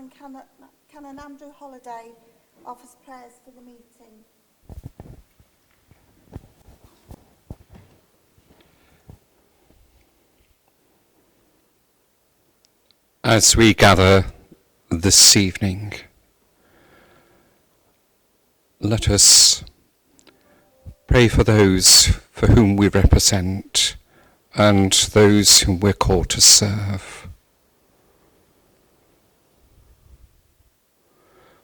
and Canon Andrew Holliday offers prayers for the meeting. As we gather this evening, let us pray for those for whom we represent and those whom we're called to serve.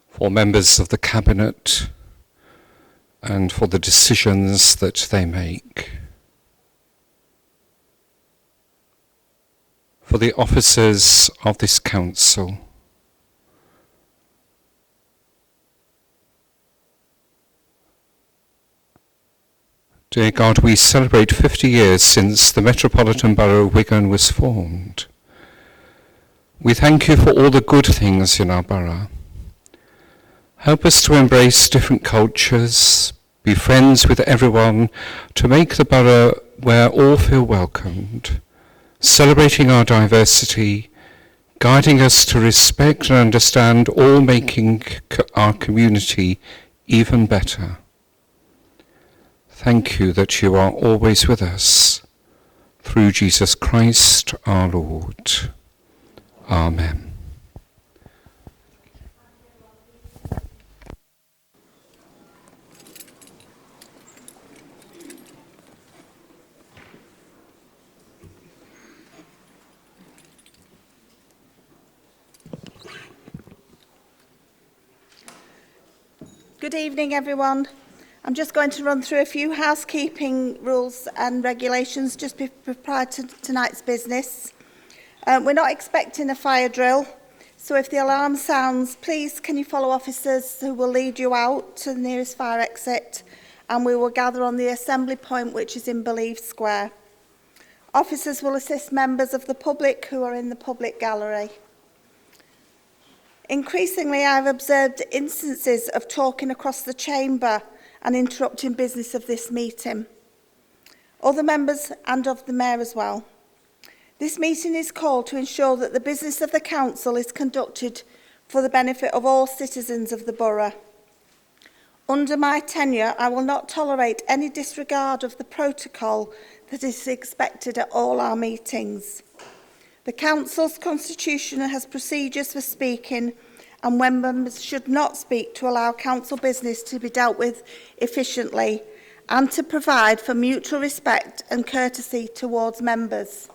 For members of the Cabinet and for the decisions that they make. For the officers of this council. Dear God, we celebrate 50 years since the Metropolitan Borough of Wigan was formed. We thank you for all the good things in our borough. Help us to embrace different cultures, be friends with everyone, to make the borough where all feel welcomed, celebrating our diversity, guiding us to respect and understand all, making our community even better. Thank you that you are always with us. Through Jesus Christ our Lord. Amen. Good evening, everyone. I'm just going to run through a few housekeeping rules and regulations just prior to tonight's business. We're not expecting a fire drill, so if the alarm sounds, please can you follow officers who will lead you out to the nearest fire exit, and we will gather on the assembly point, which is in Believe Square. Officers will assist members of the public who are in the public gallery. Increasingly, I've observed instances of talking across the chamber and interrupting business of this meeting. Other members and of the Mayor as well. This meeting is called to ensure that the business of the Council is conducted for the benefit of all citizens of the borough. Under my tenure, I will not tolerate any disregard of the protocol that is expected at all our meetings. The Council's constitution has procedures for speaking, and when members should not speak to allow council business to be dealt with efficiently and to provide for mutual respect and courtesy towards members.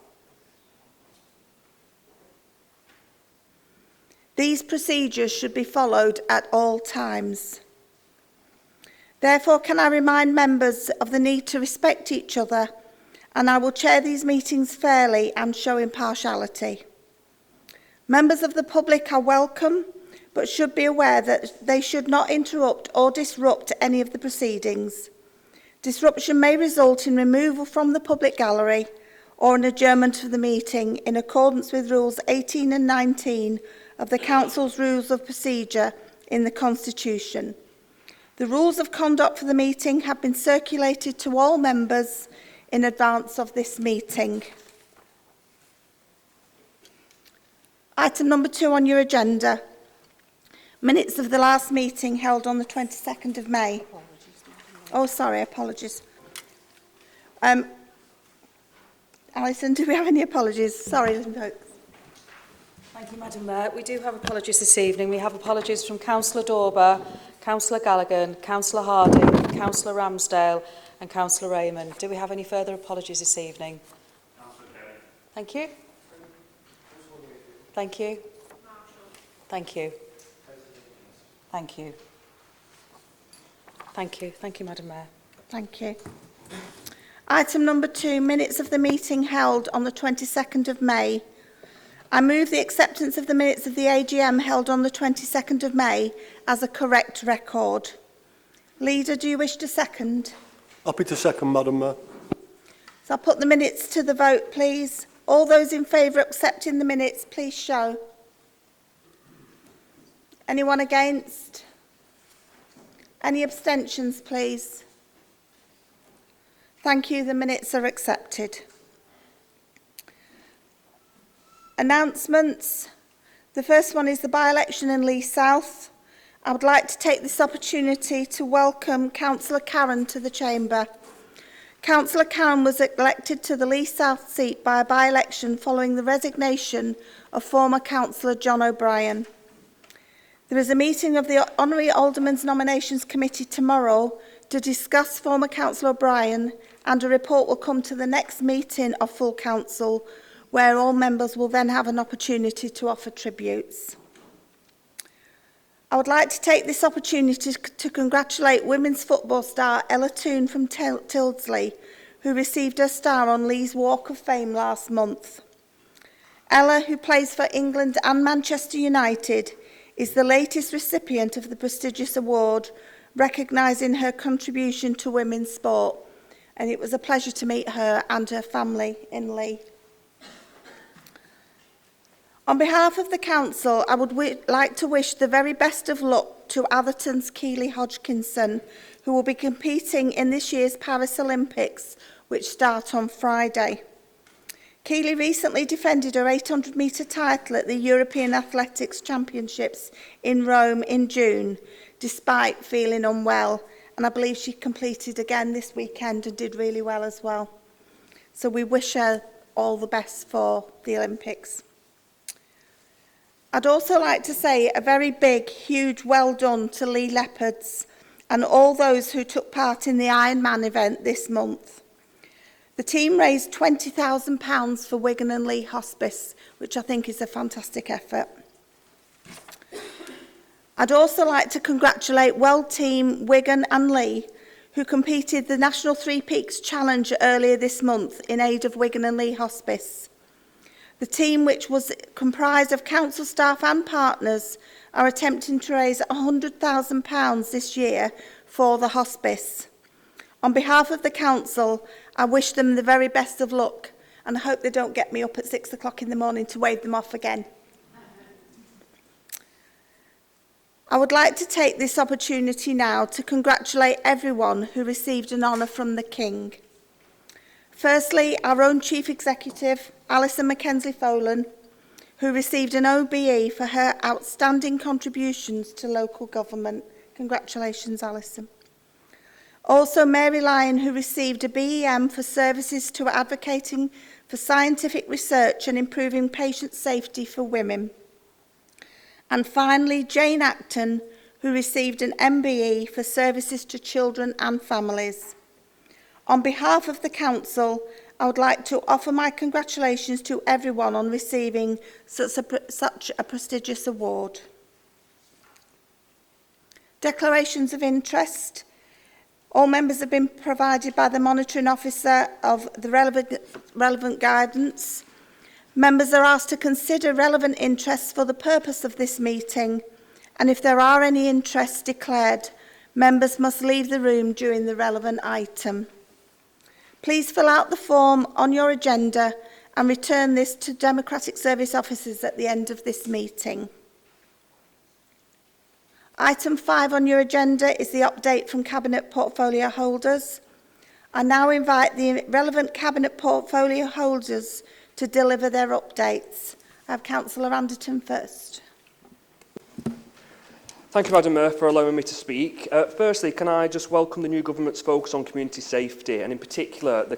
These procedures should be followed at all times. Therefore, can I remind members of the need to respect each other, and I will chair these meetings fairly and show impartiality. Members of the public are welcome, but should be aware that they should not interrupt or disrupt any of the proceedings. Disruption may result in removal from the public gallery or an adjournment of the meeting in accordance with Rules 18 and 19 of the Council's Rules of Procedure in the Constitution. The rules of conduct for the meeting have been circulated to all members in advance of this meeting. Item number 2 on your agenda. Minutes of the last meeting held on the 22nd of May. Oh, sorry, apologies. Alison, do we have any apologies? Sorry, folks. Thank you, Madam Mayor. We do have apologies this evening. We have apologies from Councillor Dorber, Councillor Gallagher, Councillor Harding, Councillor Ramsdale and Councillor Raymond. Do we have any further apologies this evening? Thank you. Thank you. Thank you. Thank you. Thank you. Thank you, Madam Mayor. Thank you. Item number 2, minutes of the meeting held on the 22nd of May. I move the acceptance of the minutes of the AGM held on the 22nd of May as a correct record. Leader, do you wish to second? Happy to second, Madam Mayor. So I'll put the minutes to the vote, please. All those in favour of accepting the minutes, please show. Anyone against? Any abstentions, please? Thank you. The minutes are accepted. Announcements. The first one is the by-election in Lee South. I would like to take this opportunity to welcome Councillor Karen to the Chamber. Councillor Karen was elected to the Lee South seat by a by-election following the resignation of former Councillor John O'Brien. There is a meeting of the Honorary Alderman's Nominations Committee tomorrow to discuss former Councillor O'Brien, and a report will come to the next meeting of full council, where all members will then have an opportunity to offer tributes. I would like to take this opportunity to congratulate women's football star Ella Toone from Tildesley, who received her star on Lee's Walk of Fame last month. Ella, who plays for England and Manchester United, is the latest recipient of the prestigious award, recognising her contribution to women's sport, and it was a pleasure to meet her and her family in Lee. On behalf of the Council, I would like to wish the very best of luck to Atherton's Keely Hodgkinson, who will be competing in this year's Paris Olympics, which start on Friday. Keely recently defended her 800-metre title at the European Athletics Championships in Rome in June, despite feeling unwell, and I believe she completed again this weekend and did really well as well. So we wish her all the best for the Olympics. I'd also like to say a very big, huge well done to Lee Leopards and all those who took part in the Ironman event this month. The team raised £20,000 for Wigan and Lee Hospice, which I think is a fantastic effort. I'd also like to congratulate World Team Wigan and Lee, who competed the National Three Peaks Challenge earlier this month in aid of Wigan and Lee Hospice. The team, which was comprised of council staff and partners, are attempting to raise £100,000 this year for the hospice. On behalf of the council, I wish them the very best of luck, and I hope they don't get me up at 6 o'clock in the morning to wave them off again. I would like to take this opportunity now to congratulate everyone who received an honour from the King. Firstly, our own Chief Executive, Alison Mackenzie-Folan, who received an OBE for her outstanding contributions to local government. Congratulations, Alison. Also, Mary Lyon, who received a BEM for services to advocating for scientific research and improving patient safety for women. And finally, Jane Acton, who received an MBE for services to children and families. On behalf of the Council, I would like to offer my congratulations to everyone on receiving such a prestigious award. Declarations of interest. All members have been provided by the Monitoring Officer of the relevant guidance. Members are asked to consider relevant interests for the purpose of this meeting, and if there are any interests declared, members must leave the room during the relevant item. Please fill out the form on your agenda and return this to Democratic Service officers at the end of this meeting. Item 5 on your agenda is the update from Cabinet portfolio holders. I now invite the relevant Cabinet portfolio holders to deliver their updates. I have Councillor Anderton first. Thank you, Madam Mayor, for allowing me to speak. Firstly, can I just welcome the new government's focus on community safety, and in particular the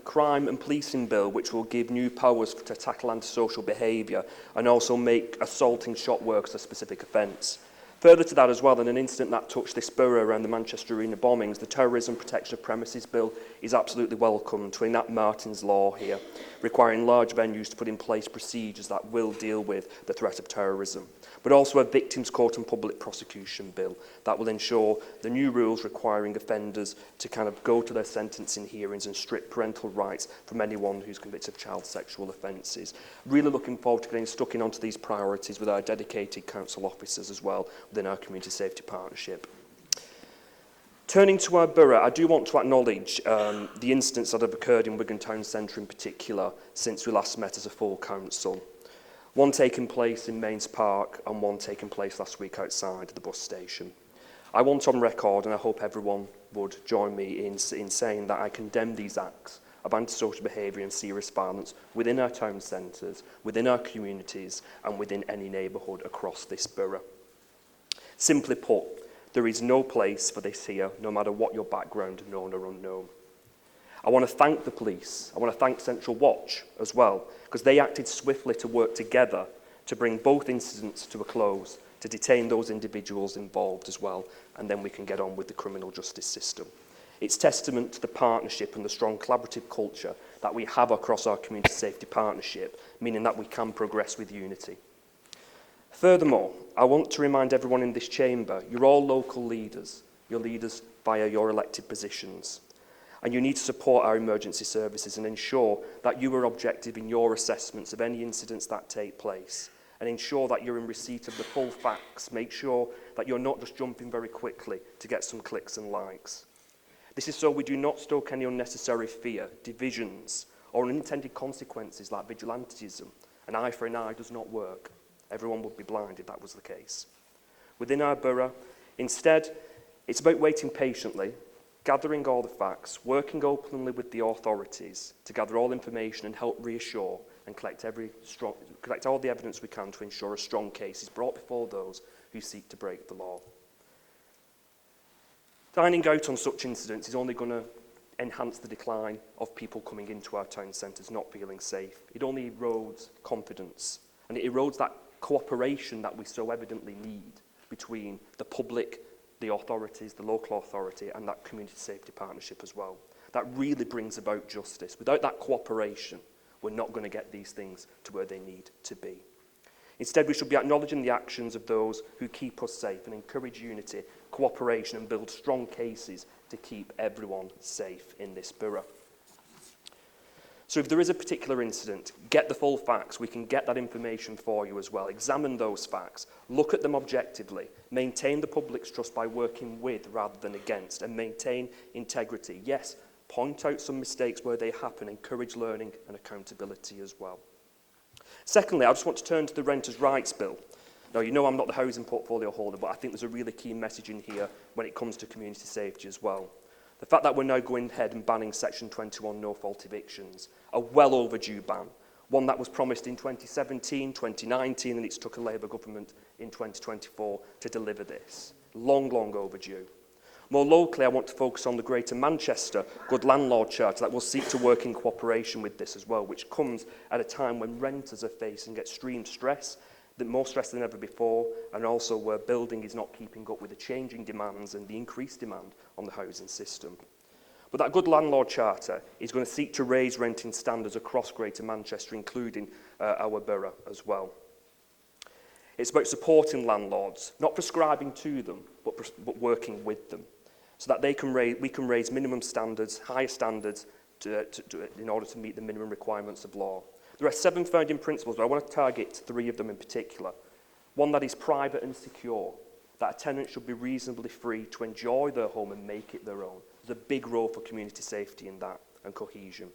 crime and policing bill, which will give new powers to tackle antisocial behaviour and also make assaulting shop workers a specific offence. Further to that as well, in an incident that touched this borough around the Manchester Arena bombings, the Terrorism Protection of Premises Bill is absolutely welcome to enact Martin's Law here, requiring large venues to put in place procedures that will deal with the threat of terrorism. But also a Victims Court and Public Prosecution Bill that will ensure the new rules requiring offenders to kind of go to their sentencing hearings and strip parental rights from anyone who's convicted of child sexual offences. Really looking forward to getting stuck in onto these priorities with our dedicated council officers as well within our community safety partnership. Turning to our borough, I do want to acknowledge the incidents that have occurred in Wigan Town Centre in particular since we last met as a full council. One taking place in Mains Park and one taking place last week outside the bus station. I want on record, and I hope everyone would join me in saying that I condemn these acts of antisocial behaviour and serious violence within our town centres, within our communities and within any neighbourhood across this borough. Simply put, there is no place for this here, no matter what your background, known or unknown. I want to thank the police. I want to thank Central Watch as well, because they acted swiftly to work together to bring both incidents to a close, to detain those individuals involved as well, and then we can get on with the criminal justice system. It's testament to the partnership and the strong collaborative culture that we have across our community safety partnership, meaning that we can progress with unity. Furthermore, I want to remind everyone in this chamber, you're all local leaders. You're leaders via your elected positions. And you need to support our emergency services and ensure that you are objective in your assessments of any incidents that take place, and ensure that you're in receipt of the full facts. Make sure that you're not just jumping very quickly to get some clicks and likes. This is so we do not stoke any unnecessary fear, divisions, or unintended consequences like vigilantism. An eye for an eye does not work. Everyone would be blind if that was the case. Within our borough, instead, it's about waiting patiently, gathering all the facts, working openly with the authorities to gather all information and help reassure and collect all the evidence we can to ensure a strong case is brought before those who seek to break the law. Dining out on such incidents is only going to enhance the decline of people coming into our town centres not feeling safe. It only erodes confidence, and it erodes that cooperation that we so evidently need between the public, the authorities, the local authority, and that community safety partnership as well. That really brings about justice. Without that cooperation, we're not going to get these things to where they need to be. Instead, we should be acknowledging the actions of those who keep us safe and encourage unity, cooperation, and build strong cases to keep everyone safe in this borough. So if there is a particular incident, get the full facts. We can get that information for you as well. Examine those facts. Look at them objectively. Maintain the public's trust by working with rather than against, and maintain integrity. Yes, point out some mistakes where they happen. Encourage learning and accountability as well. Secondly, I just want to turn to the Renters' Rights Bill. Now, you know I'm not the housing portfolio holder, but I think there's a really key message in here when it comes to community safety as well. The fact that we're now going ahead and banning Section 21 no-fault evictions, a well overdue ban, one that was promised in 2017, 2019, and it's took a Labour government in 2024 to deliver this. Long, long overdue. More locally, I want to focus on the Greater Manchester Good Landlord Charter that will seek to work in cooperation with this as well, which comes at a time when renters are facing extreme stress, more stress than ever before, and also where building is not keeping up with the changing demands and the increased demand on the housing system. But that Good Landlord Charter is going to seek to raise renting standards across Greater Manchester, including our borough as well. It's about supporting landlords, not prescribing to them, but working with them, so that we can raise minimum standards, higher standards, in order to meet the minimum requirements of law. There are 7 founding principles, but I want to target 3 of them in particular. One that is private and secure, that a tenant should be reasonably free to enjoy their home and make it their own. There's a big role for community safety in that, and cohesion.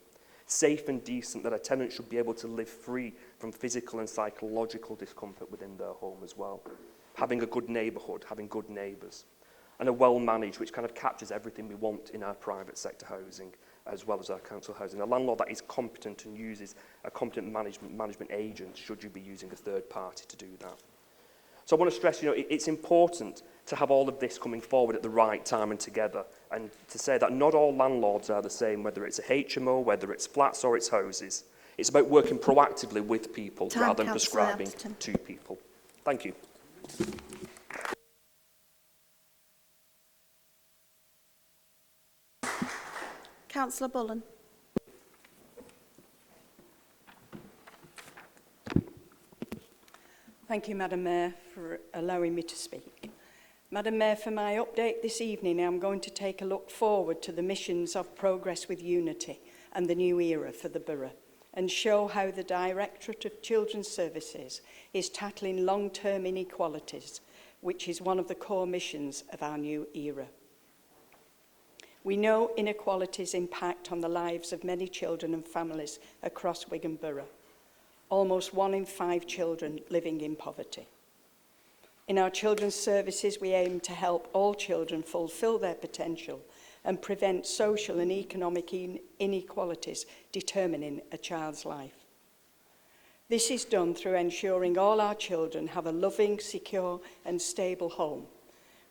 Safe and decent, that a tenant should be able to live free from physical and psychological discomfort within their home as well. Having a good neighbourhood, having good neighbours. And a well-managed, which kind of captures everything we want in our private sector housing, as well as our council housing. A landlord that is competent and uses a competent management agent, should you be using a third party to do that. So I want to stress, it's important to have all of this coming forward at the right time and together, and to say that not all landlords are the same, whether it's a HMO, whether it's flats or it's houses. It's about working proactively with people rather than prescribing to people. Thank you. Councillor Bullen. Thank you, Madam Mayor, for allowing me to speak. Madam Mayor, for my update this evening, I'm going to take a look forward to the missions of Progress with Unity and the new era for the borough, and show how the Directorate of Children's Services is tackling long-term inequalities, which is one of the core missions of our new era. We know inequalities impact on the lives of many children and families across Wigan Borough. Almost 1 in 5 children living in poverty. In our children's services, we aim to help all children fulfil their potential and prevent social and economic inequalities determining a child's life. This is done through ensuring all our children have a loving, secure and stable home,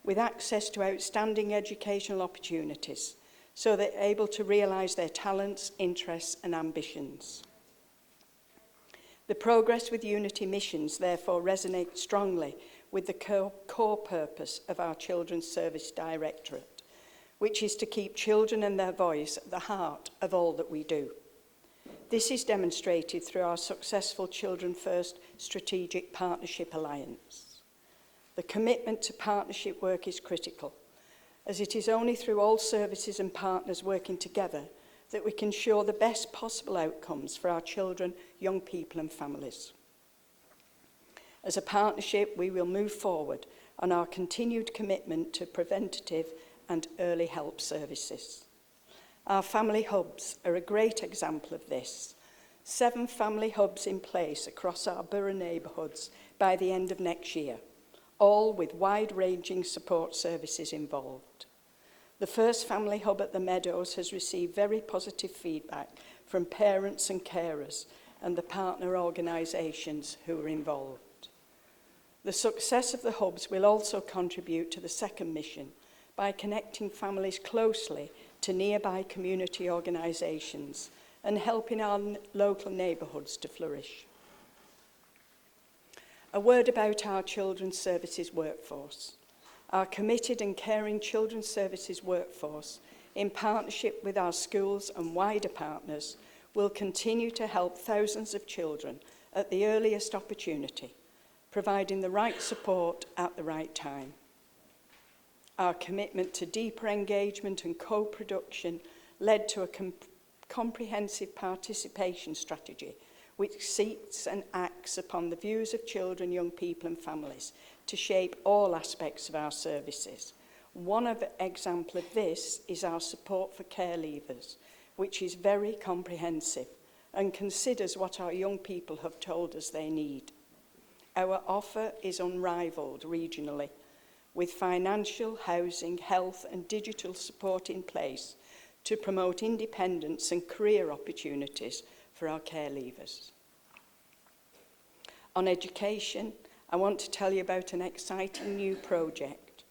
with access to outstanding educational opportunities, so they're able to realise their talents, interests and ambitions. The Progress with Unity missions therefore resonate strongly with the core purpose of our Children's Service Directorate, which is to keep children and their voice at the heart of all that we do. This is demonstrated through our successful Children First Strategic Partnership Alliance. The commitment to partnership work is critical, as it is only through all services and partners working together that we can ensure the best possible outcomes for our children, young people and families. As a partnership, we will move forward on our continued commitment to preventative and early help services. Our family hubs are a great example of this. 7 family hubs in place across our borough neighbourhoods by the end of next year, all with wide-ranging support services involved. The first family hub at the Meadows has received very positive feedback from parents and carers and the partner organisations who are involved. The success of the hubs will also contribute to the second mission by connecting families closely to nearby community organisations and helping our local neighbourhoods to flourish. A word about our Children's Services workforce. Our committed and caring Children's Services workforce, in partnership with our schools and wider partners, will continue to help thousands of children at the earliest opportunity, providing the right support at the right time. Our commitment to deeper engagement and co-production led to a comprehensive participation strategy which seeks and acts upon the views of children, young people and families to shape all aspects of our services. One example of this is our support for care leavers, which is very comprehensive and considers what our young people have told us they need. Our offer is unrivalled regionally, with financial, housing, health and digital support in place to promote independence and career opportunities for our care leavers. On education, I want to tell you about an exciting new project.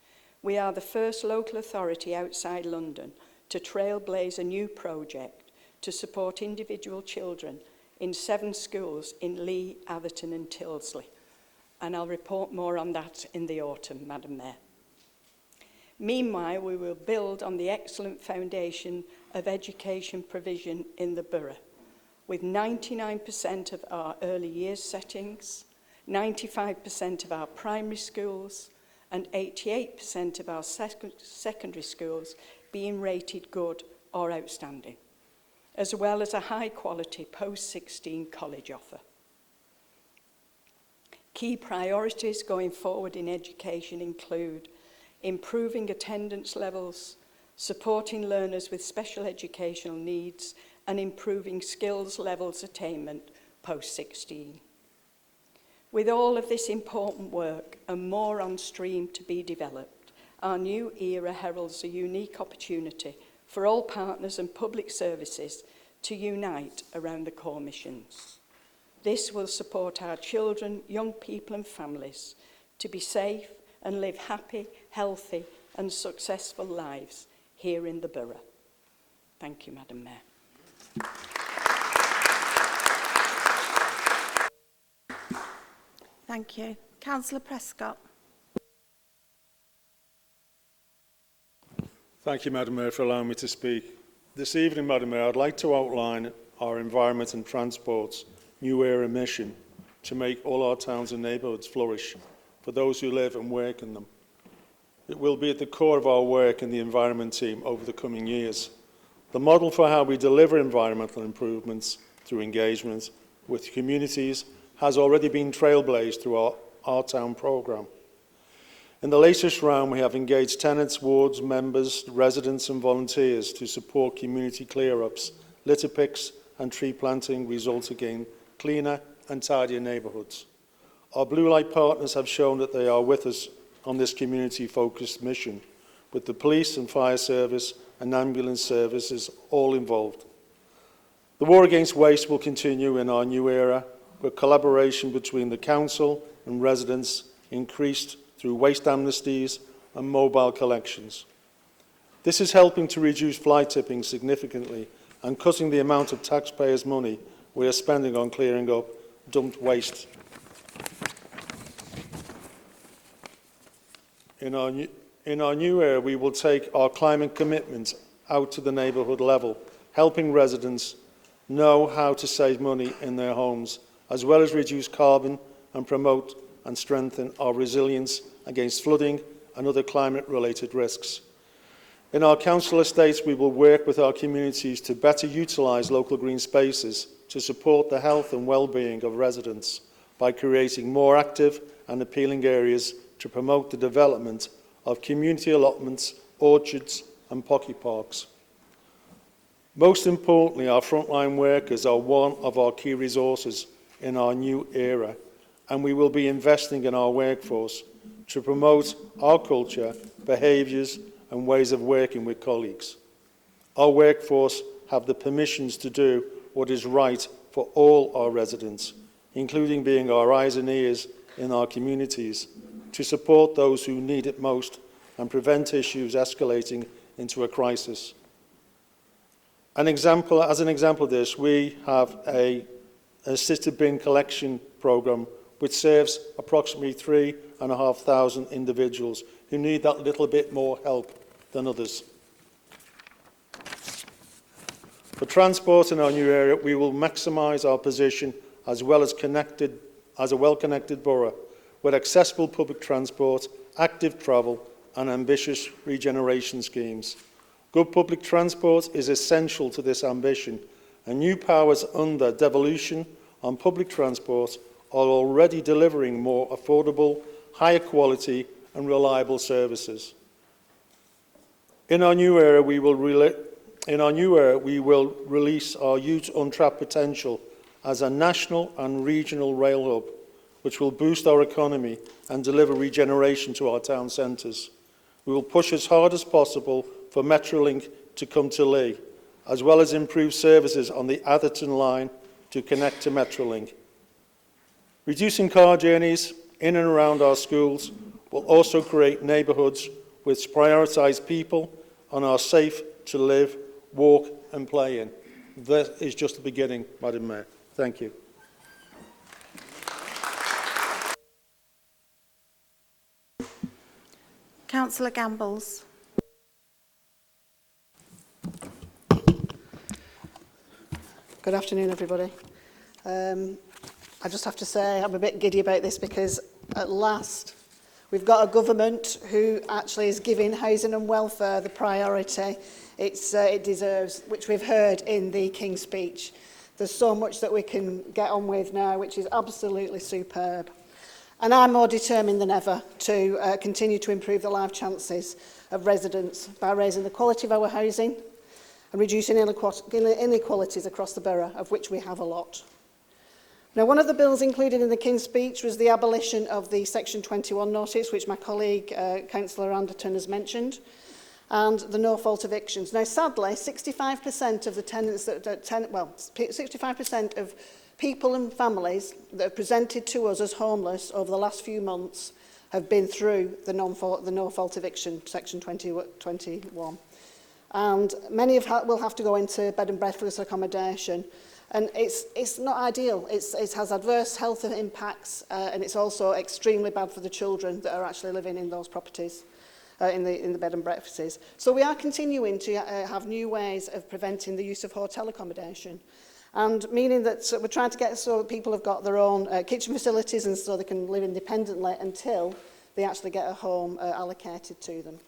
We are the first local authority outside London to trailblaze a new project to support individual children in 7 schools in Lee, Atherton and Tilsley. And I'll report more on that in the autumn, Madam Mayor. Meanwhile, we will build on the excellent foundation of education provision in the borough, with 99% of our early years settings, 95% of our primary schools, and 88% of our secondary schools being rated good or outstanding, as well as a high-quality post-16 college offer. Key priorities going forward in education include improving attendance levels, supporting learners with special educational needs, and improving skills levels attainment post-16. With all of this important work and more on stream to be developed, our new era heralds a unique opportunity for all partners and public services to unite around the core missions. This will support our children, young people and families to be safe and live happy, healthy and successful lives here in the borough. Thank you, Madam Mayor. Thank you. Councillor Prescott. Thank you, Madam Mayor, for allowing me to speak. This evening, Madam Mayor, I'd like to outline our Environment and Transport's new era mission to make all our towns and neighbourhoods flourish for those who live and work in them. It will be at the core of our work in the environment team over the coming years. The model for how we deliver environmental improvements through engagement with communities has already been trailblazed through our town programme. In the latest round, we have engaged tenants, wards, members, residents and volunteers to support community clear-ups, litter picks and tree planting, resulting in cleaner and tidier neighbourhoods. Our Blue Light partners have shown that they are with us on this community-focused mission, with the police and fire service and ambulance services all involved. The war against waste will continue in our new era, with collaboration between the council and residents increased through waste amnesties and mobile collections. This is helping to reduce fly tipping significantly and cutting the amount of taxpayers' money we are spending on clearing up dumped waste. In our new era, we will take our climate commitments out to the neighbourhood level, helping residents know how to save money in their homes, as well as reduce carbon and promote and strengthen our resilience against flooding and other climate-related risks. In our council estates, we will work with our communities to better utilise local green spaces to support the health and well-being of residents by creating more active and appealing areas to promote the development of community allotments, orchards and pocket parks. Most importantly, our frontline workers are one of our key resources in our new era, and we will be investing in our workforce to promote our culture, behaviours and ways of working with colleagues. Our workforce have the permissions to do what is right for all our residents, including being our eyes and ears in our communities, to support those who need it most and prevent issues escalating into a crisis. As an example of this, we have an assisted bin collection programme which serves approximately 3,500 individuals who need that little bit more help than others. For transport in our new area, we will maximise our position as a well-connected borough with accessible public transport, active travel and ambitious regeneration schemes. Good public transport is essential to this ambition, and new powers under devolution on public transport are already delivering more affordable, higher quality and reliable services. In our new era, we will release our youth untapped potential as a national and regional rail hub, which will boost our economy and deliver regeneration to our town centres. We will push as hard as possible for Metrolink to come to Lee, as well as improve services on the Atherton line to connect to Metrolink. Reducing car journeys in and around our schools will also create neighbourhoods which prioritise people and are safe to live, walk and play in. That is just the beginning, Madam Mayor. Thank you. Councillor Gambles. Good afternoon, everybody. I just have to say I'm a bit giddy about this because at last we've got a government who actually is giving housing and welfare the priority it deserves, which we've heard in the King's speech. There's so much that we can get on with now, which is absolutely superb. And I'm more determined than ever to continue to improve the life chances of residents by raising the quality of our housing and reducing inequalities across the borough, of which we have a lot. Now, one of the bills included in the King's speech was the abolition of the Section 21 notice, which my colleague, Councillor Anderton, has mentioned, and the no-fault evictions. Now, sadly, 65% of the tenants 65% of people and families that have presented to us as homeless over the last few months have been through the no-fault eviction, Section 21. And many will have to go into bed and breakfast accommodation. And it's not ideal. It has adverse health impacts, and it's also extremely bad for the children that are actually living in those properties, in the bed and breakfasts. So we are continuing to have new ways of preventing the use of hotel accommodation, and meaning that we're trying to get so that people have got their own kitchen facilities and so they can live independently until they actually get a home allocated to them.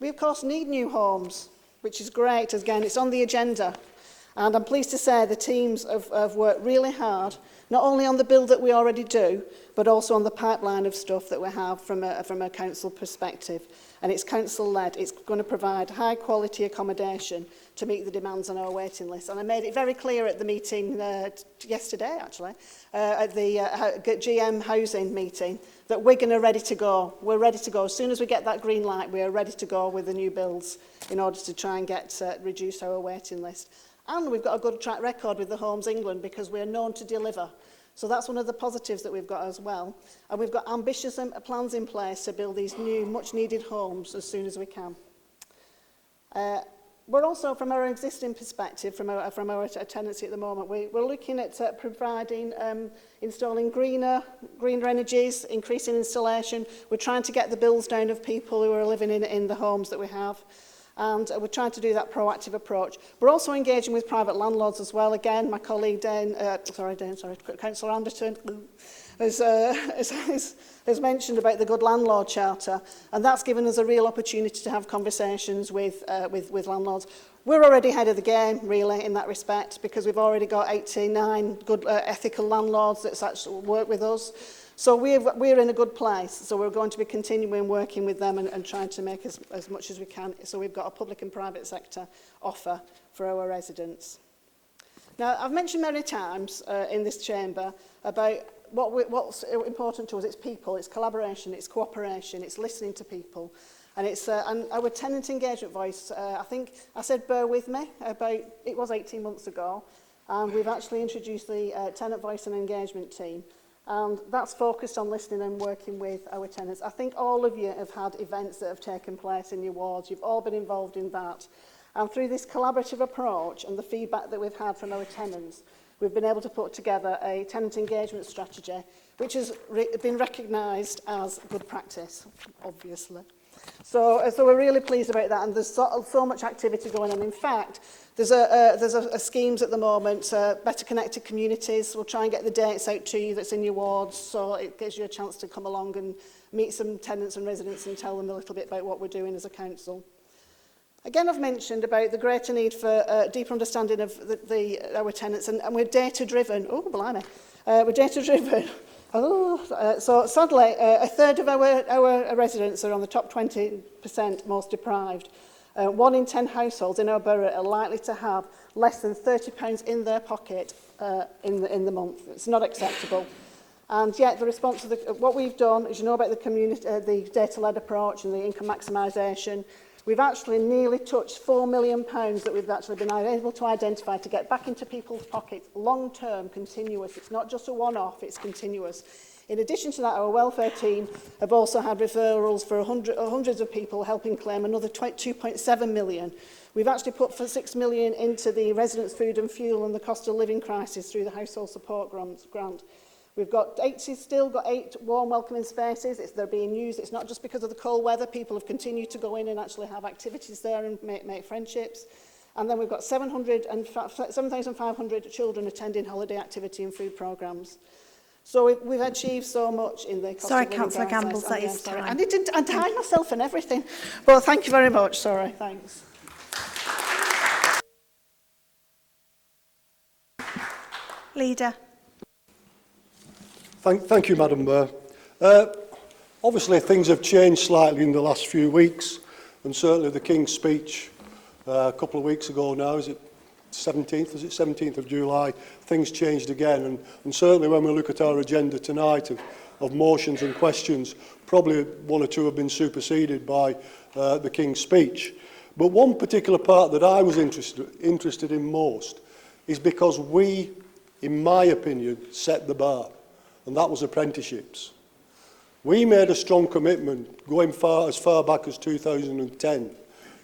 We, of course, need new homes, which is great. Again, it's on the agenda. And I'm pleased to say the teams have worked really hard not only on the bill that we already do, but also on the pipeline of stuff that we have from a council perspective. And it's council-led. It's going to provide high-quality accommodation to meet the demands on our waiting list. And I made it very clear at the meeting yesterday, actually, at the GM housing meeting, that Wigan are ready to go. We're ready to go. As soon as we get that green light, we are ready to go with the new bills in order to try and reduce our waiting list. And we've got a good track record with the Homes England because we're known to deliver. So that's one of the positives that we've got as well. And we've got ambitious plans in place to build these new, much-needed homes as soon as we can. We're also, from our existing perspective, from our tenancy at the moment, we're looking at providing, installing greener energies, increasing installation. We're trying to get the bills down of people who are living in the homes that we have. And we're trying to do that proactive approach. We're also engaging with private landlords as well. Again, my colleague Councillor Anderton has mentioned about the Good Landlord Charter, and that's given us a real opportunity to have conversations with landlords. We're already ahead of the game, really, in that respect, because we've already got 89 good ethical landlords that actually work with us. So we're in a good place. So we're going to be continuing working with them and trying to make as much as we can. So we've got a public and private sector offer for our residents. Now, I've mentioned many times in this chamber about what's important to us. It's people, it's collaboration, it's cooperation, it's listening to people. And it's and our tenant engagement voice, I think I said bear with me, it was 18 months ago. And we've actually introduced the tenant voice and engagement team. And that's focused on listening and working with our tenants. I think all of you have had events that have taken place in your wards. You've all been involved in that. And through this collaborative approach and the feedback that we've had from our tenants, we've been able to put together a tenant engagement strategy, which has been recognised as good practice, obviously. So we're really pleased about that, and there's so much activity going on. In fact, there's a schemes at the moment, Better Connected Communities. We'll try and get the dates out to you that's in your wards, so it gives you a chance to come along and meet some tenants and residents and tell them a little bit about what we're doing as a council. Again, I've mentioned about the greater need for deeper understanding of our tenants, and we're data-driven. Oh, blimey. We're data-driven. So sadly, a third of our residents are on the top 20% most deprived. 1 in 10 households in our borough are likely to have less than £30 in their pocket in the month. It's not acceptable. And yet the response to what we've done, as you know about the data-led approach and the income maximisation, we've actually nearly touched £4 million that we've actually been able to identify to get back into people's pockets, long-term, continuous. It's not just a one-off, it's continuous. In addition to that, our welfare team have also had referrals for hundreds of people helping claim another 2.7 million. We've actually put for 6 million into the residents' food and fuel and the cost of living crisis through the household support grant. We've still got 8 warm welcoming spaces. They're being used. It's not just because of the cold weather. People have continued to go in and actually have activities there and make friendships. And then we've got 7,500 children attending holiday activity and food programmes. So we've achieved so much in the cost Sorry, of living Councillor crisis. Gamble, that is time. And I tied myself and everything. Well, thank you very much. Sorry, thanks. Leader. Thank you, Madam Mayor. Obviously, things have changed slightly in the last few weeks, and certainly the King's speech a couple of weeks ago now, is it 17th? Is it 17th of July? Things changed again, and certainly when we look at our agenda tonight of motions and questions, probably 1 or 2 have been superseded by the King's speech. But one particular part that I was interested in most is because we, in my opinion, set the bar. And that was apprenticeships. We made a strong commitment, going as far back as 2010,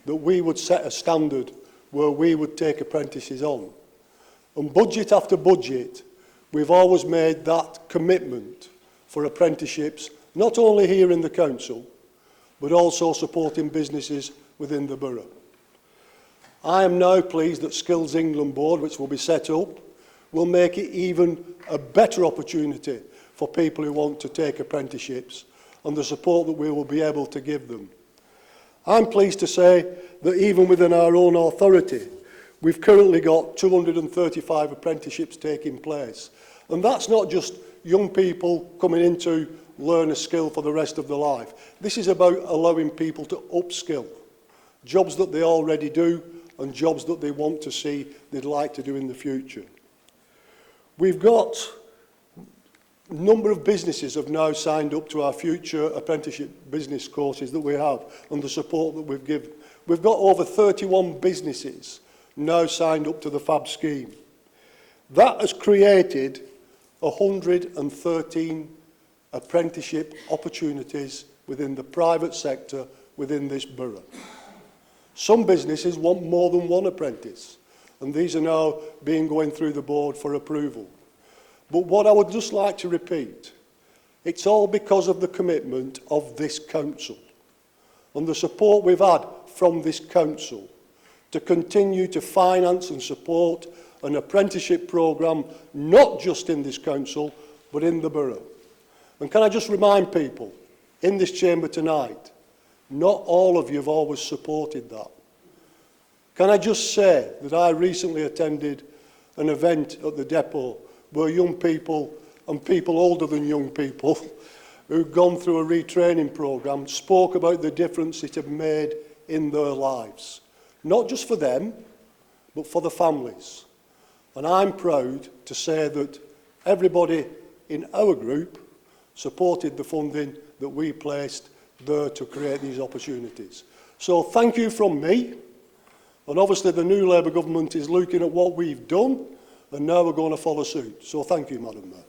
that we would set a standard where we would take apprentices on. And budget after budget, we've always made that commitment for apprenticeships, not only here in the council, but also supporting businesses within the borough. I am now pleased that Skills England Board, which will be set up, will make it even a better opportunity for people who want to take apprenticeships and the support that we will be able to give them. I'm pleased to say that even within our own authority, we've currently got 235 apprenticeships taking place, And that's not just young people coming in to learn a skill for the rest of their life. This is about allowing people to upskill. Jobs that they already do and jobs that they want to see they'd like to do in the future. We've got a number of businesses have now signed up to our future apprenticeship business courses that we have and the support that we've given. We've got over 31 businesses now signed up to the FAB scheme. That has created 113 apprenticeship opportunities within the private sector within this borough. Some businesses want more than one apprentice, and these are now going through the board for approval. But what I would just like to repeat, it's all because of the commitment of this council and the support we've had from this council to continue to finance and support an apprenticeship programme, not just in this council, but in the borough. And can I just remind people in this chamber tonight, not all of you have always supported that. Can I just say that I recently attended an event at the depot where young people and people older than young people who'd gone through a retraining programme spoke about the difference it had made in their lives. Not just for them, but for the families. And I'm proud to say that everybody in our group supported the funding that we placed there to create these opportunities. So thank you from me. And obviously the new Labour government is looking at what we've done, and now we're going to follow suit. So thank you, Madam Mayor.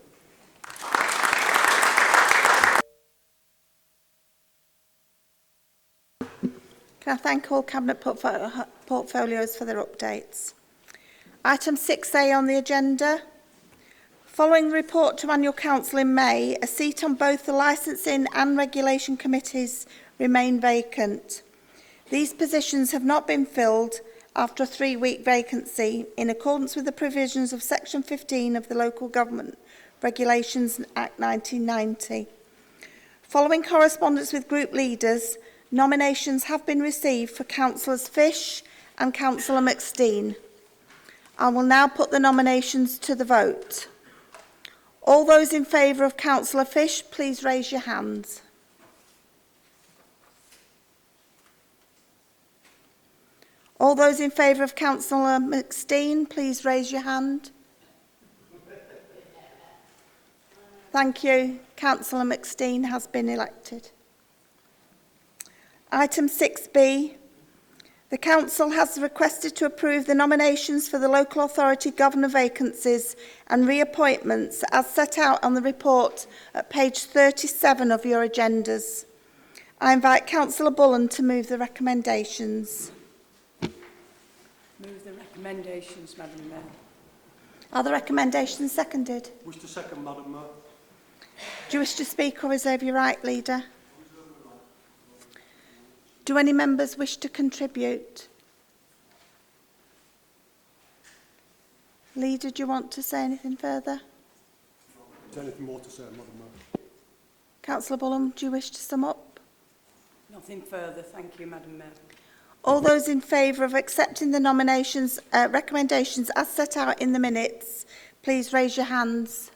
Can I thank all Cabinet portfolios for their updates. Item 6A on the agenda. Following the report to Annual Council in May, a seat on both the Licensing and Regulation Committees remain vacant. These positions have not been filled after a 3-week vacancy in accordance with the provisions of Section 15 of the Local Government Regulations Act 1990. Following correspondence with group leaders, nominations have been received for Councillors Fish and Councillor McSteen. I will now put the nominations to the vote. All those in favour of Councillor Fish, please raise your hands. All those in favour of Councillor McSteen, please raise your hand. Thank you. Councillor McSteen has been elected. Item 6B. The Council has requested to approve the nominations for the local authority governor vacancies and reappointments as set out on the report at page 37 of your agendas. I invite Councillor Bullen to move the recommendations. Move the recommendations, Madam Mayor. Are the recommendations seconded? Wish to second, Madam Mayor. Do you wish to speak or reserve your right, Leader? Do any members wish to contribute? Leader, do you want to say anything further? Is there anything more to say, Madam Mayor? Councillor Bullen, do you wish to sum up? Nothing further, thank you, Madam Mayor. All those in favour of accepting the nominations, recommendations as set out in the minutes, please raise your hands.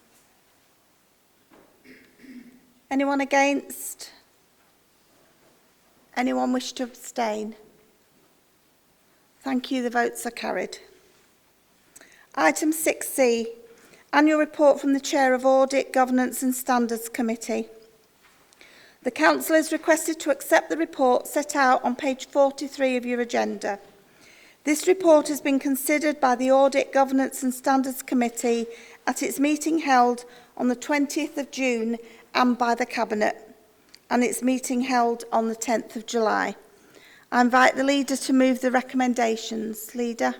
Anyone against? Anyone wish to abstain? Thank you, the votes are carried. Item 6C, Annual Report from the Chair of Audit, Governance and Standards Committee. The Council is requested to accept the report set out on page 43 of your agenda. This report has been considered by the Audit, Governance and Standards Committee at its meeting held on the 20th of June and by the Cabinet, and its meeting held on the 10th of July. I invite the Leader to move the recommendations. Leader.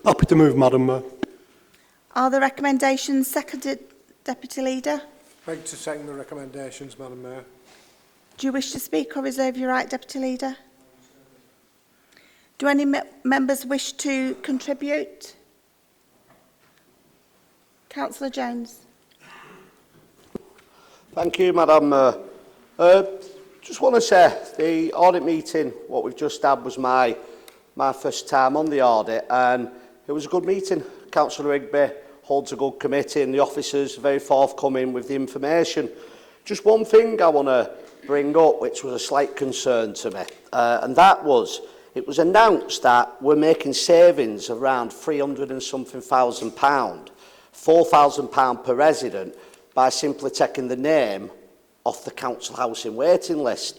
Happy to move, Madam Mayor. Are the recommendations seconded, Deputy Leader? Like to second the recommendations, Madam Mayor. Do you wish to speak or reserve your right, Deputy Leader? Do any members wish to contribute? Councillor Jones. Thank you, Madam Mayor. Just want to say, the audit meeting, what we've just had, was my first time on the audit, and it was a good meeting. Councillor Rigby holds a good committee and the officers are very forthcoming with the information. Just one thing I want to bring up, which was a slight concern to me, and that was, it was announced that we're making savings of around 300 and something thousand pound, £4,000 per resident, by simply taking the name off the council housing waiting list.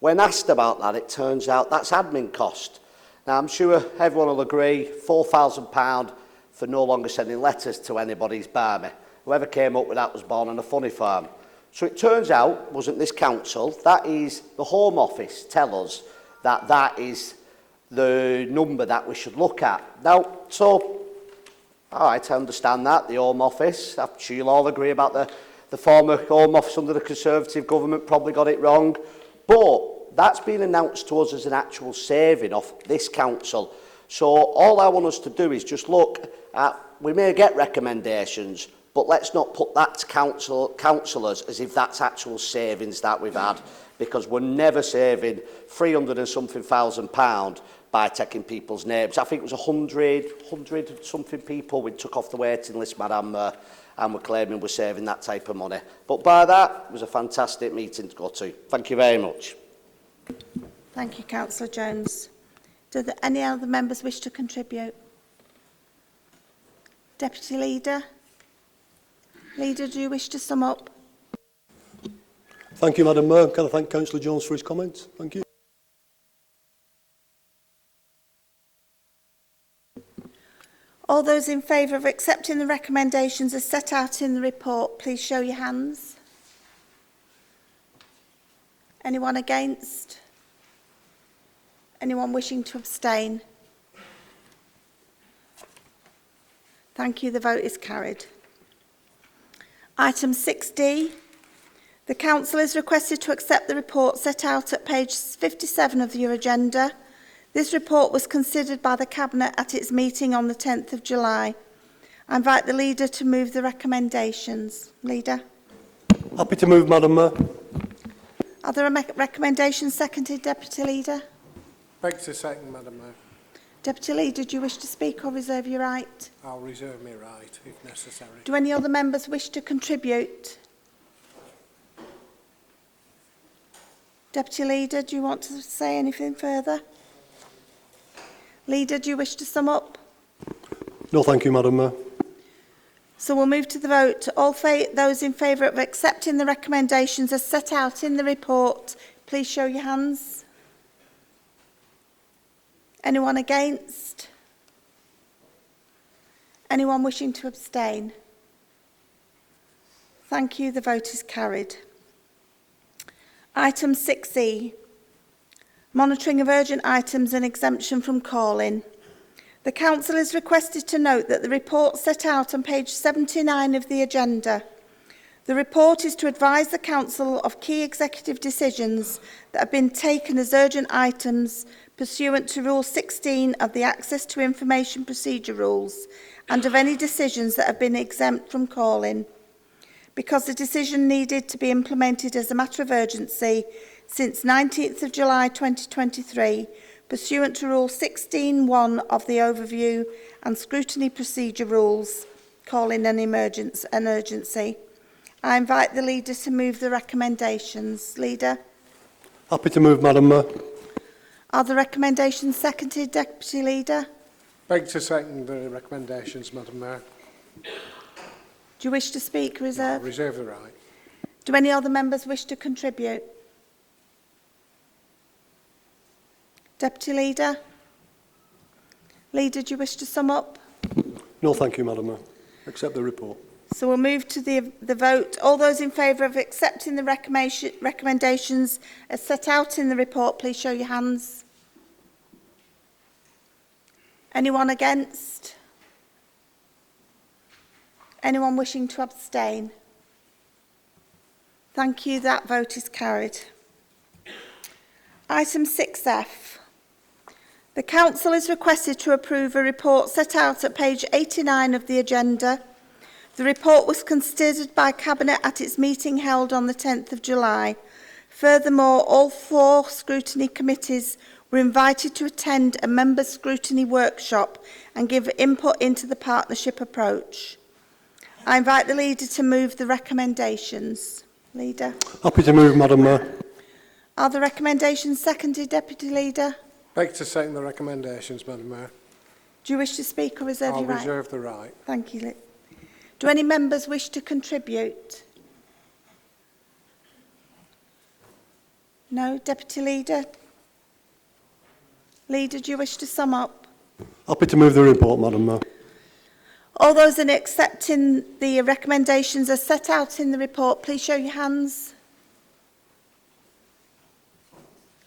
When asked about that, it turns out that's admin cost. Now, I'm sure everyone will agree, £4,000 for no longer sending letters to anybody's barmy. Whoever came up with that was born on a funny farm. So it turns out, wasn't this council, that is the Home Office tell us that that is the number that we should look at. Now, so, all right, I understand that, the Home Office, I'm sure you'll all agree about the former Home Office under the Conservative government probably got it wrong, but that's been announced to us as an actual saving off this council. So all I want us to do is just look at, we may get recommendations, but let's not put that to councillors as if that's actual savings that we've had, because we're never saving 300 and something thousand pound by taking people's names. I think it was 100 and something people we took off the waiting list, Madam, and we're claiming we're saving that type of money. But by that, it was a fantastic meeting to go to. Thank you very much. Thank you, Councillor Jones. Do any other members wish to contribute? Deputy Leader? Leader, do you wish to sum up? Thank you, Madam Mayor. Can I thank Councillor Jones for his comments? Thank you. All those in favour of accepting the recommendations as set out in the report, please show your hands. Anyone against? Anyone wishing to abstain? Thank you. The vote is carried. Item 6D. The Council is requested to accept the report set out at page 57 of your agenda. This report was considered by the Cabinet at its meeting on the 10th of July. I invite the Leader to move the recommendations. Leader. Happy to move, Madam Mayor. Are there recommendations seconded, Deputy Leader? Beg to second, Madam Mayor. Deputy Leader, do you wish to speak or reserve your right? I'll reserve my right if necessary. Do any other members wish to contribute? Deputy Leader, do you want to say anything further? Leader, do you wish to sum up? No, thank you, Madam Mayor. So we'll move to the vote. Those in favour of accepting the recommendations as set out in the report, please show your hands. Anyone against? Anyone wishing to abstain? Thank you. The vote is carried. Item 6E. Monitoring of urgent items and exemption from call-in. The Council is requested to note that the report set out on page 79 of the agenda. The report is to advise the Council of key executive decisions that have been taken as urgent items pursuant to Rule 16 of the Access to Information Procedure Rules and of any decisions that have been exempt from call-in. Because the decision needed to be implemented as a matter of urgency since 19th of July 2023, pursuant to Rule 16(1) of the Overview and Scrutiny Procedure Rules, calling an urgency. I invite the Leader to move the recommendations. Leader. Happy to move, Madam Mayor. Are the recommendations seconded, Deputy Leader? Beg to second the recommendations, Madam Mayor. Do you wish to speak, reserve? Reserve the right. Do any other members wish to contribute? Deputy Leader? Leader, do you wish to sum up? No, thank you, Madam Mayor. Accept the report. So we'll move to the vote. All those in favour of accepting the recommendations as set out in the report, please show your hands. Anyone against? Anyone wishing to abstain? Thank you. That vote is carried. Item 6F. The Council is requested to approve a report set out at page 89 of the agenda. The report was considered by Cabinet at its meeting held on the 10th of July. Furthermore, all 4 scrutiny committees were invited to attend a member scrutiny workshop and give input into the partnership approach. I invite the Leader to move the recommendations. Leader. Happy to move, Madam Mayor. Are the recommendations seconded, Deputy Leader? Beg to second the recommendations, Madam Mayor. Do you wish to speak or reserve I'll your right? reserve the right. Thank you. Do any members wish to contribute? No. Deputy Leader? Leader, do you wish to sum up? Happy to move the report, Madam Mayor. All those in accepting the recommendations as set out in the report, please show your hands.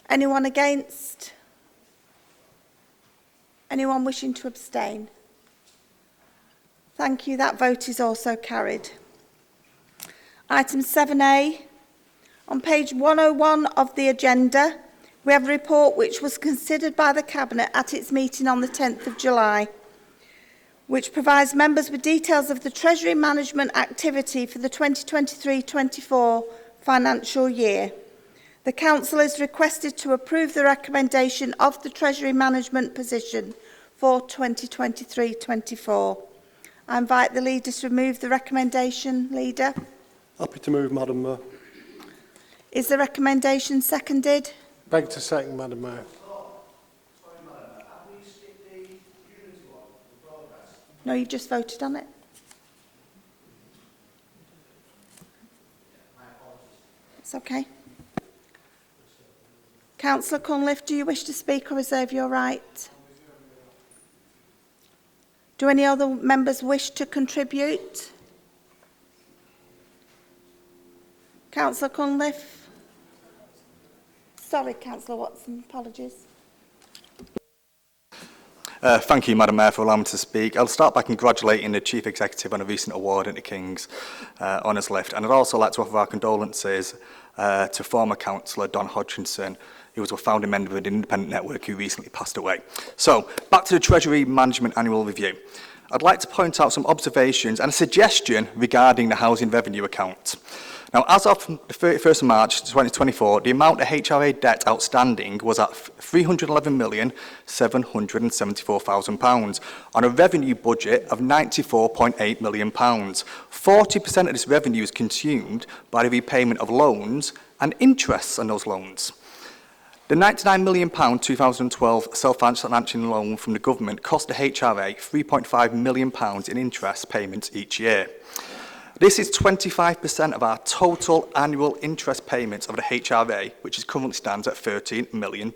Anyone against? Anyone wishing to abstain? Thank you. That vote is also carried. Item 7A. On page 101 of the agenda, we have a report which was considered by the Cabinet at its meeting on the 10th of July, which provides members with details of the Treasury management activity for the 2023-24 financial year. The Council is requested to approve the recommendation of the Treasury management position for 2023-24. I invite the Leader to remove the recommendation. Leader. Happy to move, Madam Mayor. Is the recommendation seconded? Beg to second, Madam Mayor. No, you just voted on it. It's okay. Councillor Cunliffe, do you wish to speak or reserve your right? Do any other members wish to contribute? Councillor Cunliffe? Sorry, Councillor Watson, apologies. Thank you, Madam Mayor, for allowing me to speak. I'll start by congratulating the Chief Executive on a recent award at the King's Honours Lift, and I'd also like to offer our condolences to former councillor Don Hodgkinson, who was a founding member of the Independent Network who recently passed away. So, back to the Treasury Management Annual Review. I'd like to point out some observations and a suggestion regarding the housing revenue account. Now, as of the 31st of March 2024, the amount of HRA debt outstanding was at £311,774,000 on a revenue budget of £94.8 million. 40% of this revenue is consumed by the repayment of loans and interests on those loans. The £99 million 2012 self-financing loan from the government cost the HRA £3.5 million in interest payments each year. This is 25% of our total annual interest payments of the HRA, which is currently stands at £13 million.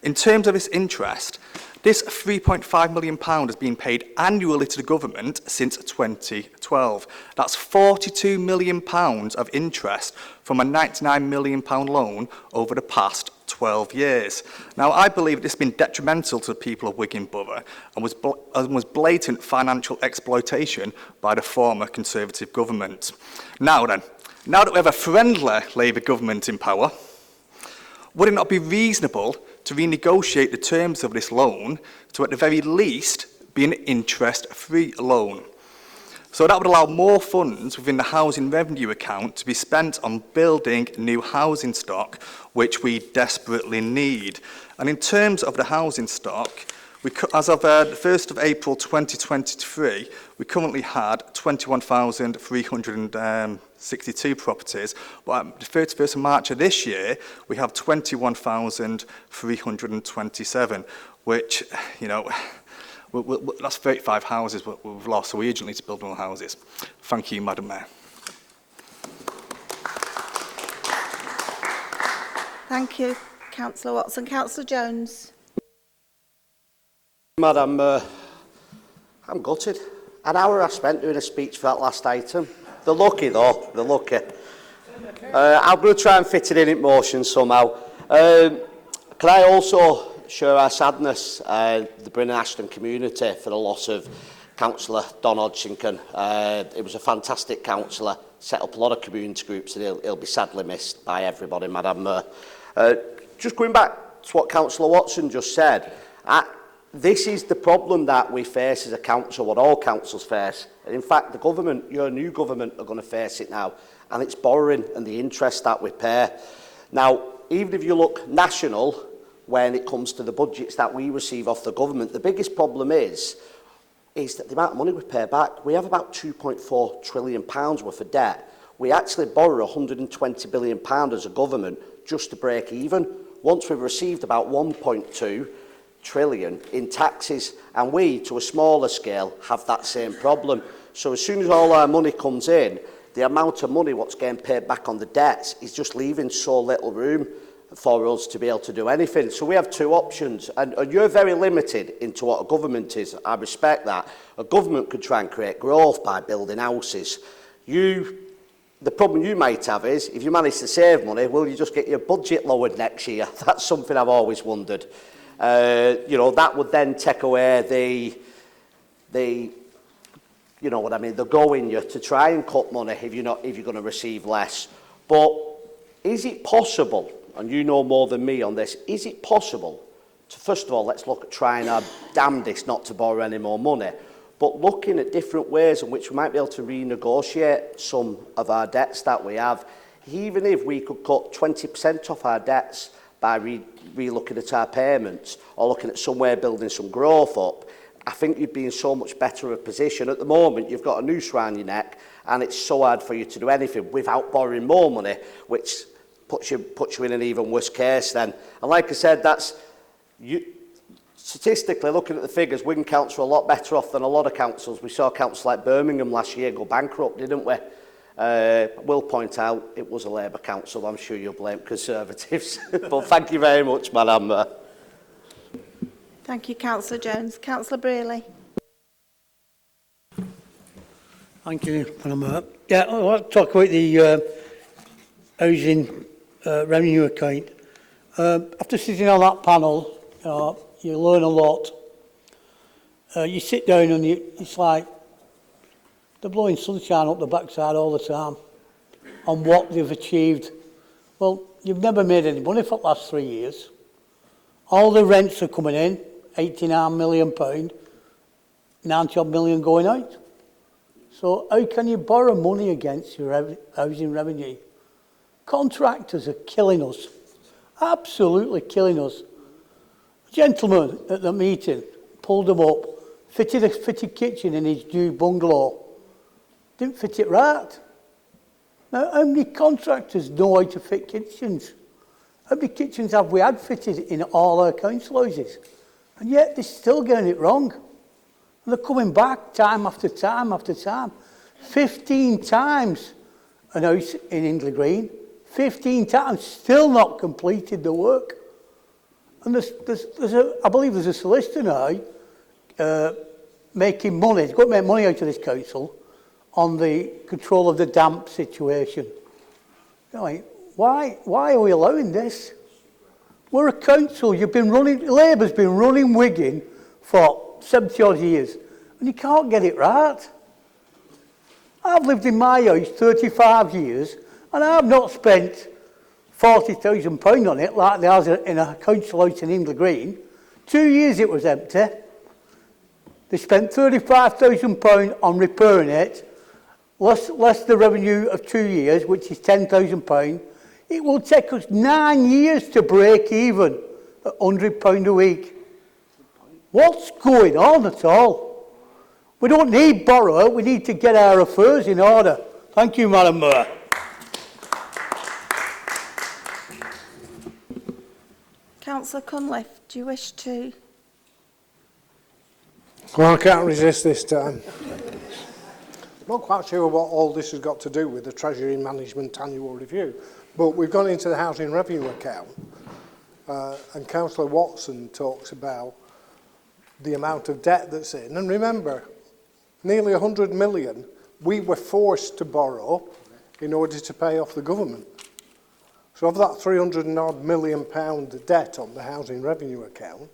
In terms of this interest, this £3.5 million has been paid annually to the government since 2012. That's £42 million of interest from a £99 million loan over the past 12 years. Now, I believe this has been detrimental to the people of Wigan Borough and was blatant financial exploitation by the former Conservative government. Now that we have a friendly Labour government in power, would it not be reasonable to renegotiate the terms of this loan to at the very least be an interest-free loan? So that would allow more funds within the housing revenue account to be spent on building new housing stock, which we desperately need. And in terms of the housing stock, as of the 1st of April 2023, we currently had 21,362 properties, but at the 31st of March of this year, we have 21,327, which, you know, that's 35 houses we've lost, so we urgently need to build more houses. Thank you, Madam Mayor. Thank you, Councillor Watson. Councillor Jones. Madam, I'm gutted. An hour I spent doing a speech for that last item. They're lucky, though. They're lucky. I'm going to try and fit it in motion somehow. Can I also share our sadness, the Bryn and Ashton community, for the loss of Councillor Don Hodgkinson. It was a fantastic councillor, set up a lot of community groups, and he'll be sadly missed by everybody, Madam Mayor. Just going back to what Councillor Watson just said, this is the problem that we face as a council, what all councils face. And in fact, the government, your new government, are going to face it now, and it's borrowing and the interest that we pay. Now, even if you look national, when it comes to the budgets that we receive off the government, the biggest problem is is that the amount of money we pay back, we have about £2.4 trillion worth of debt. We actually borrow £120 billion as a government just to break even. Once we've received about 1.2 trillion in taxes, and we, to a smaller scale, have that same problem. So as soon as all our money comes in, the amount of money what's getting paid back on the debts is just leaving so little room for us to be able to do anything. So we have two options, and you're very limited into what a government is. I respect that. A government could try and create growth by building houses. The problem you might have is, if you manage to save money, will you just get your budget lowered next year? That's something I've always wondered. You know, that would then take away you know what I mean, the go in you to try and cut money if you're going to receive less. But is it possible, and you know more than me on this, is it possible to, first of all, let's look at trying our damnedest not to borrow any more money, but looking at different ways in which we might be able to renegotiate some of our debts that we have, even if we could cut 20% off our debts by re-looking at our payments or looking at somewhere building some growth up, I think you'd be in so much better a position. At the moment, you've got a noose around your neck, and it's so hard for you to do anything without borrowing more money, which puts you in an even worse case then. And like I said, statistically, looking at the figures, Wigan Council are a lot better off than a lot of councils. We saw councils like Birmingham last year go bankrupt, didn't we? Will point out it was a Labour council. I'm sure you'll blame Conservatives. But thank you very much, Madam. Thank you, Councillor Jones. Councillor Brearley. Thank you, Madam. Yeah, I'd like to talk about the housing revenue account. After sitting on that panel, you learn a lot. You sit down and it's like they're blowing sunshine up the backside all the time on what they've achieved. Well, you've never made any money for the last 3 years. All the rents are coming in, £89 million, 90 million going out. So how can you borrow money against your housing revenue? Contractors are killing us, absolutely killing us. A gentleman at the meeting pulled him up, fitted a fitted kitchen in his new bungalow. Didn't fit it right. Now, how many contractors know how to fit kitchens? How many kitchens have we had fitted in all our council houses? And yet they're still getting it wrong. And they're coming back time after time after time. 15 times an house in Ingley Green, 15 times, still not completed the work. And I believe there's a solicitor now making money, he's got to make money out of this council on the control of the damp situation. You know, why are we allowing this? We're a council, Labour's been running Wigan for 70 odd years, and you can't get it right. I've lived in my house 35 years, and I've not spent £40,000 on it like there was in a council house in Ingley Green. 2 years it was empty. They spent £35,000 on repairing it, less the revenue of 2 years, which is £10,000. It will take us 9 years to break even at £100 a week. What's going on at all? We don't need borrow, we need to get our affairs in order. Thank you, Madam Mayor. Councillor Cunliffe, do you wish to? Well, I can't resist this time. I'm not quite sure what all this has got to do with the Treasury Management Annual Review, but we've gone into the housing revenue account, and Councillor Watson talks about the amount of debt that's in. And remember, nearly 100 million we were forced to borrow in order to pay off the government. So of that £300 million debt on the housing revenue account,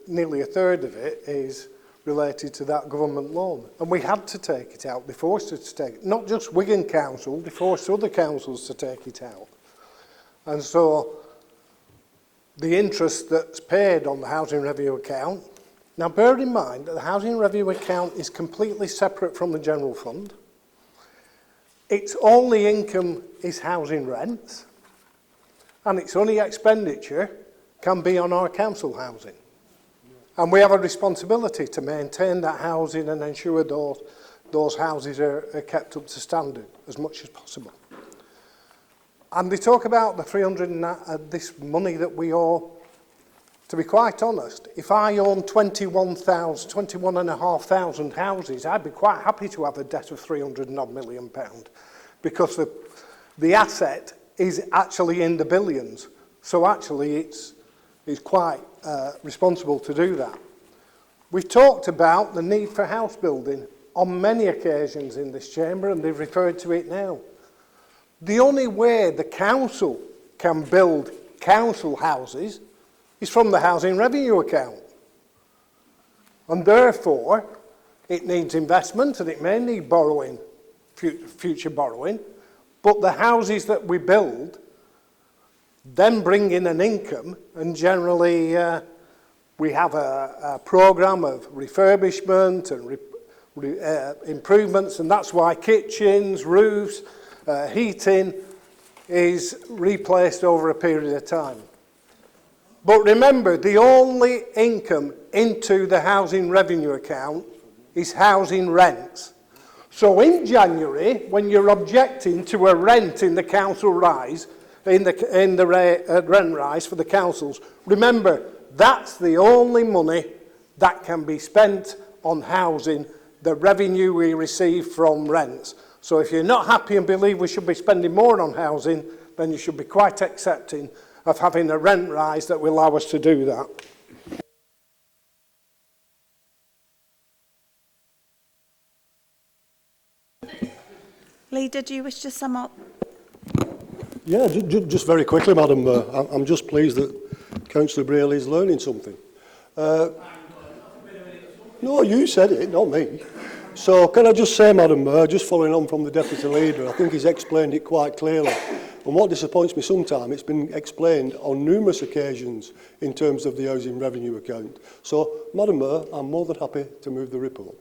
nearly a third of it is related to that government loan. And we had to take it out. They forced us to take it. Not just Wigan Council, they forced other councils to take it out. And so the interest that's paid on the housing revenue account, now bear in mind that the housing revenue account is completely separate from the general fund. Its only income is housing rents, and its only expenditure can be on our council housing. And we have a responsibility to maintain that housing and ensure those houses are kept up to standard as much as possible. And they talk about the 300 and this money that we owe. To be quite honest, if I own 21,500 houses, I'd be quite happy to have a debt of £300 million because the asset is actually in the billions. So actually it's quite responsible to do that. We've talked about the need for house building on many occasions in this chamber, and they've referred to it now. The only way the council can build council houses is from the housing revenue account. And therefore, it needs investment and it may need borrowing, future borrowing, but the houses that we build then bring in an income, and generally we have a programme of refurbishment and improvements, and that's why kitchens, roofs, heating is replaced over a period of time. But remember, the only income into the housing revenue account is housing rents. So in January, when you're objecting to a rent in the council rise, in the rent rise for the councils, remember, that's the only money that can be spent on housing, the revenue we receive from rents. So if you're not happy and believe we should be spending more on housing, then you should be quite accepting of having a rent rise that will allow us to do that. Leader, do you wish to sum up? Yeah, just very quickly, Madam. I'm just pleased that Councillor Braley is learning something. No, you said it, not me. So can I just say, Madam Mayor, just following on from the Deputy Leader, I think he's explained it quite clearly. And what disappoints me sometimes, it's been explained on numerous occasions in terms of the housing revenue account. So, Madam Mayor, I'm more than happy to move the report.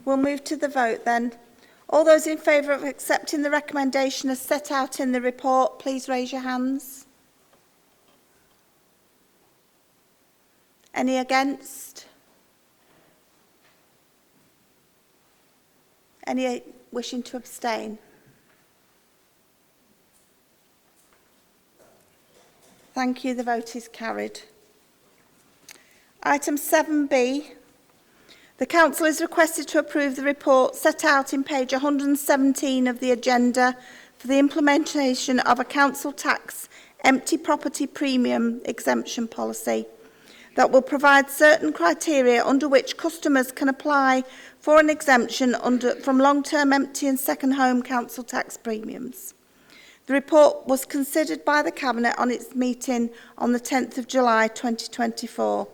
We'll move to the vote then. All those in favour of accepting the recommendation as set out in the report, please raise your hands. Any against? Any wishing to abstain? Thank you, the vote is carried. Item 7B. The Council is requested to approve the report set out in page 117 of the agenda for the implementation of a council tax empty property premium exemption policy that will provide certain criteria under which customers can apply for an exemption from long-term empty and second home council tax premiums. The report was considered by the Cabinet on its meeting on the 10th of July 2024.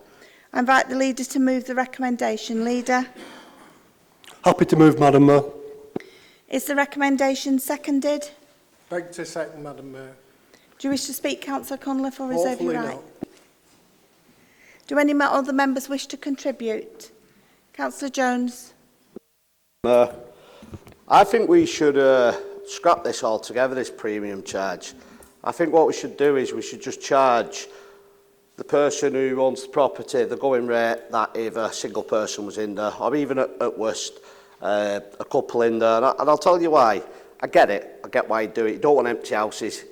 I invite the Leader to move the recommendation. Leader? Happy to move, Madam Mayor. Is the recommendation seconded? Beg to second, Madam Mayor. Do you wish to speak, Councillor Cunliffe, or reserve your right? Not. Do any other members wish to contribute? Councillor Jones? I think we should scrap this altogether, this premium charge. I think what we should do is we should just charge the person who owns the property the going rate that if a single person was in there, or even at worst, a couple in there. And I'll tell you why. I get it. I get why you do it. You don't want empty houses.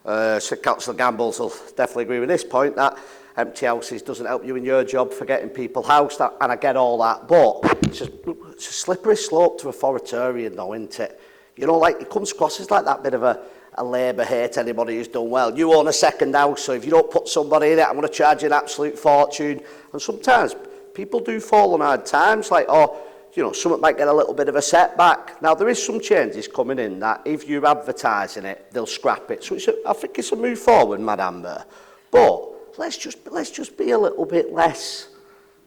So Councillor Gambles will definitely agree with this point, that empty houses doesn't help you in your job for getting people housed, and I get all that. But it's a slippery slope to authoritarian though, isn't it? You know, like, it comes across as like that bit of a Labour hate anybody who's done well. You own a second house, so if you don't put somebody in it, I'm going to charge you an absolute fortune. And sometimes people do fall on hard times, like, oh, you know, someone might get a little bit of a setback. Now, there is some changes coming in that if you're advertising it, they'll scrap it. So I think it's a move forward, Madam Mayor. But let's just be a little bit less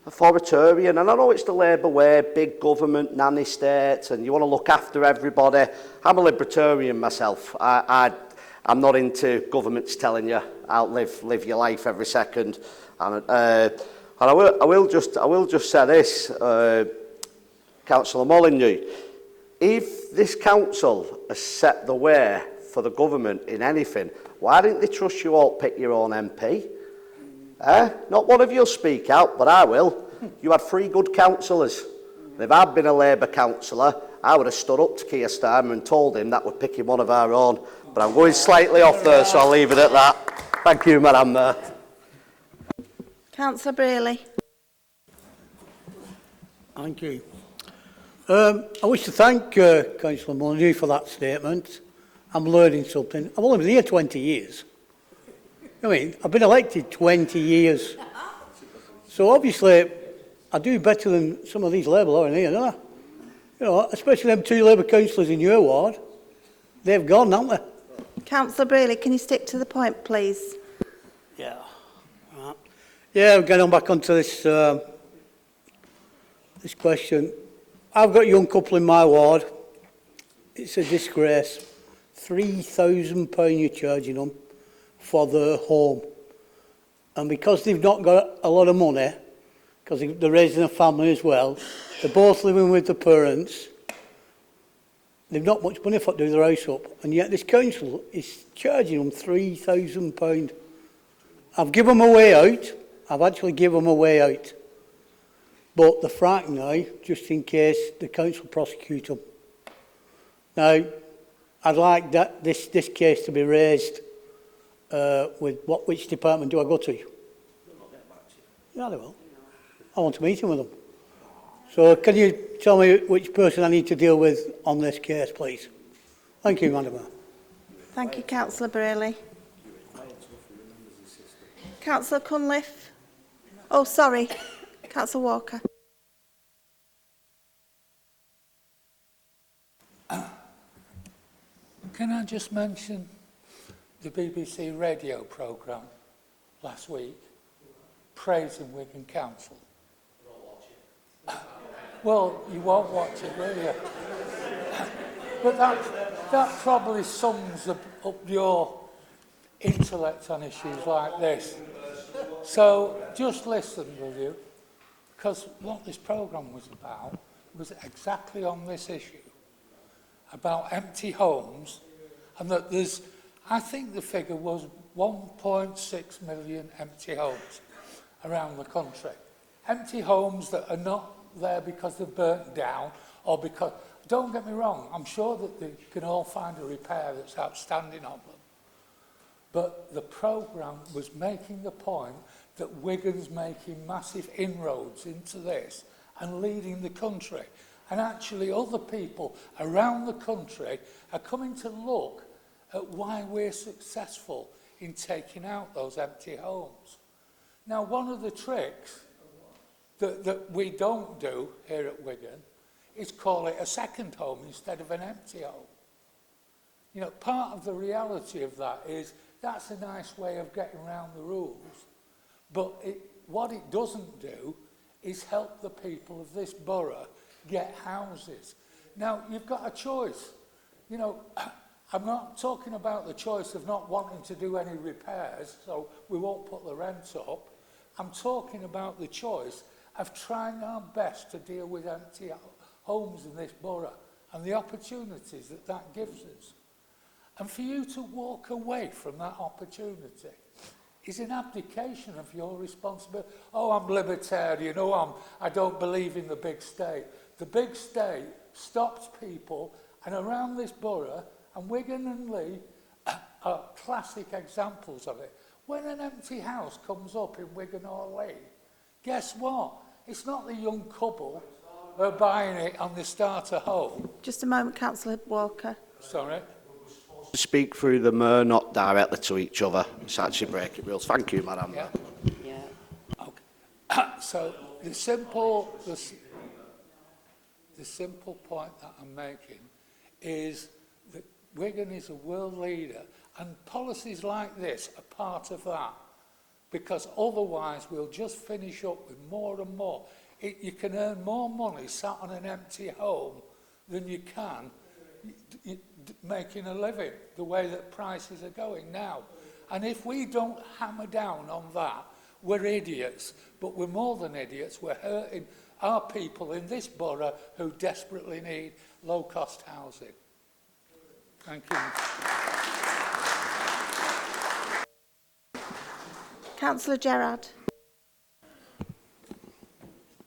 authoritarian. And I know it's the Labour way, big government, nanny states, and you want to look after everybody. I'm a libertarian myself. I'm not into governments telling you how to live your life every second. And I will just say this, Councillor Molyneux, if this council has set the way for the government in anything, why didn't they trust you all to pick your own MP? Not one of you'll speak out, but I will. You had 3 good councillors. If I'd been a Labour councillor, I would have stood up to Keir Starmer and told him that we're picking one of our own. But I'm going slightly off there, so I'll leave it at that. Thank you, Madam Mayor. Councillor Brearley. Thank you. I wish to thank Councillor Mundy for that statement. I'm learning something. I've only been here 20 years. I mean, I've been elected 20 years. So obviously, I do better than some of these Labour lot in here, don't I? You know, especially them 2 Labour councillors in your ward. They've gone, haven't they? Councillor Brearley, can you stick to the point, please? Yeah. Right. Yeah, getting back onto this this question. I've got a young couple in my ward. It's a disgrace. £3,000 you're charging them for their home. And because they've not got a lot of money, because they're raising a family as well, they're both living with the parents, they've not much money for to do their house up, and yet this council is charging them £3,000. I've given them a way out. I've actually given them a way out. But they're frightened now, just in case the council prosecute them. Now, I'd like that this case to be raised with which department do I go to? Yeah, they will. I want a meeting with them. So can you tell me which person I need to deal with on this case, please? Thank you, Madam Mayor. Thank you, Councillor Brearley. Councillor Cunliffe. Oh, sorry. Councillor Walker. Can I just mention the BBC radio programme last week praising Wigan Council? Well, you won't watch it, will you? But that probably sums up your intellect on issues like this. So just listen, will you? Because what this programme was about was exactly on this issue, about empty homes, and that there's, I think the figure was 1.6 million empty homes around the country. Empty homes that are not there because they're burnt down or because, don't get me wrong, I'm sure that they can all find a repair that's outstanding on them. But the programme was making the point that Wigan's making massive inroads into this and leading the country. And actually other people around the country are coming to look at why we're successful in taking out those empty homes. Now, one of the tricks that we don't do here at Wigan is call it a second home instead of an empty home. You know, part of the reality of that is that's a nice way of getting around the rules, but what it doesn't do is help the people of this borough get houses. Now, you've got a choice. You know, I'm not talking about the choice of not wanting to do any repairs, so we won't put the rent up. I'm talking about the choice of trying our best to deal with empty homes in this borough and the opportunities that that gives us. And for you to walk away from that opportunity is an abdication of your responsibility. Oh, I'm libertarian. Oh, I don't believe in the big state. The big state stops people, and around this borough, and Wigan and Lee are classic examples of it. When an empty house comes up in Wigan or Lee, guess what? It's not the young couple who are buying it on the starter home. Just a moment, Councillor Walker. Sorry. Speak through the mayor, not directly to each other. It's actually breaking rules. Thank you, Madam Mayor. Yeah. Okay. So the simple point that I'm making is that Wigan is a world leader, and policies like this are part of that, because otherwise we'll just finish up with more and more. You can earn more money sat on an empty home than you can making a living, the way that prices are going now. And if we don't hammer down on that, we're idiots. But we're more than idiots. We're hurting our people in this borough who desperately need low-cost housing. Thank you. Councillor Gerard.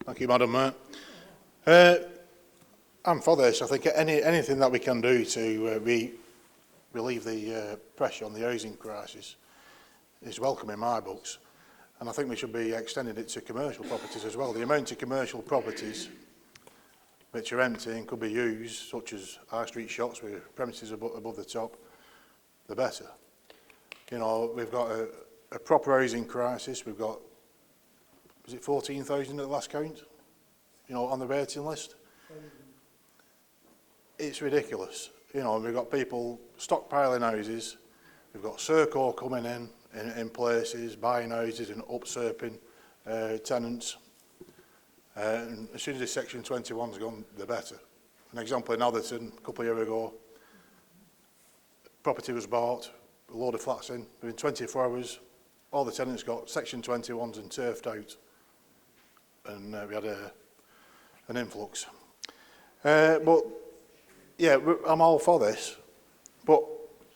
Thank you, Madam Mayor. I'm for this. I think anything that we can do to relieve the pressure on the housing crisis is welcome in my books. And I think we should be extending it to commercial properties as well. The amount of commercial properties which are empty and could be used, such as high street shops with premises above the top, the better. You know, we've got a proper housing crisis. We've got, was it 14,000 at the last count? You know, on the waiting list. It's ridiculous. You know, we've got people stockpiling houses. We've got Serco coming in places, buying houses and upsurping tenants. And as soon as this Section 21's gone, the better. An example in Atherton, a couple of years ago, property was bought, a load of flats in. Within 24 hours, all the tenants got Section 21s and turfed out. And we had an influx. But yeah, I'm all for this. But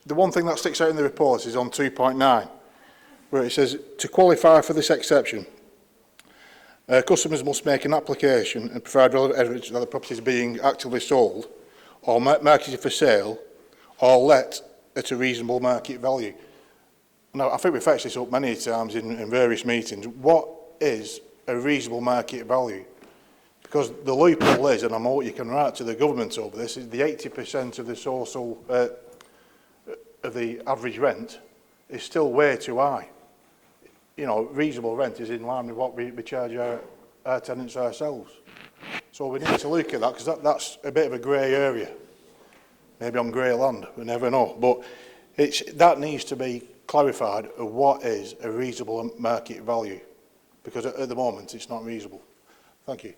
the one thing that sticks out in the report is on 2.9, where it says, to qualify for this exception, customers must make an application and provide relevant evidence that the property is being actively sold or marketed for sale or let at a reasonable market value. Now, I think we've fetched this up many times in various meetings. What is a reasonable market value? Because the loophole is, and I'm all you can write to the government over this, is the 80% of the social, of the average rent is still way too high. You know, reasonable rent is in line with what we charge our tenants ourselves. So we need to look at that, because that's a bit of a grey area. Maybe on grey land, we never know. But that needs to be clarified of what is a reasonable market value, because at the moment it's not reasonable. Thank you.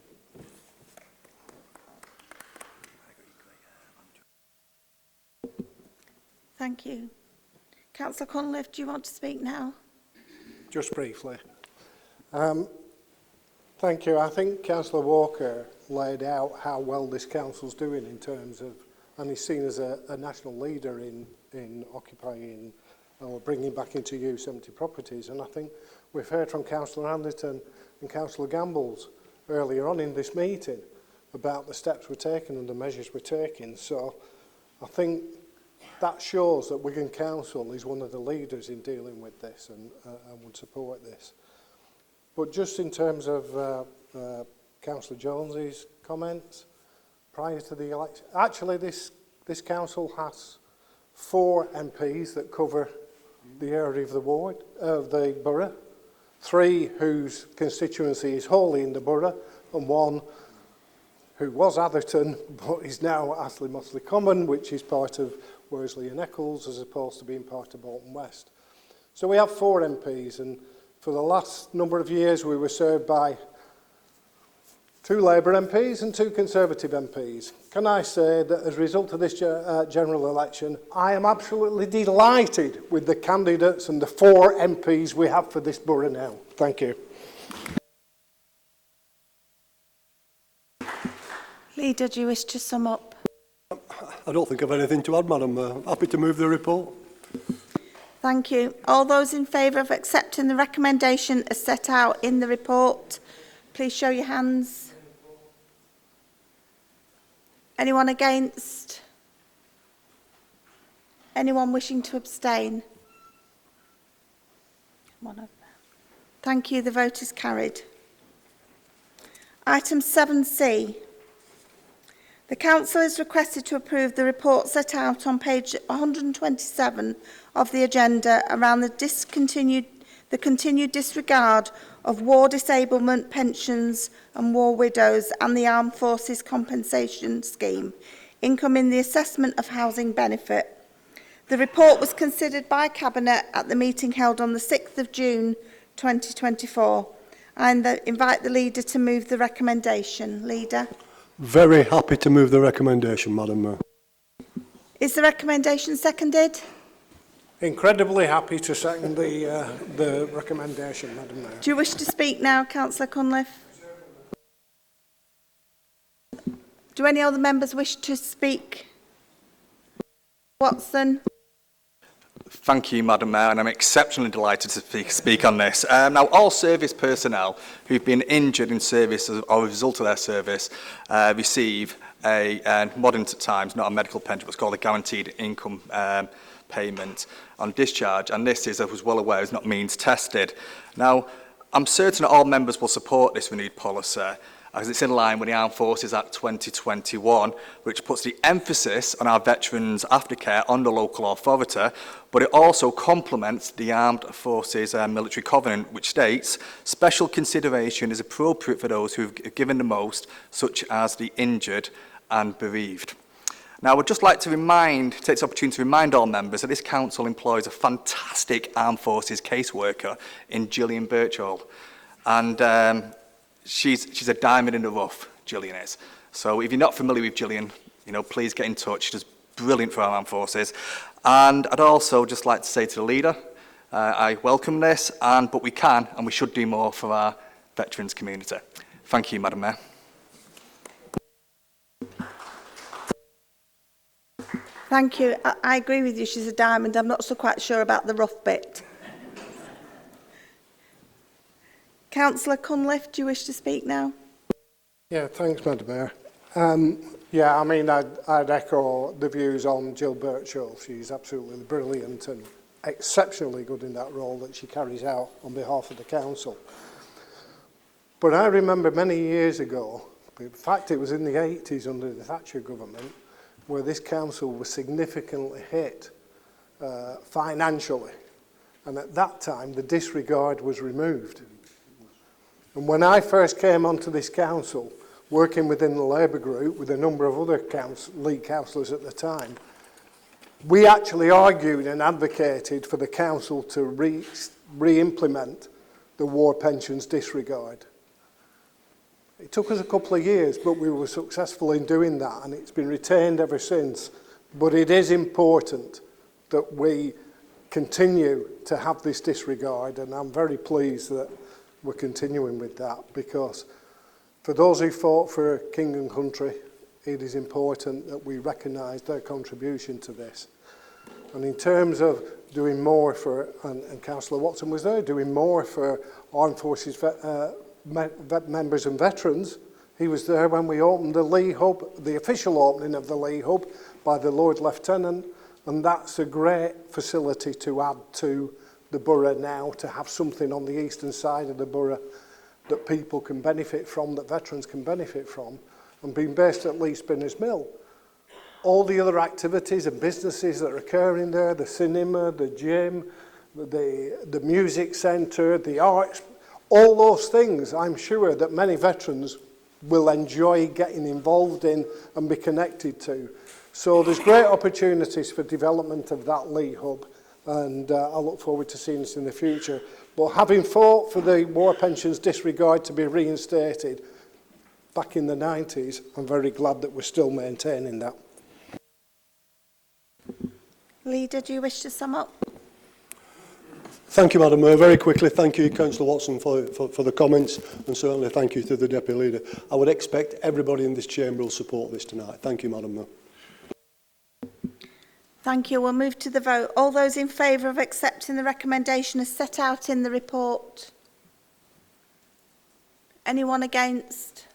Thank you. Councillor Cunliffe, do you want to speak now? Just briefly. Thank you. I think Councillor Walker laid out how well this council's doing in terms of, and he's seen as a national leader in occupying or bringing back into use empty properties. And I think we've heard from Councillor Anderton and Councillor Gambles earlier on in this meeting about the steps we're taking and the measures we're taking. So I think that shows that Wigan Council is one of the leaders in dealing with this and would support this. But just in terms of Councillor Jones's comments, prior to the election, actually this council has 4 MPs that cover the area of the ward, of the borough, 3 whose constituency is wholly in the borough, and 1 who was Atherton but is now Astley Mossley Common, which is part of Worsley and Eccles, as opposed to being part of Bolton West. So we have 4 MPs, and for the last number of years we were served by 2 Labour MPs and 2 Conservative MPs. Can I say that as a result of this general election, I am absolutely delighted with the candidates and the 4 MPs we have for this borough now. Thank you. Leader, do you wish to sum up? I don't think I've anything to add, Madam Mayor. Happy to move the report. Thank you. All those in favour of accepting the recommendation as set out in the report, please show your hands. Anyone against? Anyone wishing to abstain? Thank you. The vote is carried. Item 7C. The Council is requested to approve the report set out on page 127 of the agenda around the continued disregard of war disablement pensions and war widows and the Armed Forces Compensation Scheme, income in the assessment of housing benefit. The report was considered by Cabinet at the meeting held on the 6th of June 2024. I invite the Leader to move the recommendation. Leader. Very happy to move the recommendation, Madam Mayor. Is the recommendation seconded? Incredibly happy to second the recommendation, Madam Mayor. Do you wish to speak now, Councillor Cunliffe? Do any other members wish to speak? Watson? Thank you, Madam Mayor, and I'm exceptionally delighted to speak on this. Now, all service personnel who've been injured in service or as a result of their service receive a modern times, not a medical pension, what's called a guaranteed income payment on discharge, and this is, as I was well aware, is not means tested. Now, I'm certain that all members will support this renewed policy, as it's in line with the Armed Forces Act 2021, which puts the emphasis on our veterans' aftercare on the local authority, but it also complements the Armed Forces Military Covenant, which states special consideration is appropriate for those who have given the most, such as the injured and bereaved. Now, I would just like to take this opportunity to remind all members that this council employs a fantastic Armed Forces caseworker in Gillian Birchall, and she's a diamond in the rough, Gillian is. So if you're not familiar with Gillian, please get in touch. She's brilliant for our armed forces. And I'd also just like to say to the leader, I welcome this, but we can and we should do more for our veterans community. Thank you, Madam Mayor. Thank you. I agree with you, she's a diamond. I'm not so quite sure about the rough bit. Councillor Cunliffe, do you wish to speak now? Yeah, thanks, Madam Mayor. Yeah, I mean, I'd echo the views on Jill Birchall. She's absolutely brilliant and exceptionally good in that role that she carries out on behalf of the council. But I remember many years ago, in fact it was in the 80s under the Thatcher government, where this council was significantly hit financially. And at that time, the disregard was removed. And when I first came onto this council, working within the Labour group with a number of other league councillors at the time, we actually argued and advocated for the council to re-implement the war pensions disregard. It took us a couple of years, but we were successful in doing that, and it's been retained ever since. But it is important that we continue to have this disregard, and I'm very pleased that we're continuing with that, because for those who fought for king and country, it is important that we recognise their contribution to this. And in terms of doing more for, and Councillor Watson was there, doing more for Armed Forces members and veterans, he was there when we opened the Lee Hub, the official opening of the Lee Hub by the Lord Lieutenant, and that's a great facility to add to the borough now, to have something on the eastern side of the borough that people can benefit from, that veterans can benefit from, and being based at Lee Spinners Mill. All the other activities and businesses that are occurring there, the cinema, the gym, the music centre, the arts, all those things, I'm sure that many veterans will enjoy getting involved in and be connected to. So there's great opportunities for development of that Lee Hub, and I look forward to seeing this in the future. But having fought for the war pensions disregard to be reinstated back in the 90s, I'm very glad that we're still maintaining that. Leader, do you wish to sum up? Thank you, Madam Mayor. Very quickly, thank you, Councillor Watson, for the comments, and certainly thank you to the Deputy Leader. I would expect everybody in this chamber will support this tonight. Thank you, Madam Mayor. Thank you. We'll move to the vote. All those in favour of accepting the recommendation as set out in the report? Anyone against?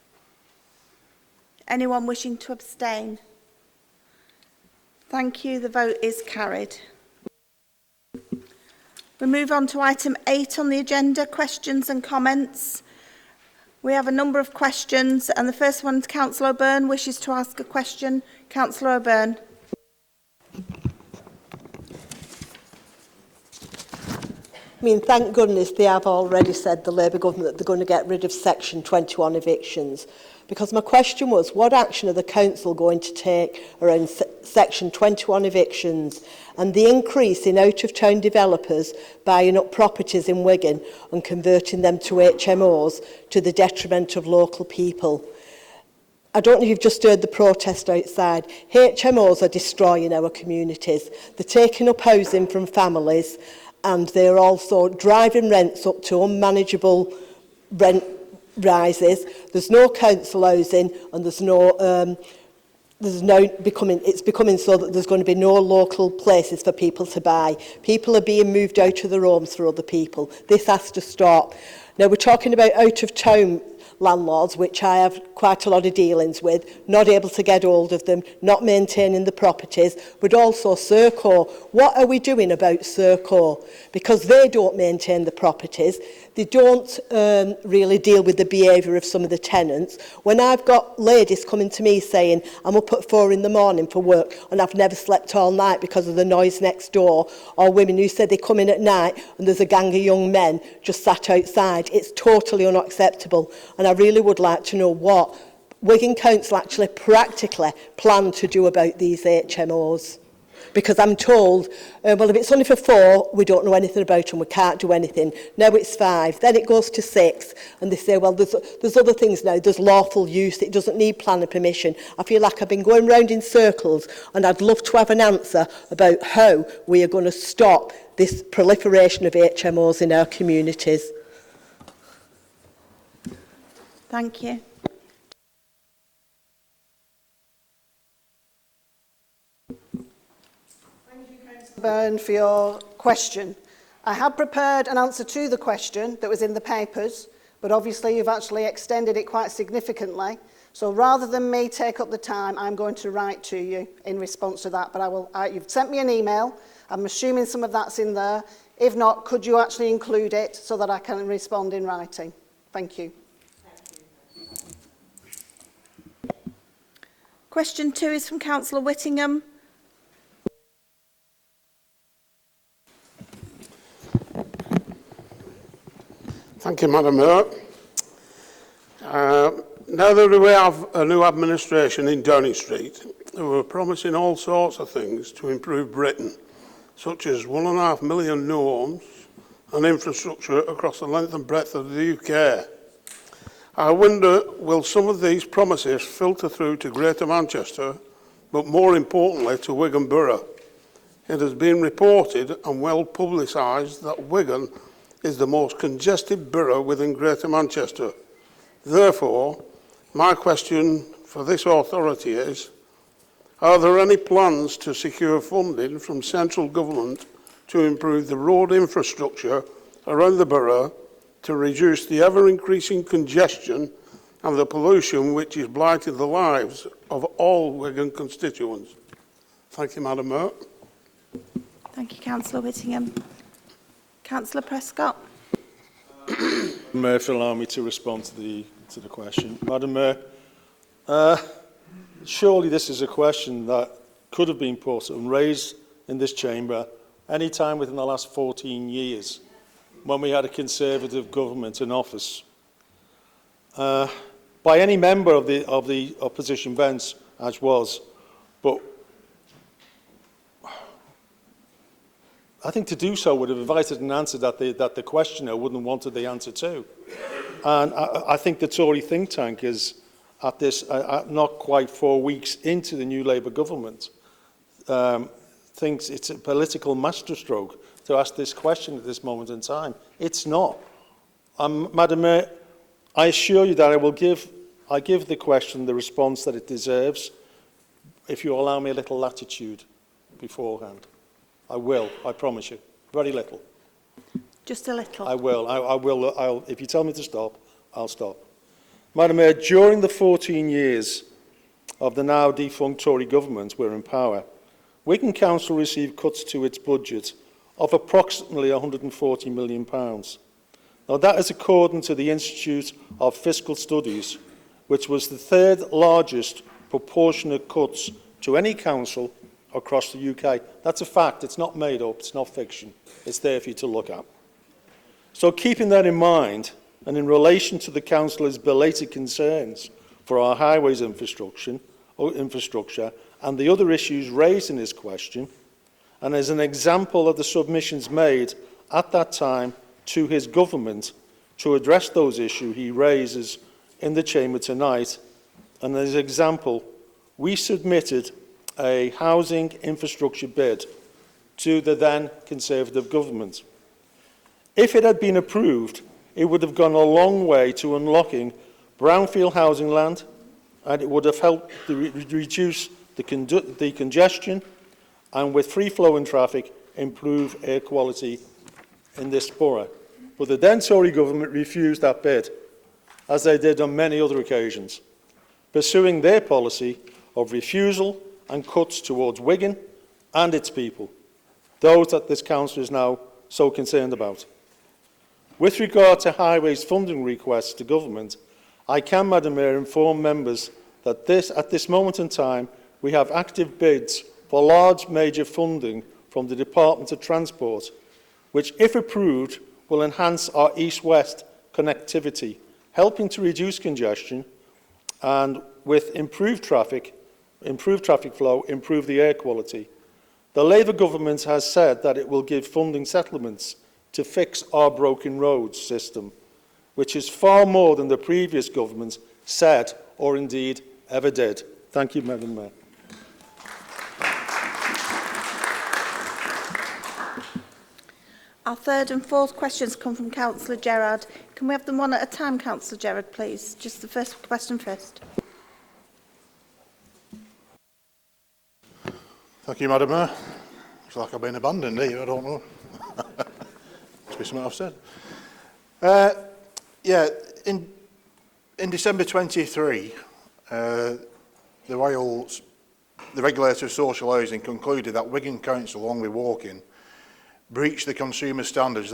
Anyone wishing to abstain? Thank you. The vote is carried. We move on to item 8 on the agenda, questions and comments. We have a number of questions, and the first one, Councillor O'Byrne wishes to ask a question. Councillor O'Byrne. I mean, thank goodness they have already said, the Labour government, that they're going to get rid of Section 21 evictions. Because my question was, what action are the council going to take around Section 21 evictions and the increase in out-of-town developers buying up properties in Wigan and converting them to HMOs to the detriment of local people? I don't know if you've just heard the protest outside. HMOs are destroying our communities. They're taking up housing from families, and they're also driving rents up to unmanageable rent rises. There's no council housing, and there's no it's becoming so that there's going to be no local places for people to buy. People are being moved out of their homes for other people. This has to stop. Now, we're talking about out-of-town landlords, which I have quite a lot of dealings with, not able to get hold of them, not maintaining the properties, but also Serco. What are we doing about Serco? Because they don't maintain the properties. They don't really deal with the behaviour of some of the tenants. When I've got ladies coming to me saying, I'm up at 4 in the morning for work and I've never slept all night because of the noise next door, or women who say they come in at night and there's a gang of young men just sat outside, it's totally unacceptable. And I really would like to know what Wigan Council actually practically plan to do about these HMOs. Because I'm told, well, if it's only for 4, we don't know anything about them, we can't do anything. Now it's 5, then it goes to 6, and they say, well, there's other things now, there's lawful use, it doesn't need planning permission. I feel like I've been going round in circles, and I'd love to have an answer about how we are going to stop this proliferation of HMOs in our communities. Thank you. Burn, for your question. I had prepared an answer to the question that was in the papers, but obviously you've actually extended it quite significantly. So rather than me take up the time, I'm going to write to you in response to that. But you've sent me an email. I'm assuming some of that's in there. If not, could you actually include it so that I can respond in writing? Thank you. Question 2 is from Councillor Whittingham. Thank you, Madam Mayor. Now that we have a new administration in Downing Street, they were promising all sorts of things to improve Britain, such as 1.5 million new homes and infrastructure across the length and breadth of the UK. I wonder, will some of these promises filter through to Greater Manchester, but more importantly to Wigan Borough? It has been reported and well publicised that Wigan is the most congested borough within Greater Manchester. Therefore, my question for this authority is, are there any plans to secure funding from central government to improve the road infrastructure around the borough to reduce the ever-increasing congestion and the pollution which is blighting the lives of all Wigan constituents? Thank you, Madam Mayor. Thank you, Councillor Whittingham. Councillor Prescott. Mayor, if you allow me to respond to the question. Madam Mayor, surely this is a question that could have been put and raised in this chamber any time within the last 14 years when we had a Conservative government in office. By any member of the opposition bench, as was, but I think to do so would have invited an answer that the questioner wouldn't have wanted the answer to. And I think the Tory think tank is, at this, not quite 4 weeks into the new Labour government, thinks it's a political masterstroke to ask this question at this moment in time. It's not. Madam Mayor, I assure you that I give the question the response that it deserves, if you allow me a little latitude beforehand. I will, I promise you. Very little. Just a little. I will. If you tell me to stop, I'll stop. Madam Mayor, during the 14 years of the now defunct Tory government were in power, Wigan Council received cuts to its budget of approximately £140 million. Now that is according to the Institute of Fiscal Studies, which was the 3rd largest proportionate cuts to any council across the UK. That's a fact. It's not made up. It's not fiction. It's there for you to look at. So keeping that in mind, and in relation to the councillor's belated concerns for our highways infrastructure and the other issues raised in his question, and as an example of the submissions made at that time to his government to address those issues he raises in the chamber tonight, and as an example, we submitted a housing infrastructure bid to the then Conservative government. If it had been approved, it would have gone a long way to unlocking brownfield housing land, and it would have helped reduce the congestion and, with free-flowing traffic, improve air quality in this borough. But the then Tory government refused that bid, as they did on many other occasions, pursuing their policy of refusal and cuts towards Wigan and its people, those that this council is now so concerned about. With regard to highways funding requests to government, I can, Madam Mayor, inform members that at this moment in time, we have active bids for large major funding from the Department of Transport, which, if approved, will enhance our east-west connectivity, helping to reduce congestion and, with improved traffic flow, improve the air quality. The Labour government has said that it will give funding settlements to fix our broken roads system, which is far more than the previous government said or indeed ever did. Thank you, Madam Mayor. Our third and fourth questions come from Councillor Gerard. Can we have them one at a time, Councillor Gerard, please? Just the first question first. Thank you, Madam Mayor. It's like I've been abandoned here, I don't know. Must be something I've said. In December 23, the regulator of social housing concluded that Wigan Council, along with Walking, breached the consumer standards.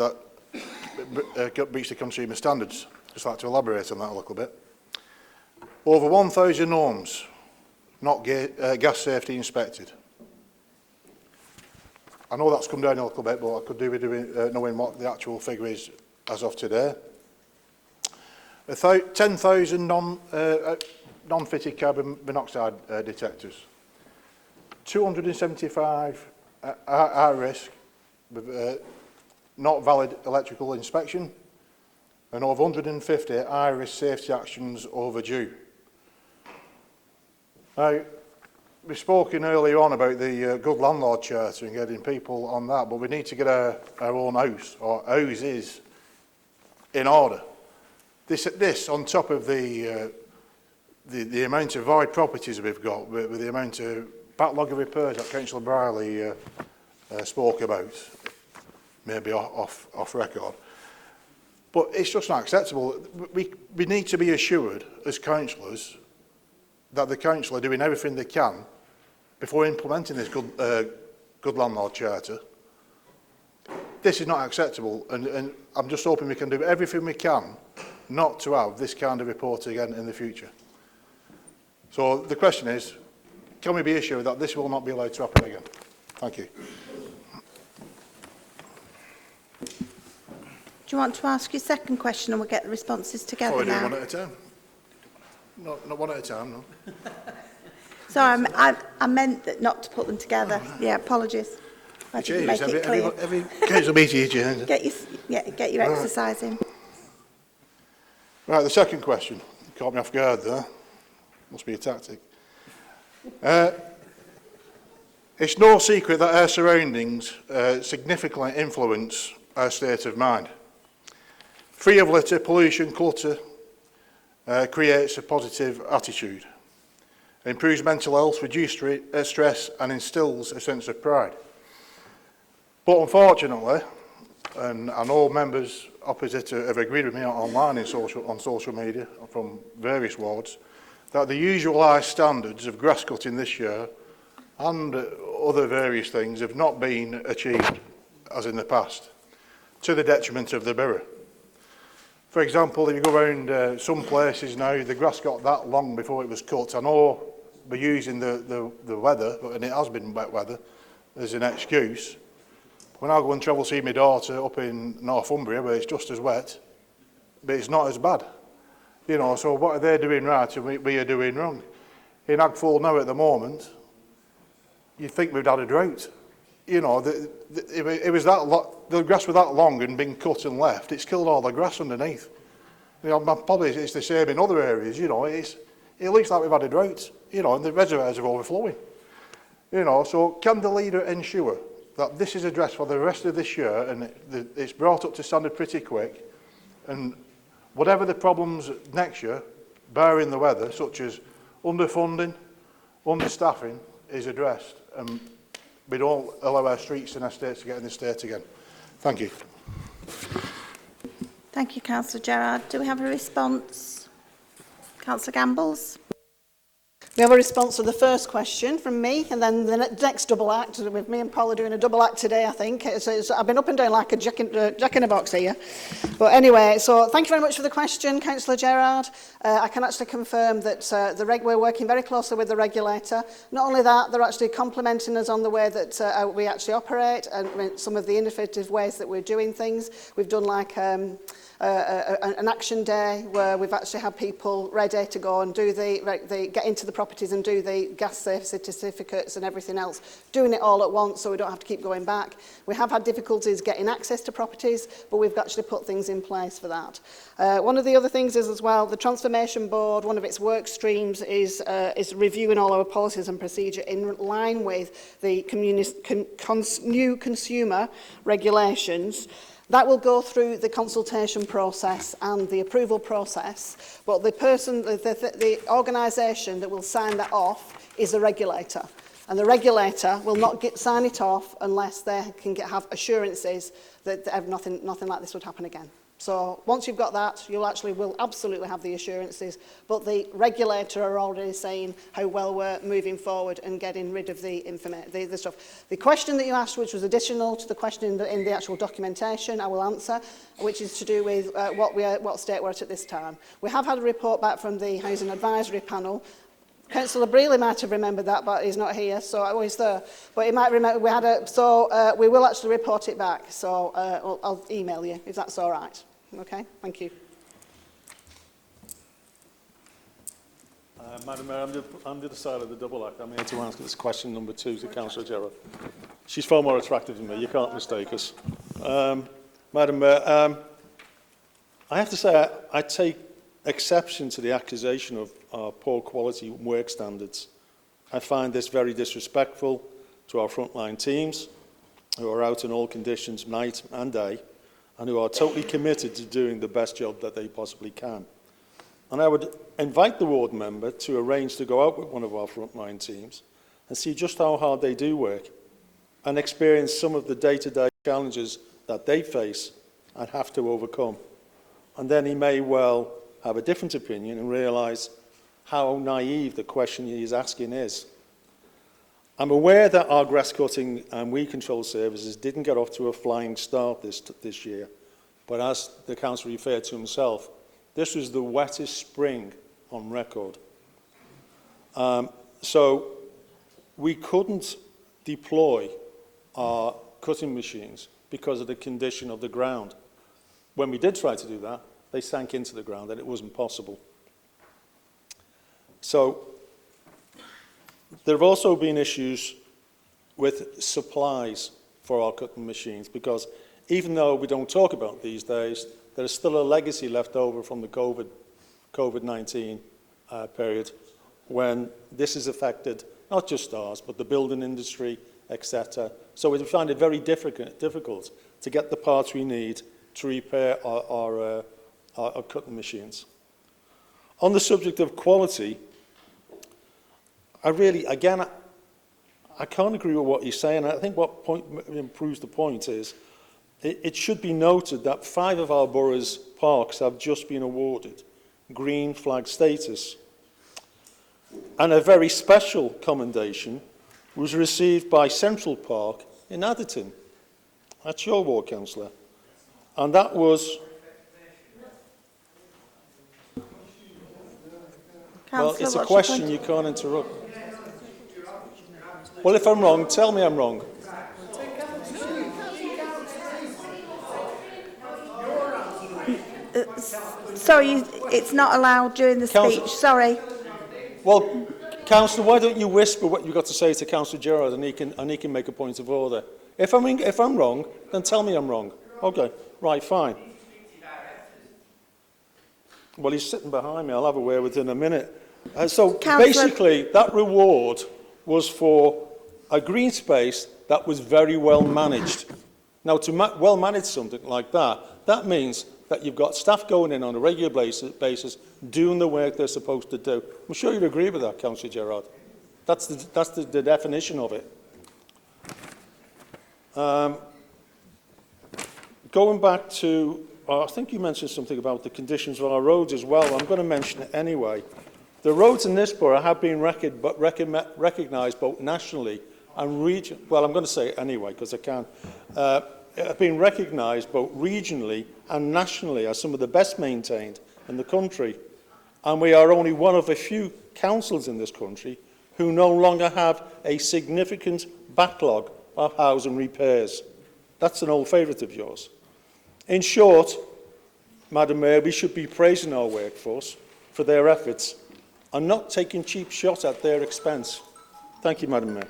Just like to elaborate on that a little bit. Over 1,000 homes not gas safety inspected. I know that's come down a little bit, but I could do with knowing what the actual figure is as of today. 10,000 non-fitted carbon monoxide detectors. 275 high risk with not valid electrical inspection, and over 150 high risk safety actions overdue. Now, we've spoken earlier on about the good landlord charter and getting people on that, but we need to get our own house, or houses, in order. This on top of the amount of void properties we've got, with the amount of backlog of repairs that Councillor Briley spoke about, maybe off record. But it's just not acceptable. We need to be assured as councillors that the council are doing everything they can before implementing this good landlord charter. This is not acceptable, and I'm just hoping we can do everything we can not to have this kind of report again in the future. So the question is, can we be assured that this will not be allowed to happen again? Thank you. Do you want to ask your second question and we'll get the responses together now? One at a time. Not one at a time, no. Sorry, I meant that not to put them together. Yeah, apologies. I didn't make it clear. Every council meeting you change. Get your exercise in. Right, the second question. Caught me off guard there. Must be a tactic. It's no secret that our surroundings significantly influence our state of mind. Free of litter, pollution, clutter creates a positive attitude. It improves mental health, reduces stress and instills a sense of pride. But unfortunately, and I know members opposite have agreed with me online on social media from various wards, that the usual high standards of grass cutting this year and other various things have not been achieved as in the past, to the detriment of the borough. For example, if you go around some places now, the grass got that long before it was cut. I know we're using the weather, and it has been wet weather, as an excuse. When I go and travel see my daughter up in Northumbria, where it's just as wet, but it's not as bad. You know, so what are they doing right and we are doing wrong? In Agfull now at the moment, you'd think we'd had a drought. You know, it was the grass was that long and been cut and left. It's killed all the grass underneath. You know, probably it's the same in other areas. You know, it looks like we've had a drought. You know, and the reservoirs are overflowing. You know, so can the leader ensure that this is addressed for the rest of this year and it's brought up to standard pretty quick, and whatever the problems next year, barring the weather, such as underfunding, understaffing is addressed, and we don't allow our streets and estates to get in this state again. Thank you. Thank you, Councillor Gerrard. Do we have a response? Councillor Gambles. We have a response to the first question from me, and then the next double act, with me and Paul are doing a double act today, I think. I've been up and down like a jack in a box here. But anyway, so thank you very much for the question, Councillor Gerrard. I can actually confirm that we're working very closely with the regulator. Not only that, they're actually complimenting us on the way that we actually operate and some of the innovative ways that we're doing things. We've done like an action day where we've actually had people ready to go and do get into the properties and do the gas safety certificates and everything else, doing it all at once so we don't have to keep going back. We have had difficulties getting access to properties, but we've actually put things in place for that. One of the other things is as well, the Transformation Board, one of its work streams is reviewing all our policies and procedure in line with the new consumer regulations. That will go through the consultation process and the approval process, but the organisation that will sign that off is the regulator. And the regulator will not sign it off unless they can have assurances that nothing like this would happen again. So once you've got that, you will absolutely have the assurances, but the regulator are already saying how well we're moving forward and getting rid of the stuff. The question that you asked, which was additional to the question in the actual documentation, I will answer, which is to do with what state we're at this time. We have had a report back from the Housing Advisory Panel. Councillor Brealey might have remembered that, but he's not here, so he's there. But he might remember we will actually report it back. So I'll email you if that's all right. Okay, thank you. Madam Mayor, I'm the other side of the double act. I'm here to answer this question number 2 to Councillor Gerrard. She's far more attractive than me. You can't mistake us. Madam Mayor, I have to say I take exception to the accusation of poor quality work standards. I find this very disrespectful to our frontline teams who are out in all conditions, night and day, and who are totally committed to doing the best job that they possibly can. And I would invite the ward member to arrange to go out with one of our frontline teams and see just how hard they do work and experience some of the day-to-day challenges that they face and have to overcome. And then he may well have a different opinion and realise how naive the question he is asking is. I'm aware that our grass cutting and weed control services didn't get off to a flying start this year, but as the councillor referred to himself, this was the wettest spring on record. So we couldn't deploy our cutting machines because of the condition of the ground. When we did try to do that, they sank into the ground and it wasn't possible. So there have also been issues with supplies for our cutting machines because even though we don't talk about these days, there is still a legacy left over from the COVID-19 period when this has affected not just ours, but the building industry, etc. So we find it very difficult to get the parts we need to repair our cutting machines. On the subject of quality, I can't agree with what he's saying. I think what proves the point is it should be noted that 5 of our boroughs' parks have just been awarded green flag status. And a very special commendation was received by Central Park in Atherton. That's your ward, councillor. And that was... Well, it's a question, you can't interrupt. Well, if I'm wrong, tell me I'm wrong. Sorry, it's not allowed during the speech. Sorry. Well, Councillor, why don't you whisper what you've got to say to Councillor Gerrard and he can make a point of order. If I'm wrong, then tell me I'm wrong. Okay, right, fine. Well, he's sitting behind me. I'll have a word with him in a minute. So basically, that reward was for a green space that was very well managed. Now, to well manage something like that, that means that you've got staff going in on a regular basis doing the work they're supposed to do. I'm sure you'd agree with that, Councillor Gerrard. That's the definition of it. Going back to, I think you mentioned something about the conditions on our roads as well. I'm going to mention it anyway. The roads in this borough have been recognised both nationally and regionally. Well, I'm going to say it anyway because I can. Have been recognised both regionally and nationally as some of the best maintained in the country. And we are only one of a few councils in this country who no longer have a significant backlog of housing repairs. That's an old favourite of yours. In short, Madam Mayor, we should be praising our workforce for their efforts and not taking cheap shots at their expense. Thank you, Madam Mayor.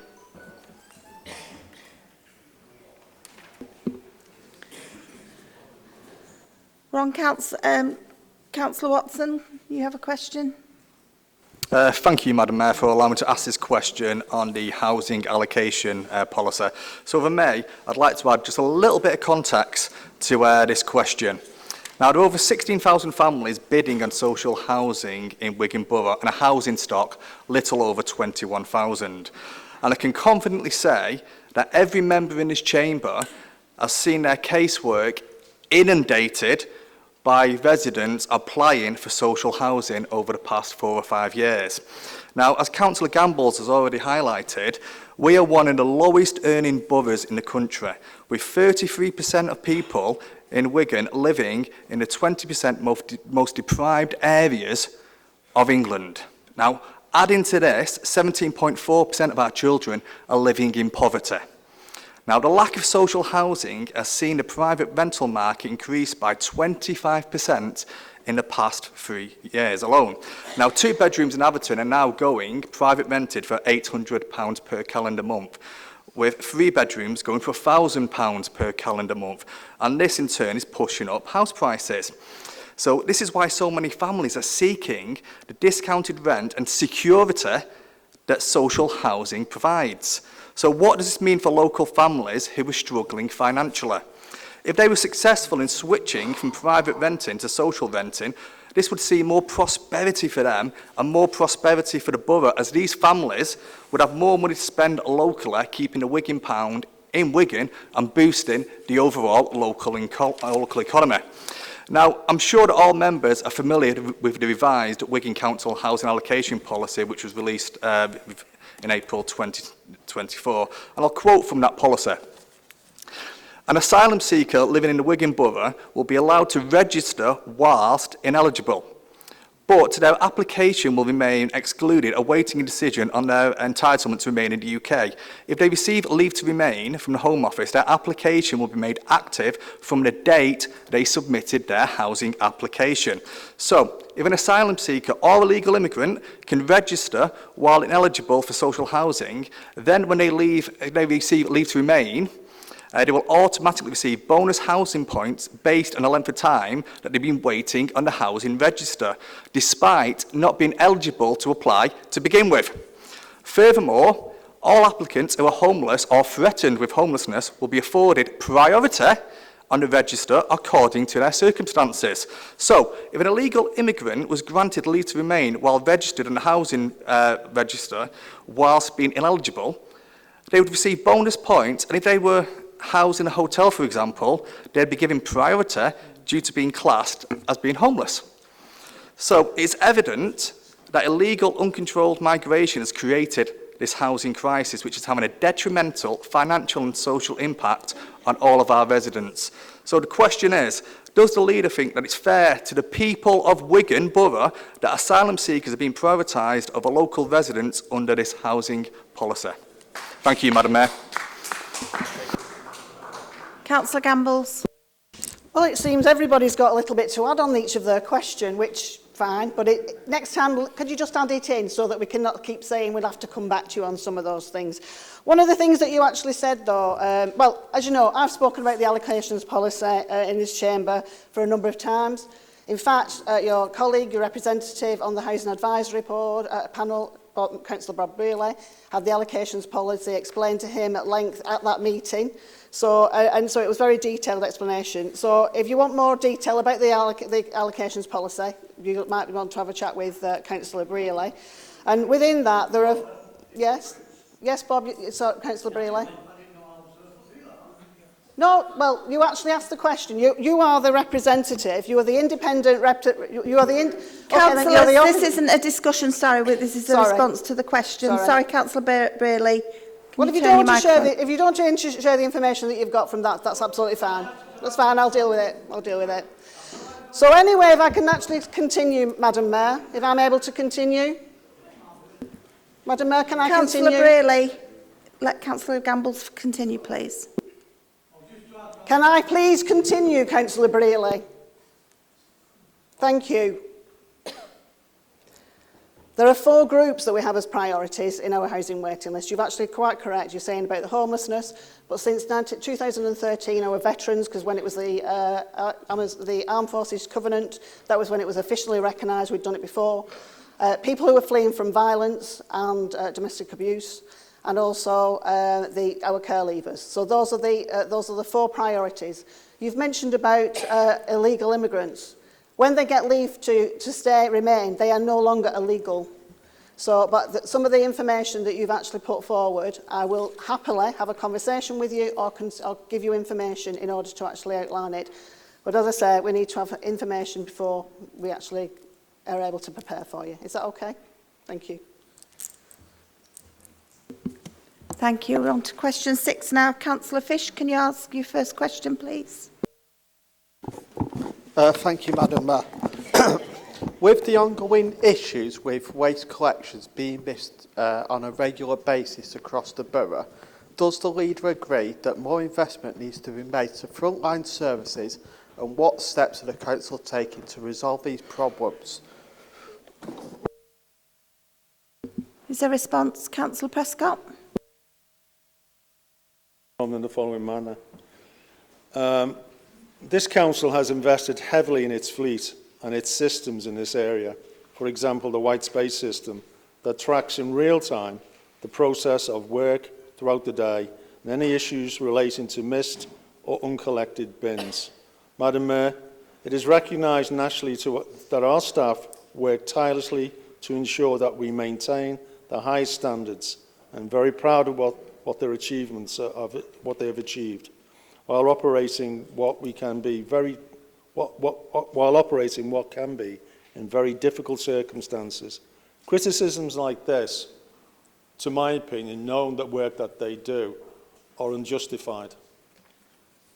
Councillor Watson, you have a question? Thank you, Madam Mayor, for allowing me to ask this question on the housing allocation policy. So if I may, I'd like to add just a little bit of context to this question. Now, there are over 16,000 families bidding on social housing in Wigan Borough and a housing stock little over 21,000. And I can confidently say that every member in this chamber has seen their casework inundated by residents applying for social housing over the past 4 or 5 years. Now, as Councillor Gambles has already highlighted, we are one of the lowest earning boroughs in the country, with 33% of people in Wigan living in the 20% most deprived areas of England. Now, adding to this, 17.4% of our children are living in poverty. Now, the lack of social housing has seen the private rental market increase by 25% in the past 3 years alone. Now, 2 bedrooms in Atherton are now going private rented for £800 per calendar month, with 3 bedrooms going for £1,000 per calendar month. And this, in turn, is pushing up house prices. So this is why so many families are seeking the discounted rent and security that social housing provides. So what does this mean for local families who are struggling financially? If they were successful in switching from private renting to social renting, this would see more prosperity for them and more prosperity for the borough, as these families would have more money to spend locally, keeping the Wigan pound in Wigan and boosting the overall local economy. Now, I'm sure that all members are familiar with the revised Wigan Council housing allocation policy, which was released in April 2024, and I'll quote from that policy. An asylum seeker living in the Wigan Borough will be allowed to register whilst ineligible, but their application will remain excluded, awaiting a decision on their entitlement to remain in the UK. If they receive leave to remain from the Home Office, their application will be made active from the date they submitted their housing application. So, if an asylum seeker or a legal immigrant can register while ineligible for social housing, then when they receive leave to remain, they will automatically receive bonus housing points based on the length of time that they've been waiting on the housing register, despite not being eligible to apply to begin with. Furthermore, all applicants who are homeless or threatened with homelessness will be afforded priority on the register according to their circumstances. So, if an illegal immigrant was granted leave to remain while registered on the housing register whilst being ineligible, they would receive bonus points, and if they were housed in a hotel, for example, they'd be given priority due to being classed as being homeless. So it's evident that illegal, uncontrolled migration has created this housing crisis, which is having a detrimental financial and social impact on all of our residents. So the question is, does the leader think that it's fair to the people of Wigan Borough that asylum seekers are being prioritised over local residents under this housing policy? Thank you, Madam Mayor. Councillor Gambles. Well, it seems everybody's got a little bit to add on each of their question, which, fine, but next time, could you just add it in so that we can not keep saying we'll have to come back to you on some of those things? One of the things that you actually said, though, well, as you know, I've spoken about the allocations policy in this chamber for a number of times. In fact, your colleague, your representative on the Housing Advisory Board panel Councillor Brad Brearley, had the allocations policy explained to him at length at that meeting. So, so it was a very detailed explanation. So if you want more detail about the allocations policy, you might want to have a chat with Councillor Brearley. And within that, there are... Yes? Yes, Bob? So, Councillor Brearley? No, well, you actually asked the question. You are the representative. You are the independent you are the... Councillors, this isn't a discussion, sorry, this is a response to the question. Sorry, Councillor Brearley. Well, if you don't want to share the information that you've got from that, that's absolutely fine. That's fine, I'll deal with it. So anyway, if I can actually continue, Madam Mayor, if I'm able to continue. Madam Mayor, can I continue? Councillor Brearley, let Councillor Gambles continue, please. Can I please continue, Councillor Brearley? Thank you. There are 4 groups that we have as priorities in our housing waiting list. You've actually quite correct. You're saying about the homelessness, but since 2013, our veterans, because when it was the Armed Forces Covenant, that was when it was officially recognised. We'd done it before. People who are fleeing from violence and domestic abuse, and also our care leavers. So those are the 4 priorities. You've mentioned about illegal immigrants. When they get leave to remain, they are no longer illegal. So, but some of the information that you've actually put forward, I will happily have a conversation with you or give you information in order to actually outline it. But as I say, we need to have information before we actually are able to prepare for you. Is that okay? Thank you. Thank you. We're on to question 6 now. Councillor Fish, can you ask your first question, please? Thank you, Madam Mayor. With the ongoing issues with waste collections being missed on a regular basis across the borough, does the leader agree that more investment needs to be made to frontline services, and what steps are the council taking to resolve these problems? Is there a response, Councillor Prescott? In the following manner. This council has invested heavily in its fleet and its systems in this area. For example, the white space system that tracks in real time the process of work throughout the day and any issues relating to missed or uncollected bins. Madam Mayor, it is recognised nationally that our staff work tirelessly to ensure that we maintain the highest standards, and very proud of what their achievements of what they have achieved, while operating what can be in very difficult circumstances. Criticisms like this, to my opinion, knowing the work that they do, are unjustified.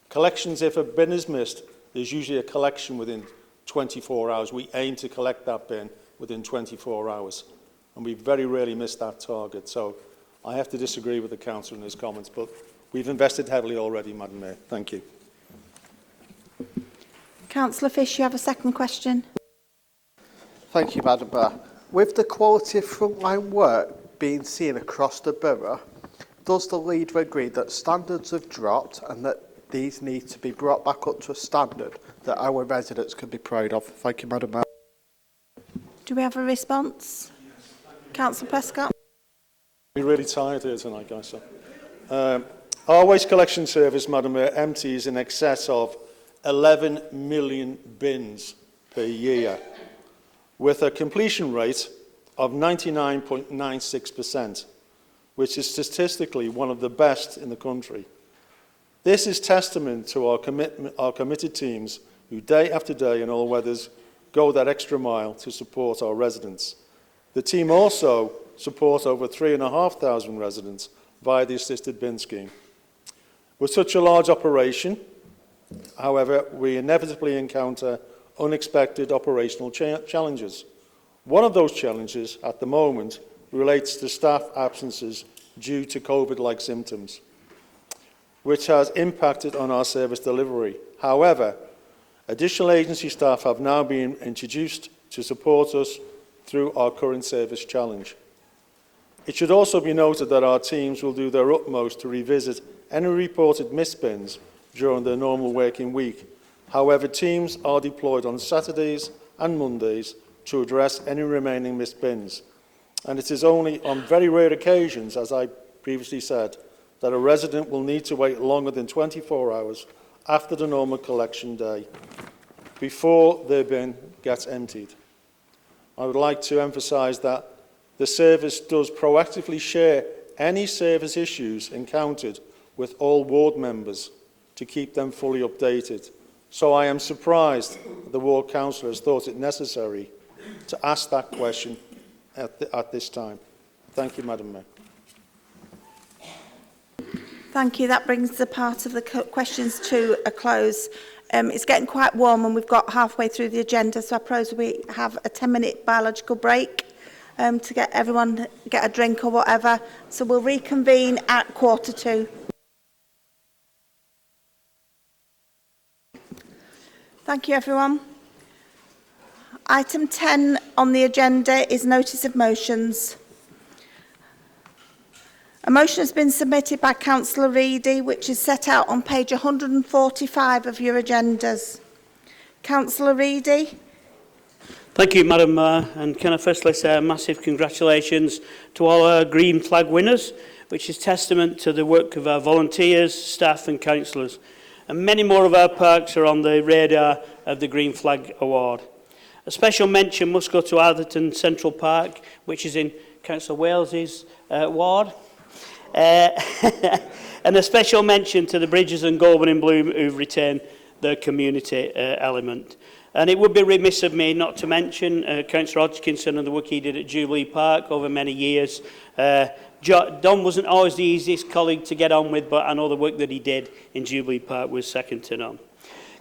Collections, if a bin is missed, there's usually a collection within 24 hours. We aim to collect that bin within 24 hours, and we very rarely miss that target. So I have to disagree with the councillor in his comments, but we've invested heavily already, Madam Mayor. Thank you. Councillor Fish, you have a second question. Thank you, Madam Mayor. With the quality of frontline work being seen across the borough, does the leader agree that standards have dropped and that these need to be brought back up to a standard that our residents can be proud of? Thank you, Madam Mayor. Do we have a response? Councillor Prescott? We're really tired here tonight, guys. Our waste collection service, Madam Mayor, empties in excess of 11 million bins per year, with a completion rate of 99.96%, which is statistically one of the best in the country. This is testament to our committed teams who day after day in all weathers go that extra mile to support our residents. The team also support over 3,500 residents via the assisted bin scheme. With such a large operation, however, we inevitably encounter unexpected operational challenges. One of those challenges at the moment relates to staff absences due to COVID-like symptoms, which has impacted on our service delivery. However, additional agency staff have now been introduced to support us through our current service challenge. It should also be noted that our teams will do their utmost to revisit any reported missed bins during their normal working week. However, teams are deployed on Saturdays and Mondays to address any remaining missed bins. and it is only on very rare occasions, as I previously said, that a resident will need to wait longer than 24 hours after the normal collection day before their bin gets emptied. I would like to emphasise that the service does proactively share any service issues encountered with all ward members to keep them fully updated. So I am surprised the ward councillor has thought it necessary to ask that question at this time. Thank you, Madam Mayor. Thank you. That brings the part of the questions to a close. It's getting quite warm and we've got halfway through the agenda, so I propose we have a 10-minute biological break to get everyone get a drink or whatever. So we'll reconvene at 1:45. Thank you, everyone. Item 10 on the agenda is notice of motions. A motion has been submitted by Councillor Reedy, which is set out on page 145 of your agendas. Councillor Reedy. Thank you, Madam Mayor, and can I firstly say a massive congratulations to all our Green Flag winners, which is testament to the work of our volunteers, staff and councillors. And many more of our parks are on the radar of the Green Flag Award. A special mention must go to Atherton Central Park, which is in Councillor Wales's ward. And a special mention to the Bridges and Goulburn in Bloom who've retained their community element. And it would be remiss of me not to mention Councillor Hodgkinson and the work he did at Jubilee Park over many years. Don wasn't always the easiest colleague to get on with, but I know the work that he did in Jubilee Park was second to none.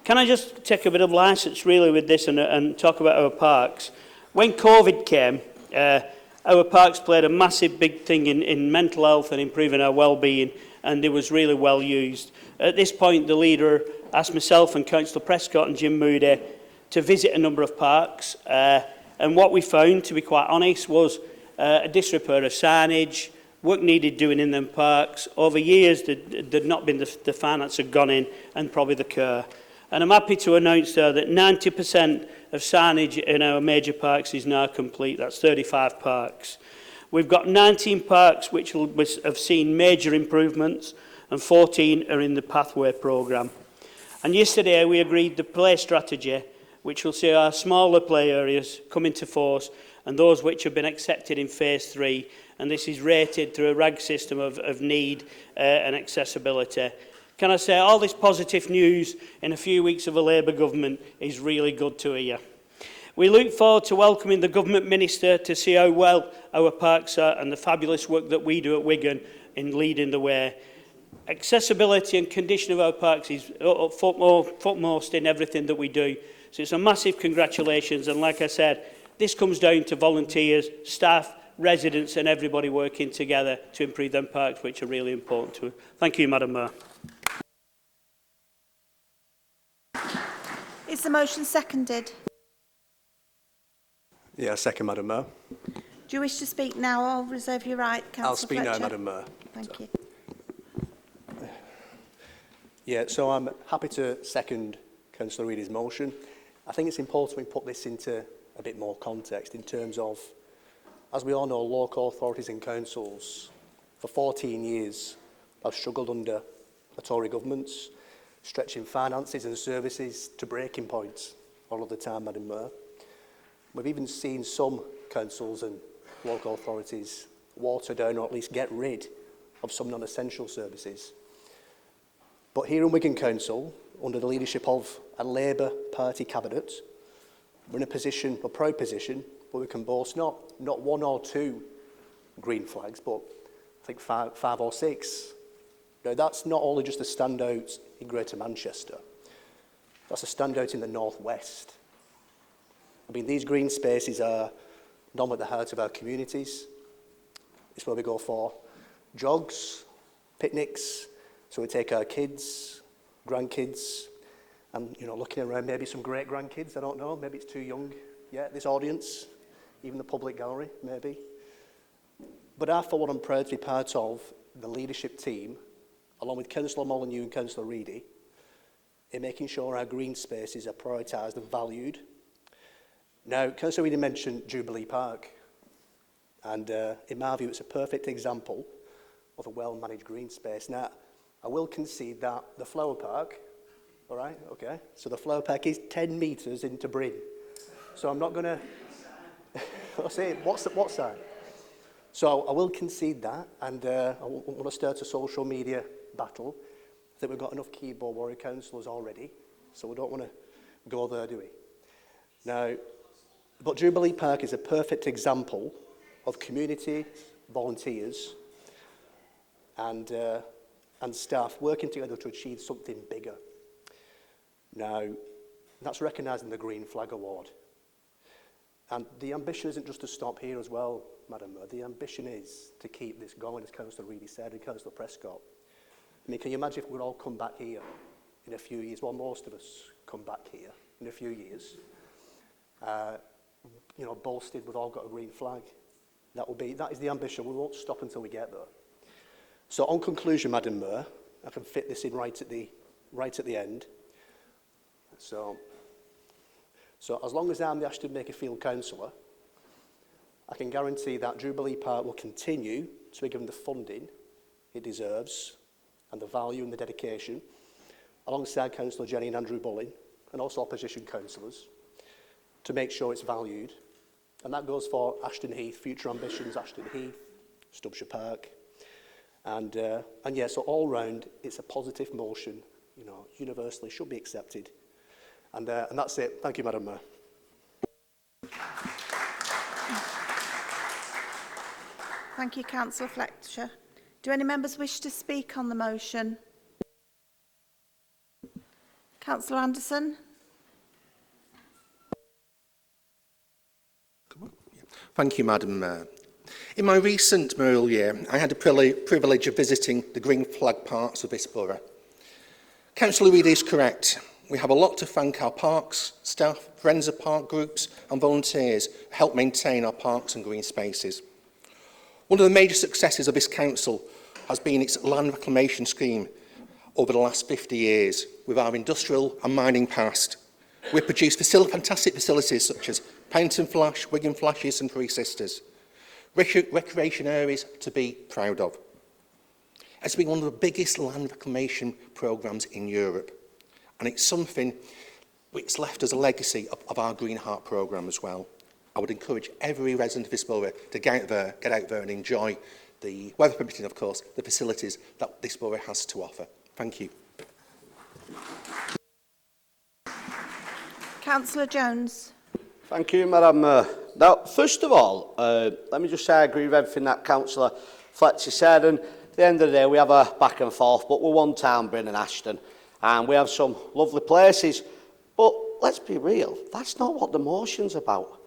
Can I just take a bit of licence really with this and talk about our parks? When COVID came, our parks played a massive big thing in mental health and improving our well-being, and it was really well used. At this point, the leader asked myself and Councillor Prescott and Jim Moody to visit a number of parks, and what we found, to be quite honest, was a disrepair of signage, work needed doing in them parks. Over years, there'd not been the finance had gone in, and probably the care. And I'm happy to announce that 90% of signage in our major parks is now complete. That's 35 parks. We've got 19 parks which have seen major improvements, and 14 are in the pathway programme. And yesterday we agreed the play strategy, which will see our smaller play areas come into force and those which have been accepted in phase 3. And this is rated through a RAG system of need and accessibility. Can I say all this positive news in a few weeks of a Labour government is really good to hear. We look forward to welcoming the Government Minister to see how well our parks are and the fabulous work that we do at Wigan in leading the way. Accessibility and condition of our parks is foremost in everything that we do. So it's a massive congratulations, and like I said, this comes down to volunteers, staff, residents and everybody working together to improve them parks, which are really important to us. Thank you, Madam Mayor. Is the motion seconded? Yeah, second, Madam Mayor. Do you wish to speak now or reserve your right, Councillor I'll speak Fletcher? now, Madam Mayor. Thank you. Yeah, so I'm happy to second Councillor Reedy's motion. I think it's important we put this into a bit more context in terms of, as we all know, local authorities and councils for 14 years have struggled under the Tory governments, stretching finances and services to breaking points all of the time, Madam Mayor. We've even seen some councils and local authorities water down or at least get rid of some non-essential services. But here in Wigan Council, under the leadership of a Labour Party cabinet, we're in a position, a proud position, where we can boast not one or two green flags, but I think five or six. Now, that's not only just a standout in Greater Manchester, that's a standout in the northwest. I mean, these green spaces are not at the heart of our communities. It's where we go for jogs, picnics, so we take our kids, grandkids, and, you know, looking around, maybe some great-grandkids, I don't know, maybe it's too young yet, this audience, even the public gallery, maybe. But I, for what I'm proud to be part of, the leadership team, along with Councillor Molyneux and Councillor Reedy, in making sure our green spaces are prioritised and valued. Now, Councillor Reedy mentioned Jubilee Park. And in my view, it's a perfect example of a well-managed green space. Now, I will concede that the flower park, all right, okay, so the flower park is 10 metres into Bryn. So I'm not going to... What's that? So I will concede that, and I want to start a social media battle. I think we've got enough keyboard warrior councillors already, so we don't want to go there, do we? Now, but Jubilee Park is a perfect example of community, volunteers, and staff working together to achieve something bigger. Now, that's recognised in the Green Flag Award. And the ambition isn't just to stop here as well, Madam Mayor. The ambition is to keep this going, as Councillor Reedy said, and Councillor Prescott. I mean, can you imagine if we would all come back here in a few years? Well, most of us come back here in a few years. You know, bolstered, we've all got a green flag. That is the ambition. We won't stop until we get there. So, on conclusion, Madam Mayor, I can fit this in right at the end. So as long as I'm the Ashton Makerfield councillor, I can guarantee that Jubilee Park will continue to be given the funding it deserves and the value and the dedication, alongside Councillor Jenny and Andrew Bulling, and also opposition councillors, to make sure it's valued. And that goes for Ashton Heath, future ambitions, Ashton Heath, Stubshire Park. And yeah, so all round, it's a positive motion, you know, universally should be accepted. And that's it. Thank you, Madam Mayor. Thank you, Councillor Fletcher. Do any members wish to speak on the motion? Councillor Anderson. Thank you, Madam Mayor. In my recent mayoral year, I had the privilege of visiting the green flag parks of this borough. Councillor Reid is correct. We have a lot to thank our parks, staff, friends of park groups and volunteers who help maintain our parks and green spaces. One of the major successes of this council has been its land reclamation scheme over the last 50 years with our industrial and mining past. We've produced fantastic facilities such as Pennington Flash, Wigan Flashes and Three Sisters. Recreation areas to be proud of. It's been one of the biggest land reclamation programmes in Europe. And it's something which left us a legacy of our Green Heart programme as well. I would encourage every resident of this borough to get out there and enjoy the, weather permitting of course, the facilities that this borough has to offer. Thank you. Councillor Jones. Thank you, Madam Mayor. Now, first of all, let me just say I agree with everything that Councillor Fletcher said, and at the end of the day we have a back and forth, but we're one town, Bryn and Ashton, and we have some lovely places. But let's be real, that's not what the motion's about.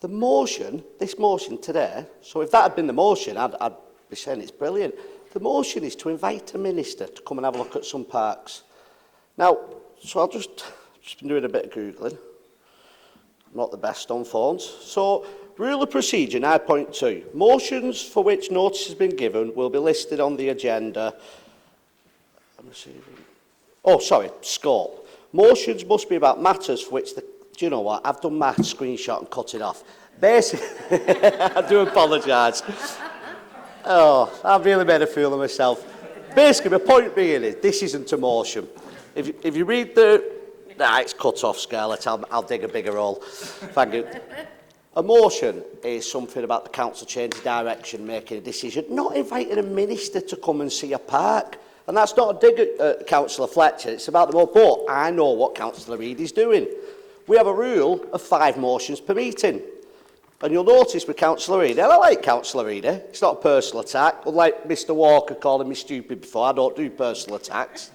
The motion, this motion today, so if that had been the motion, I'd be saying it's brilliant. The motion is to invite a minister to come and have a look at some parks. Now, so I'll just been doing a bit of Googling. I'm not the best on phones. So, rule of procedure 9.2. Motions for which notice has been given will be listed on the agenda. Scope. Motions must be about matters for which the... Do you know what? I've done my screenshot and cut it off. Basically, I do apologise. Oh, I've really made a fool of myself. Basically, my point being is, this isn't a motion. If you read the... Nah, it's cut off, Scarlett. I'll dig a bigger hole. Thank you. A motion is something about the council changing direction, making a decision, not inviting a minister to come and see a park. And that's not a dig at Councillor Fletcher, it's about the more. But I know what Councillor Reid is doing. We have a rule of 5 motions per meeting. And you'll notice with Councillor Reid, and I like Councillor Reid, it's not a personal attack. Unlike Mr Walker calling me stupid before, I don't do personal attacks.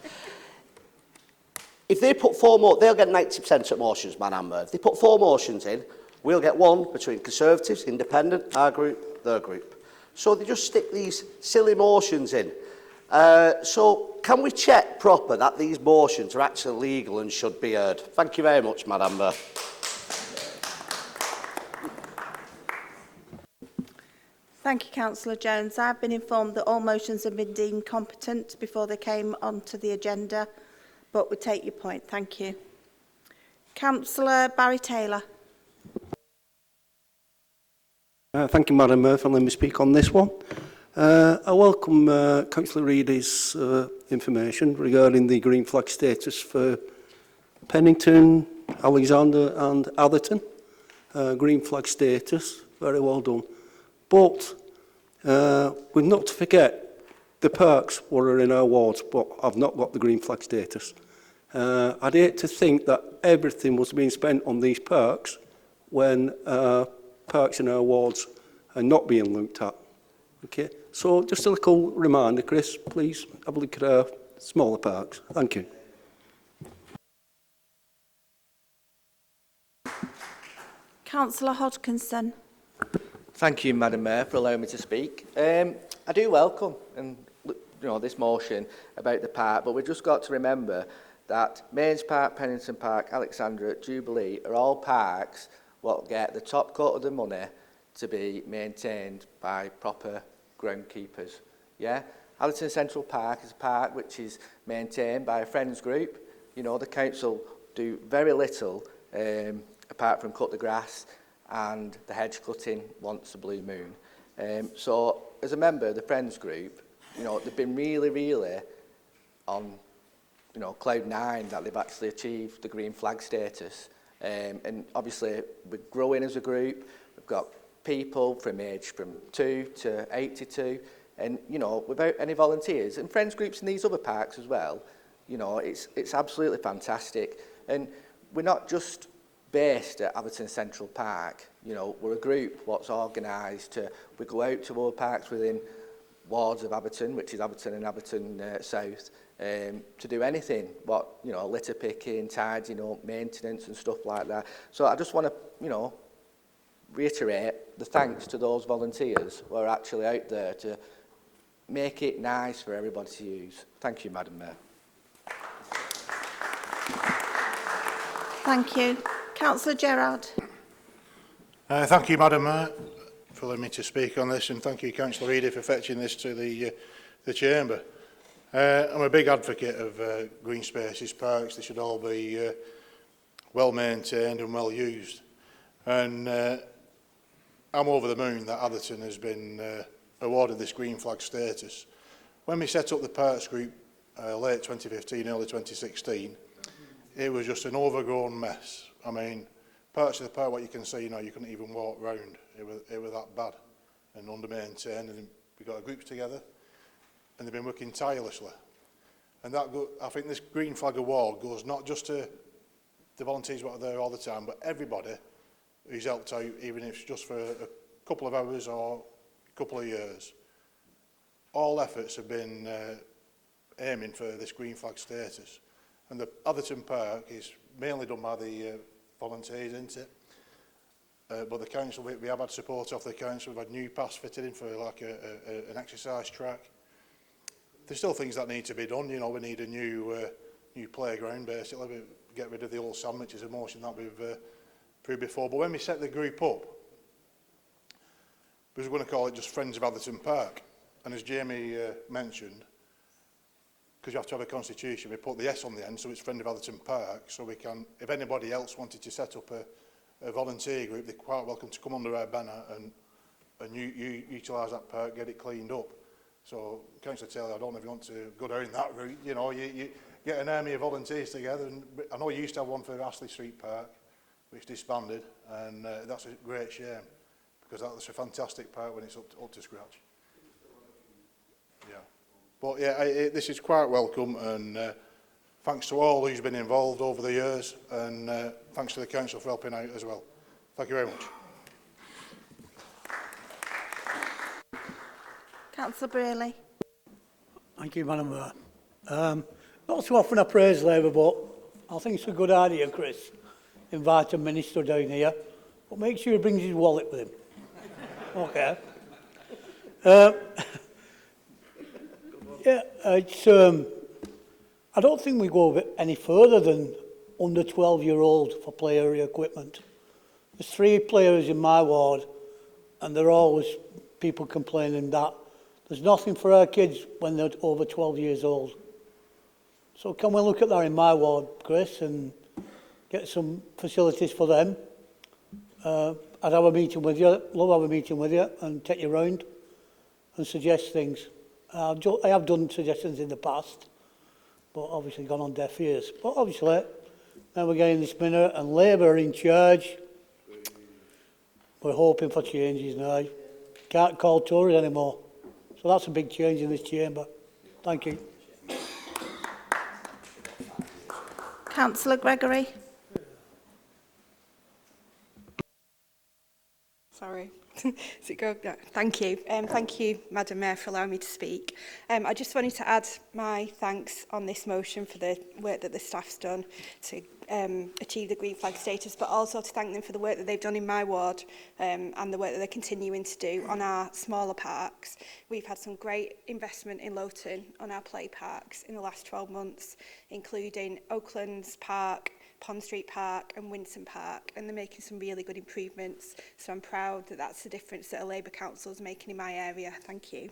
If they put 4 more, they'll get 90% of motions, Madam Mayor. If they put 4 motions in, we'll get 1 between Conservatives, Independent, our group, their group. So they just stick these silly motions in. So can we check proper that these motions are actually legal and should be heard? Thank you very much, Madam Mayor. Thank you, Councillor Jones. I've been informed that all motions have been deemed competent before they came onto the agenda, but we take your point. Thank you. Councillor Barry Taylor. Thank you, Madam Mayor, for letting me speak on this one. I welcome Councillor Reedy's information regarding the green flag status for Pennington, Alexander and Atherton. Green flag status, very well done. But we're not to forget the parks were in our wards, but have not got the green flag status. I'd hate to think that everything was being spent on these parks when parks in our wards are not being looked at. Okay, so just a little reminder, Chris, please have a look at our smaller parks. Thank you. Councillor Hodkinson. Thank you, Madam Mayor, for allowing me to speak. I do welcome this motion about the park, but we've just got to remember that Mains Park, Pennington Park, Alexandra, Jubilee are all parks what get the top cut of the money to be maintained by proper groundkeepers. Yeah, Allerton Central Park is a park which is maintained by a friends group. You know, the council do very little apart from cut the grass and the hedge cutting once a blue moon. So as a member of the friends group, you know, they've been really on, you know, cloud nine that they've actually achieved the green flag status. And obviously we're growing as a group. We've got people from 2 to 82, and you know, without any volunteers and friends groups in these other parks as well, you know, it's absolutely fantastic. And we're not just based at Atherton Central Park. You know, we're a group what's organised we go out to all parks within wards of Atherton, which is Atherton and Atherton South, to do anything, you know, litter picking, tidying up, maintenance and stuff like that. So I just want to, you know, reiterate the thanks to those volunteers who are actually out there to make it nice for everybody to use. Thank you, Madam Mayor. Thank you. Councillor Gerard. Thank you, Madam Mayor, for allowing me to speak on this, and thank you, Councillor Reedy, for fetching this to the Chamber. I'm a big advocate of green spaces, parks. They should all be well maintained and well used. And I'm over the moon that Atherton has been awarded this green flag status. When we set up the parks group late 2015, early 2016, it was just an overgrown mess. I mean, parts of the park, what you can see, you know, you couldn't even walk round. It was that bad and under-maintained. And we got a group together, and they've been working tirelessly. And I think this green flag award goes not just to the volunteers that are there all the time, but everybody who's helped out, even if it's just for a couple of hours or a couple of years. All efforts have been aiming for this green flag status. And the Atherton Park is mainly done by the volunteers, isn't it? But the council, we have had support off the council. We've had new paths fitted in for like an exercise track. There's still things that need to be done. You know, we need a new playground, basically. We get rid of the old sand, which is a motion that we've proved before. But when we set the group up, we were going to call it just Friends of Atherton Park. And as Jamie mentioned, because you have to have a constitution, we put the S on the end, so it's Friend of Atherton Park, so we can, if anybody else wanted to set up a volunteer group, they're quite welcome to come under our banner and utilise that park, get it cleaned up. So, Councillor Taylor, I don't know if you want to go down that route. You know, you get an army of volunteers together, and I know you used to have one for Astley Street Park, which disbanded, and that's a great shame, because that's a fantastic park when it's up to scratch. Yeah. But yeah, this is quite welcome, and thanks to all who's been involved over the years, and thanks to the council for helping out as well. Thank you very much. Councillor Braley. Thank you, Madam Mayor. Not so often I praise Labour, but I think it's a good idea, Chris. Invite a minister down here, but make sure he brings his wallet with him. Okay. Yeah, it's, I don't think we go a bit any further than under 12-year-old for play area equipment. There's 3 players in my ward, and there are always people complaining that there's nothing for our kids when they're over 12 years old. So can we look at that in my ward, Chris, and get some facilities for them? I'd have a meeting with you, love have a meeting with you and take you round and suggest things. I have done suggestions in the past, but obviously gone on deaf ears. But obviously, now we're getting this minute and Labour are in charge. We're hoping for changes now. Can't call Tories anymore. So that's a big change in this chamber. Thank you. Councillor Gregory. Sorry. Does it go? No. Thank you. Thank you, Madam Mayor, for allowing me to speak. I just wanted to add my thanks on this motion for the work that the staff's done to achieve the green flag status, but also to thank them for the work that they've done in my ward and the work that they're continuing to do on our smaller parks. We've had some great investment in Lowton on our play parks in the last 12 months, including Oaklands Park, Pond Street Park and Winton Park, and they're making some really good improvements. So I'm proud that that's the difference that a Labour council is making in my area. Thank you.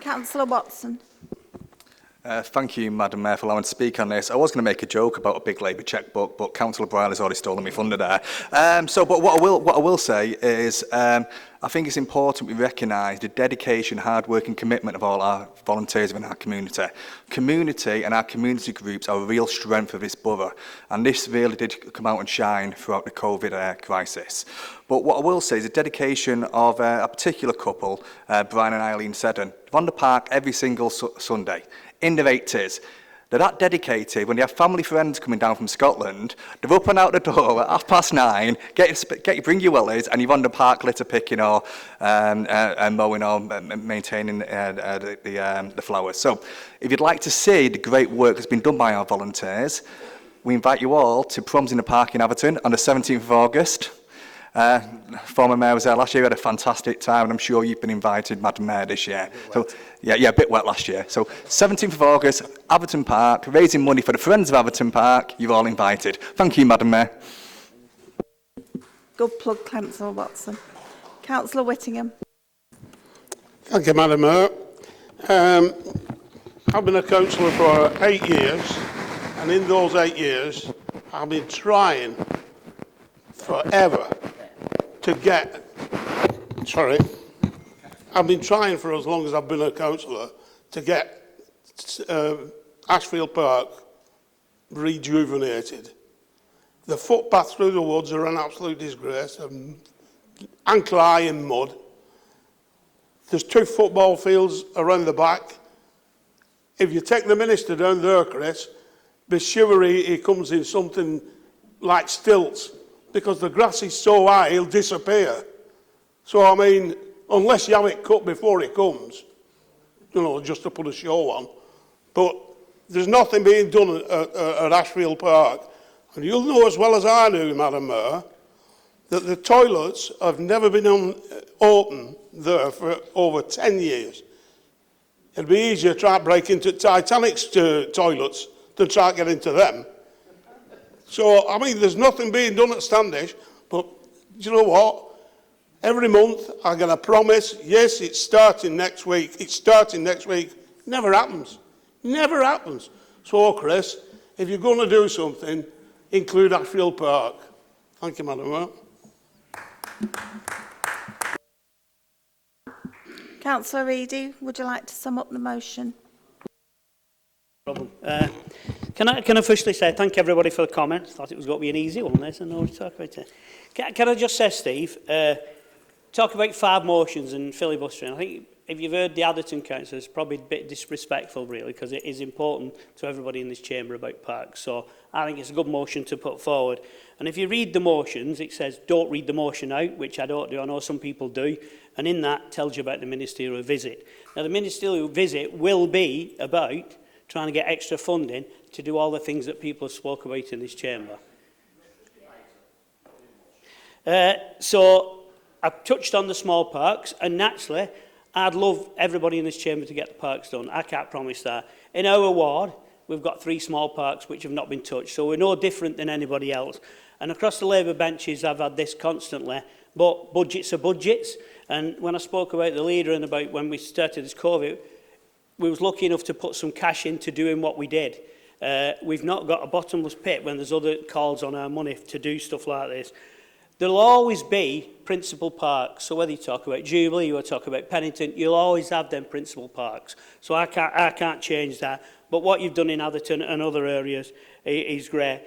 Councillor Watson. Thank you, Madam Mayor, for allowing me to speak on this. I was going to make a joke about a big Labour chequebook, but Councillor Brierley's already stolen me thunder there. But what I will say is, I think it's important we recognise the dedication, hard work and commitment of all our volunteers within our community. Community and our community groups are a real strength of this borough, and this really did come out and shine throughout the COVID crisis. But what I will say is the dedication of a particular couple, Brian and Eileen Seddon, on the park every single Sunday, in their 80s. They're that dedicated. When they have family friends coming down from Scotland, they're up and out the door at 9:30, bring your wellies, and you're on the park litter picking or mowing or maintaining the flowers. So if you'd like to see the great work that's been done by our volunteers, we invite you all to Proms in the Park in Atherton on the 17th of August. Former Mayor was there last year, we had a fantastic time, and I'm sure you've been invited, Madam Mayor, this year. So, yeah, a bit wet last year. So 17th of August, Atherton Park, raising money for the Friends of Atherton Park. You're all invited. Thank you, Madam Mayor. Good plug, Councillor Watson. Councillor Whittingham. Thank you, Madam Mayor. I've been a councillor for 8 years, and in those 8 years, I've been trying forever to get, I've been trying for as long as I've been a councillor to get Ashfield Park rejuvenated. The footpaths through the woods are an absolute disgrace, ankle high in mud. There's 2 football fields around the back. If you take the minister down there, Chris, be sure he comes in something like stilts, because the grass is so high, he'll disappear. So, I mean, unless you have it cut before he comes, you know, just to put a show on. But there's nothing being done at Ashfield Park. And you'll know as well as I do, Madam Mayor, that the toilets have never been open there for over 10 years. It'd be easier to try to break into Titanic's toilets than try to get into them. So, I mean, there's nothing being done at Standish, but do you know what? Every month I get a promise, yes, it's starting next week, it's starting next week. Never happens. Never happens. So, Chris, if you're going to do something, include Ashfield Park. Thank you, Madam Mayor. Councillor Reedy, would you like to sum up the motion? Problem. Can I firstly say thank everybody for the comments. Thought it was going to be an easy one, this, and no to talk about it. Can I just say, Steve, talk about 5 motions and filibustering. I think if you've heard the Atherton council, it's probably a bit disrespectful, really, because it is important to everybody in this chamber about parks. So I think it's a good motion to put forward. And if you read the motions, it says don't read the motion out, which I don't do. I know some people do. And in that tells you about the ministerial visit. Now, the ministerial visit will be about trying to get extra funding to do all the things that people have spoke about in this chamber. So I've touched on the small parks, and naturally, I'd love everybody in this chamber to get the parks done. I can't promise that. In our ward, we've got 3 small parks which have not been touched, so we're no different than anybody else. And across the Labour benches, I've had this constantly, but budgets are budgets. And when I spoke about the leader and about when we started this COVID, we was lucky enough to put some cash into doing what we did. We've not got a bottomless pit when there's other calls on our money to do stuff like this. There'll always be principal parks. So whether you talk about Jubilee or talk about Pennington, you'll always have them principal parks. So I can't change that. But what you've done in Atherton and other areas is great.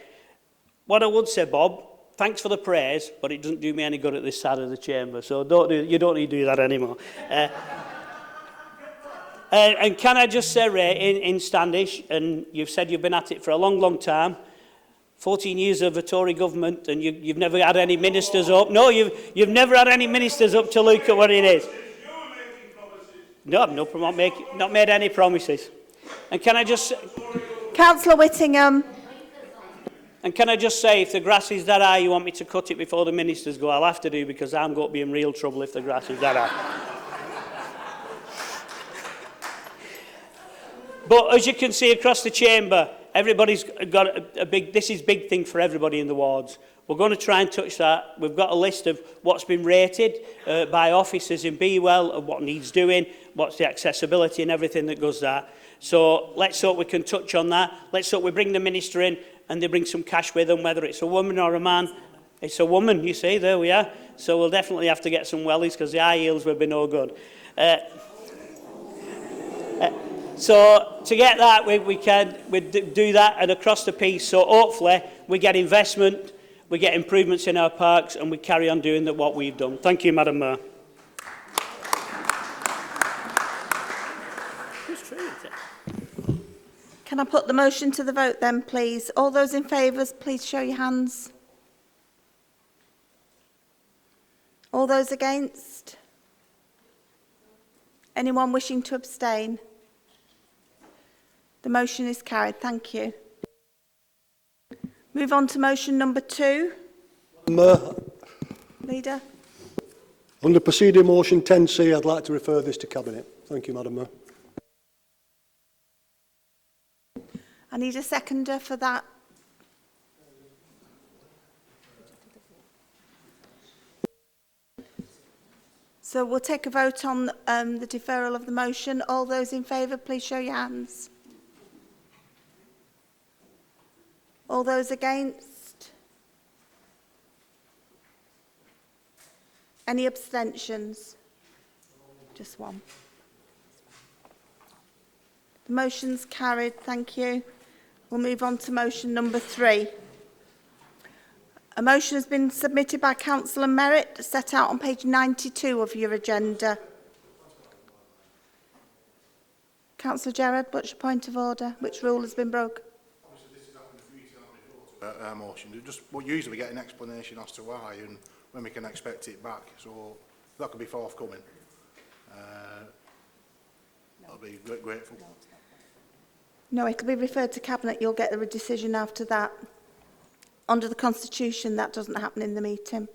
What I would say, Bob, thanks for the praise, but it doesn't do me any good at this side of the chamber. So you don't need to do that anymore. And can I just say, Ray, in Standish, and you've said you've been at it for a long, long time, 14 years of a Tory government, and you've never had any ministers up. No, you've never had any ministers up to look at what it is. No, I've not made any promises. And can I just... Councillor Whittingham. And can I just say, if the grass is that high, you want me to cut it before the ministers go, I'll have to do, because I'm going to be in real trouble if the grass is that high. But as you can see across the chamber, everybody's got a big, this is big thing for everybody in the wards. We're going to try and touch that. We've got a list of what's been rated by officers in Bewell, of what needs doing, what's the accessibility and everything that goes there. So let's hope we can touch on that. Let's hope we bring the minister in and they bring some cash with them, whether it's a woman or a man. It's a woman, you see, there we are. So we'll definitely have to get some wellies because the high heels will be no good. So to get that, we do that and across the piece. So hopefully we get investment, we get improvements in our parks, and we carry on doing what we've done. Thank you, Madam Mayor. Can I put the motion to the vote then, please? All those in favour, please show your hands. All those against? Anyone wishing to abstain? The motion is carried. Thank you. Move on to motion number 2. Leader. Under proceeding motion 10C, I'd like to refer this to Cabinet. Thank you, Madam Mayor. I need a seconder for that. So we'll take a vote on the deferral of the motion. All those in favour, please show your hands. All those against? Any abstentions? Just one. The motion's carried. Thank you. We'll move on to motion number 3. A motion has been submitted by Councillor Merritt, set out on page 92 of your agenda. Councillor Gerard, what's your point of order? Which rule has been broken? Motion. Just usually we get an explanation as to why and when we can expect it back. So that could be forthcoming. I'll be grateful. No, it'll be referred to Cabinet. You'll get the decision after that. Under the Constitution, that doesn't happen in the meeting.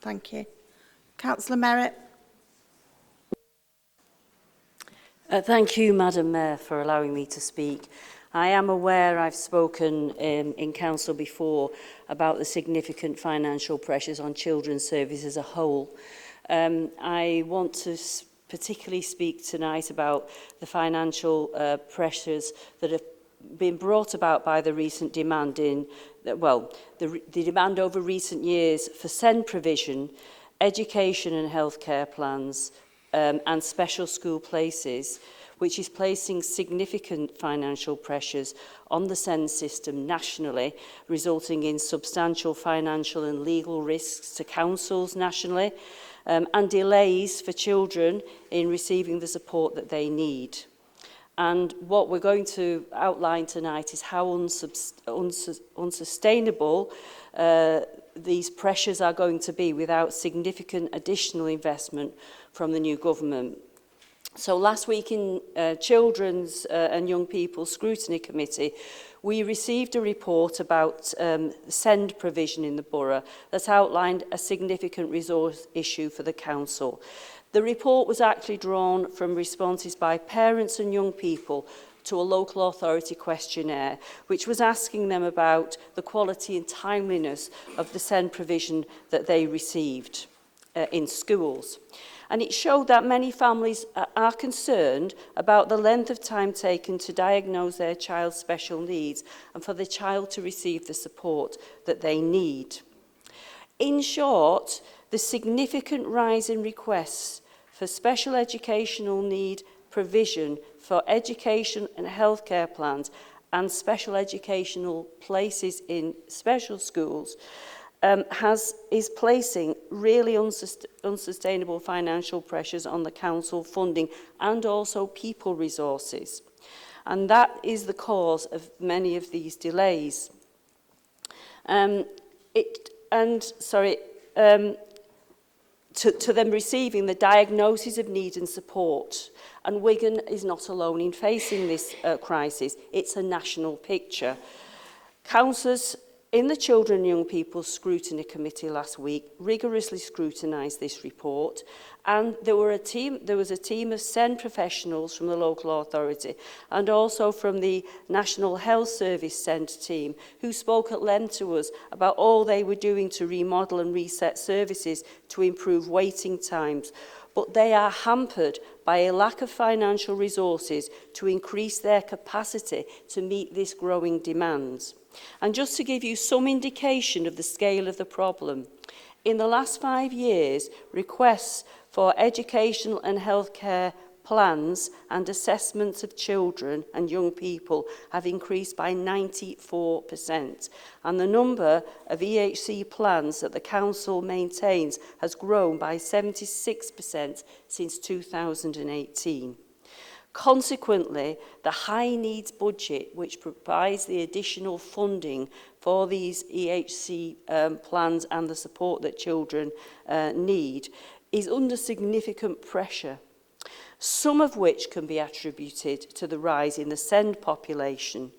Thank you. Councillor Merritt. Thank you, Madam Mayor, for allowing me to speak. I am aware I've spoken in Council before about the significant financial pressures on children's service as a whole. I want to particularly speak tonight about the financial pressures that have been brought about by the recent demand the demand over recent years for SEND provision, education and healthcare plans and special school places, which is placing significant financial pressures on the SEND system nationally, resulting in substantial financial and legal risks to councils nationally, and delays for children in receiving the support that they need. And what we're going to outline tonight is how unsustainable these pressures are going to be without significant additional investment from the new government. So last week in Children's and Young People's Scrutiny Committee, we received a report about SEND provision in the borough that outlined a significant resource issue for the council. The report was actually drawn from responses by parents and young people to a local authority questionnaire, which was asking them about the quality and timeliness of the SEND provision that they received in schools. And it showed that many families are concerned about the length of time taken to diagnose their child's special needs and for the child to receive the support that they need. In short, the significant rise in requests for special educational need provision for education and healthcare plans and special educational places in special schools is placing really unsustainable financial pressures on the council funding and also people resources. And that is the cause of many of these delays. To them receiving the diagnosis of need and support. And Wigan is not alone in facing this crisis. It's a national picture. Councillors in the Children and Young People Scrutiny Committee last week rigorously scrutinised this report, and there was a team of SEND professionals from the local authority and also from the National Health Service SEND team who spoke at length to us about all they were doing to remodel and reset services to improve waiting times. But they are hampered by a lack of financial resources to increase their capacity to meet this growing demand. And just to give you some indication of the scale of the problem, in the last 5 years, requests for educational and healthcare plans and assessments of children and young people have increased by 94%. And the number of EHC plans that the council maintains has grown by 76% since 2018. Consequently, the high needs budget, which provides the additional funding for these EHC plans and the support that children need, is under significant pressure, some of which can be attributed to the rise in the SEND population.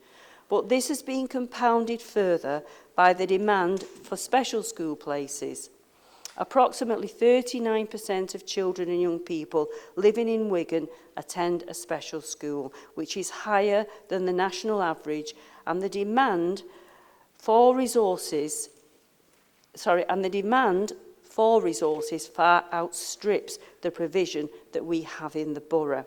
But this has been compounded further by the demand for special school places. Approximately 39% of children and young people living in Wigan attend a special school, which is higher than the national average, and the demand for resources far outstrips the provision that we have in the borough,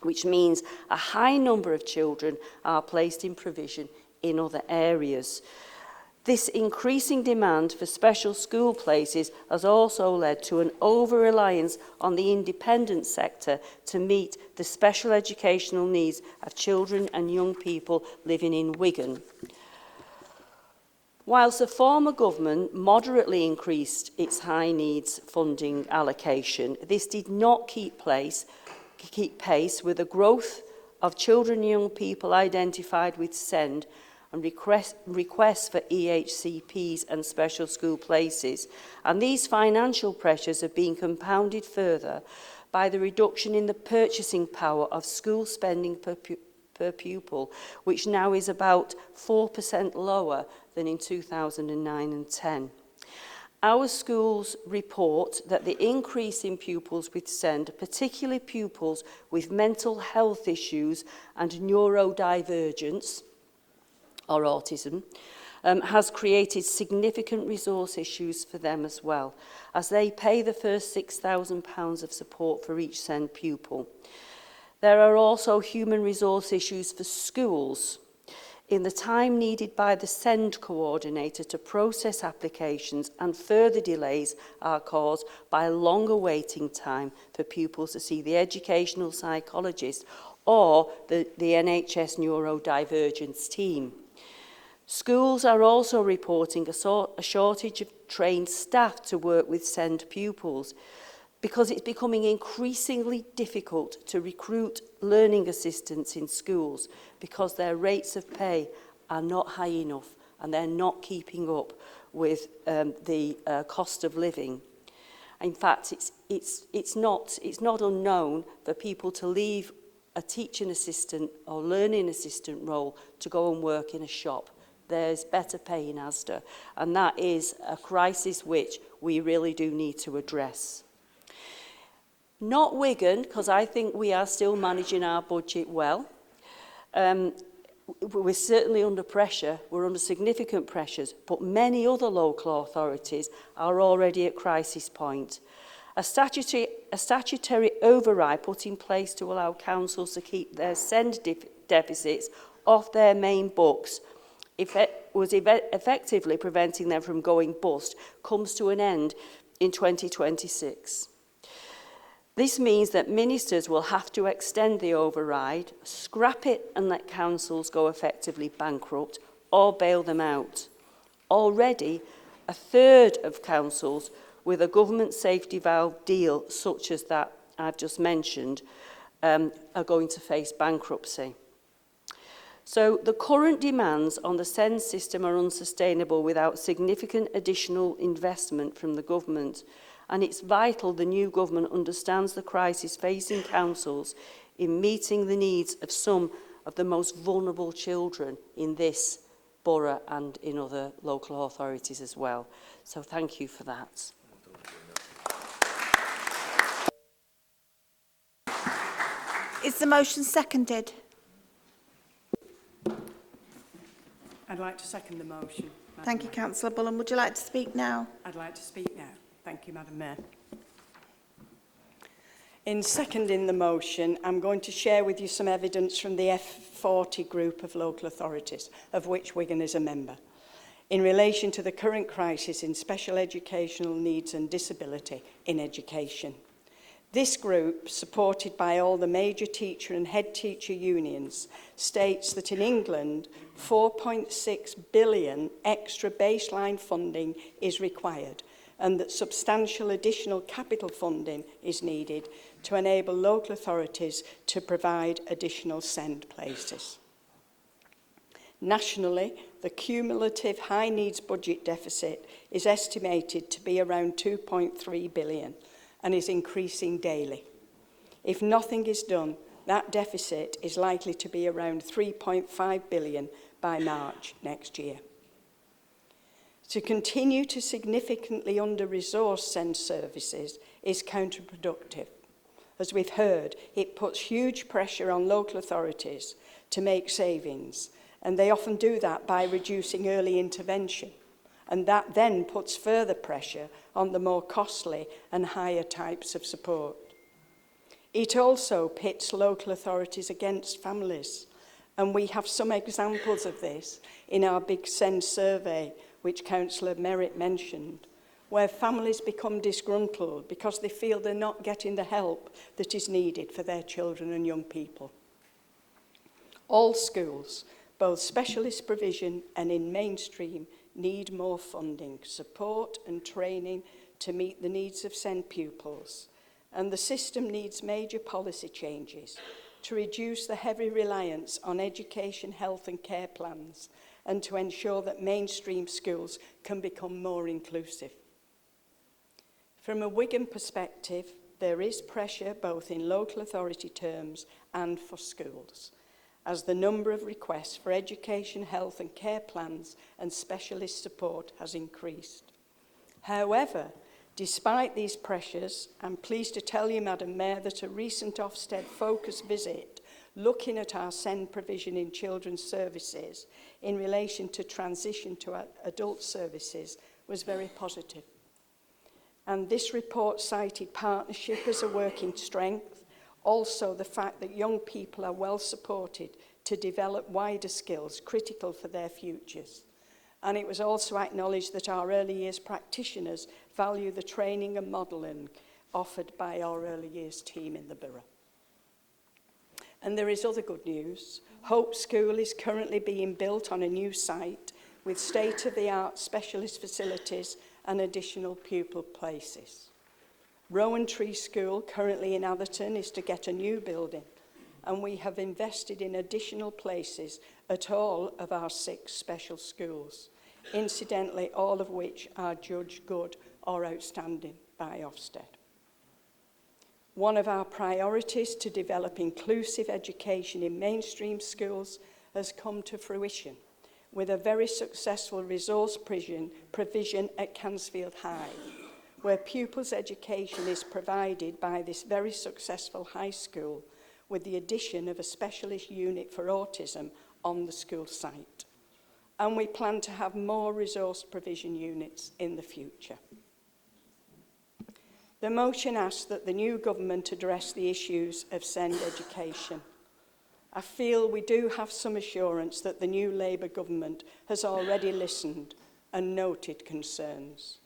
which means a high number of children are placed in provision in other areas. This increasing demand for special school places has also led to an over-reliance on the independent sector to meet the special educational needs of children and young people living in Wigan. Whilst the former government moderately increased its high needs funding allocation, this did not keep pace with the growth of children and young people identified with SEND and requests for EHCPs and special school places. And these financial pressures have been compounded further by the reduction in the purchasing power of school spending per pupil, which now is about 4% lower than in 2009 and 10. Our schools report that the increase in pupils with SEND, particularly pupils with mental health issues and neurodivergence, or autism, has created significant resource issues for them as well, as they pay the first £6,000 of support for each SEND pupil. There are also human resource issues for schools in the time needed by the SEND coordinator to process applications, and further delays are caused by longer waiting time for pupils to see the educational psychologist or the NHS neurodivergence team. Schools are also reporting a shortage of trained staff to work with SEND pupils because it's becoming increasingly difficult to recruit learning assistants in schools because their rates of pay are not high enough and they're not keeping up with the cost of living. In fact, it's not unknown for people to leave a teaching assistant or learning assistant role to go and work in a shop. There's better pay in Asda, and that is a crisis which we really do need to address. Not Wigan, because I think we are still managing our budget well. We're certainly under pressure, we're under significant pressures, but many other local authorities are already at crisis point. A statutory override put in place to allow councils to keep their send deficits off their main books effectively preventing them from going bust comes to an end in 2026. This means that ministers will have to extend the override, scrap it and let councils go effectively bankrupt or bail them out. Already, a third of councils with a government safety valve deal such as that I've just mentioned are going to face bankruptcy. So the current demands on the SEND system are unsustainable without significant additional investment from the government, and it's vital the new government understands the crisis facing councils in meeting the needs of some of the most vulnerable children in this borough and in other local authorities as well. So thank you for that. Is the motion seconded? I'd like to second the motion. Thank you, Councillor Bullen. Would you like to speak now? I'd like to speak now. Thank you, Madam Mayor. In seconding the motion, I'm going to share with you some evidence from the F40 group of local authorities, of which Wigan is a member, in relation to the current crisis in special educational needs and disability in education. This group, supported by all the major teacher and head teacher unions, states that in England, 4.6 billion extra baseline funding is required and that substantial additional capital funding is needed to enable local authorities to provide additional SEND places. Nationally, the cumulative high needs budget deficit is estimated to be around 2.3 billion and is increasing daily. If nothing is done, that deficit is likely to be around 3.5 billion by March next year. To continue to significantly under-resource SEND services is counterproductive. As we've heard, it puts huge pressure on local authorities to make savings, and they often do that by reducing early intervention, and that then puts further pressure on the more costly and higher types of support. It also pits local authorities against families, and we have some examples of this in our Big SEND survey, which Councillor Merritt mentioned, where families become disgruntled because they feel they're not getting the help that is needed for their children and young people. All schools, both specialist provision and in mainstream, need more funding, support and training to meet the needs of SEND pupils. And the system needs major policy changes to reduce the heavy reliance on education, health and care plans and to ensure that mainstream schools can become more inclusive. From a Wigan perspective, there is pressure both in local authority terms and for schools, as the number of requests for education, health and care plans and specialist support has increased. However, despite these pressures, I'm pleased to tell you, Madam Mayor, that a recent Ofsted focus visit looking at our SEND provision in children's services in relation to transition to adult services was very positive. And this report cited partnership as a working strength, also the fact that young people are well supported to develop wider skills critical for their futures. And it was also acknowledged that our early years practitioners value the training and modelling offered by our early years team in the borough. And there is other good news. Hope School is currently being built on a new site with state-of-the-art specialist facilities and additional pupil places. Rowan Tree School, currently in Atherton, is to get a new building, and we have invested in additional places at all of our 6 special schools, incidentally, all of which are judged good or outstanding by Ofsted. One of our priorities to develop inclusive education in mainstream schools has come to fruition with a very successful resource provision at Cansfield High, where pupils' education is provided by this very successful high school with the addition of a specialist unit for autism on the school site. And we plan to have more resource provision units in the future. The motion asks that the new government address the issues of SEND education. I feel we do have some assurance that the new Labour government has already listened and noted concerns.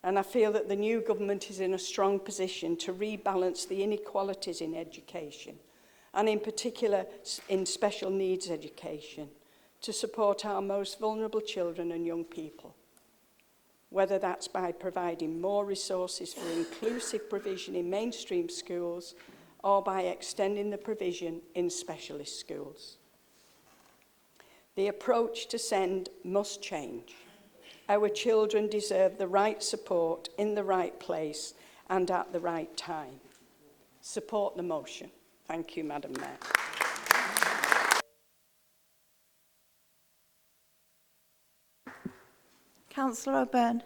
And I feel that the new government is in a strong position to rebalance the inequalities in education, and in particular in special needs education, to support our most vulnerable children and young people, whether that's by providing more resources for inclusive provision in mainstream schools or by extending the provision in specialist schools. The approach to SEND must change. Our children deserve the right support in the right place and at the right time. Support the motion. Thank you, Madam Mayor. Councillor O'Byrne.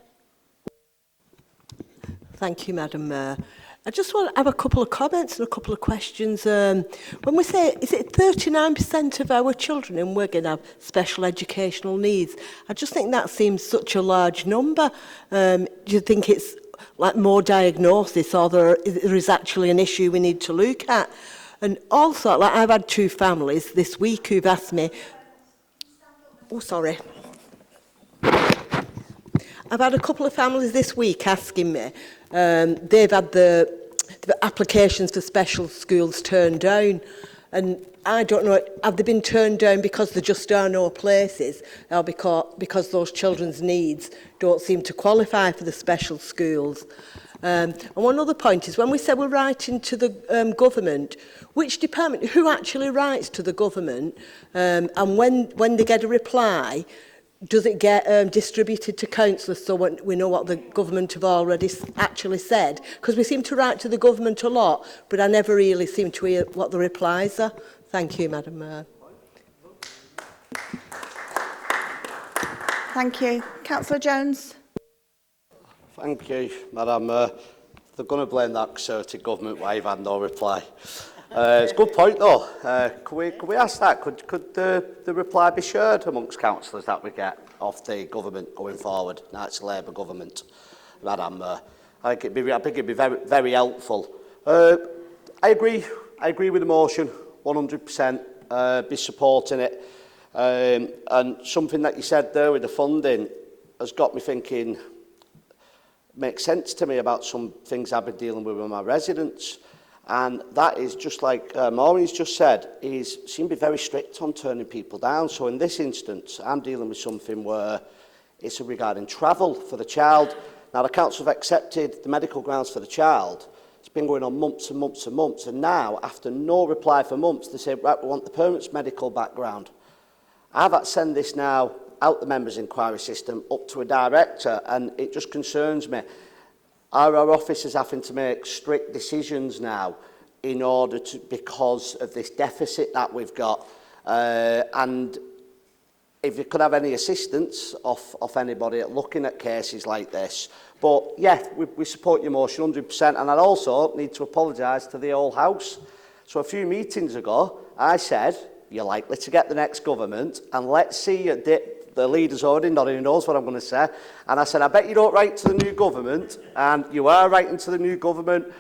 Thank you, Madam Mayor. I just want to have a couple of comments and a couple of questions. When we say, is it 39% of our children in Wigan have special educational needs? I just think that seems such a large number. Do you think it's like more diagnosis, or there is actually an issue we need to look at? And also, like I've had two families this week who've asked me, oh, sorry. I've had a couple of families this week asking me, they've had the applications for special schools turned down, and I don't know, have they been turned down because there just are no places, or because those children's needs don't seem to qualify for the special schools? And one other point is, when we say we're writing to the government, which department, who actually writes to the government, and when they get a reply, does it get distributed to councillors so we know what the government have already actually said? Because we seem to write to the government a lot, but I never really seem to hear what the replies are. Thank you, Madam Mayor. Thank you. Councillor Jones. Thank you, Madam Mayor. They're going to blame that Conservative government why you've had no reply. It's a good point, though. Could we ask that? Could the reply be shared amongst councillors that we get off the government going forward? Now it's a Labour government, Madam. I think it'd be very, very helpful. I agree with the motion, 100%. Be supporting it. And something that you said there with the funding has got me thinking. Makes sense to me about some things I've been dealing with my residents. And that is just like Maureen's just said, is seem to be very strict on turning people down. So in this instance, I'm dealing with something where it's regarding travel for the child. Now, the council have accepted the medical grounds for the child. It's been going on months and months and months. And now, after no reply for months, they say, right, we want the parent's medical background. I've had to send this now out the members' inquiry system up to a director, and it just concerns me. Are our officers having to make strict decisions now in order to, because of this deficit that we've got? And if you could have any assistance off anybody at looking at cases like this. But yeah, we support your motion 100%. And I also need to apologise to the whole House. So a few meetings ago, I said, you're likely to get the next government, and let's see the leader's already nodding, he knows what I'm going to say. And I said, I bet you don't write to the new government, and you are writing to the new government,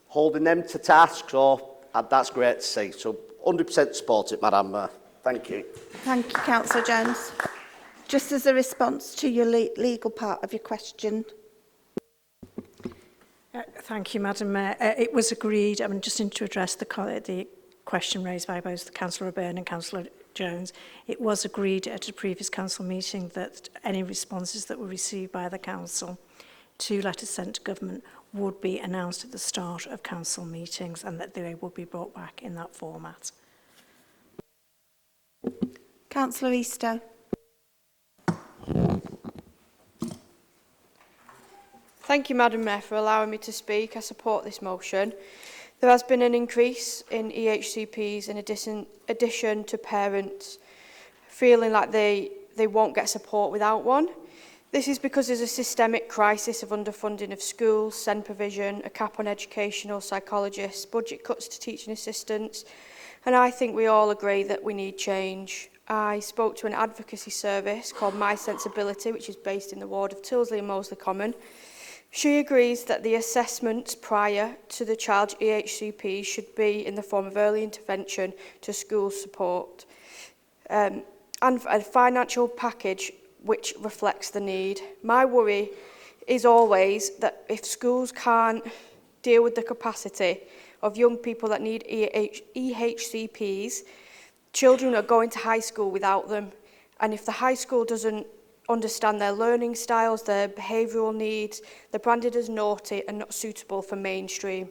holding them to task, so that's great to see. So 100% support it, Madam. Thank you. Thank you, Councillor Jones. Just as a response to your legal part of your question. Thank you, Madam Mayor. It was agreed, just to address the question raised by both Councillor O'Byrne and Councillor Jones, it was agreed at a previous council meeting that any responses that were received by the council to letters sent to government would be announced at the start of council meetings, and that they would be brought back in that format. Councillor Eastoe. Thank you, Madam Mayor, for allowing me to speak. I support this motion. There has been an increase in EHCPs in addition to parents feeling like they won't get support without one. This is because there's a systemic crisis of underfunding of schools, SEND provision, a cap on educational psychologists, budget cuts to teaching assistants, and I think we all agree that we need change. I spoke to an advocacy service called My Sensibility, which is based in the ward of Tilsley and Moseley Common. She agrees that the assessments prior to the child's EHCP should be in the form of early intervention to school support and a financial package which reflects the need. My worry is always that if schools can't deal with the capacity of young people that need EHCPs, children are going to high school without them. And if the high school doesn't understand their learning styles, their behavioural needs, they're branded as naughty and not suitable for mainstream.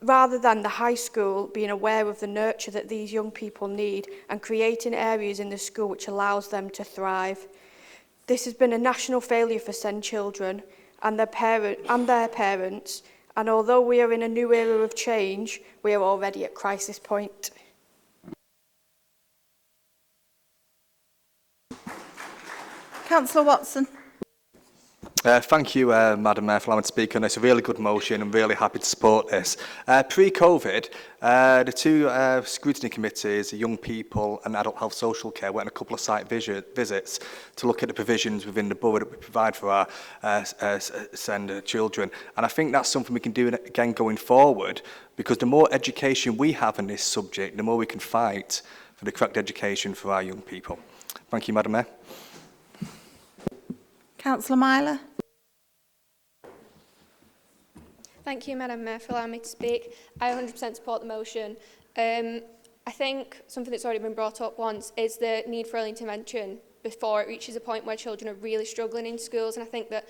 Rather than the high school being aware of the nurture that these young people need and creating areas in the school which allows them to thrive. This has been a national failure for SEND children and their parents, and although we are in a new era of change, we are already at crisis point. Councillor Watson. Thank you, Madam Mayor, for allowing me to speak on this. A really good motion. I'm really happy to support this. Pre-COVID, the two scrutiny committees, Young People and Adult Health Social Care, went on a couple of site visits to look at the provisions within the borough that we provide for our SEND children. And I think that's something we can do again going forward, because the more education we have on this subject, the more we can fight for the correct education for our young people. Thank you, Madam Mayor. Councillor Myler. Thank you, Madam Mayor, for allowing me to speak. I 100% support the motion. I think something that's already been brought up once is the need for early intervention before it reaches a point where children are really struggling in schools, and I think that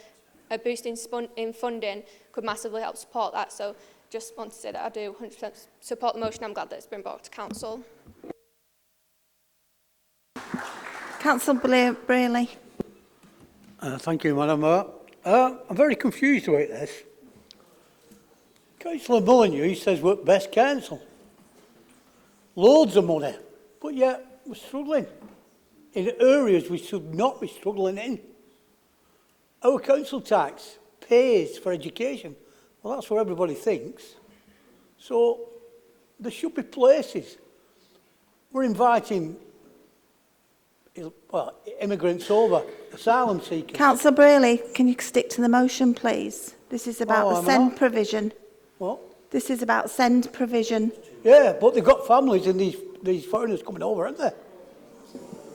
a boost in funding could massively help support that. So just want to say that I do 100% support the motion. I'm glad that it's been brought to Council. Councillor Brayley. Thank you, Madam Mayor. I'm very confused about this. Councillor Molyneux says we're best council. Loads of money, but yet we're struggling in areas we should not be struggling in. Our council tax pays for education. Well, that's what everybody thinks. So there should be places. We're inviting immigrants over, asylum seekers. Councillor Brayley, can you stick to the motion, please? This is about the SEND provision. What? This is about SEND provision. Yeah, but they've got families in these foreigners coming over, haven't they?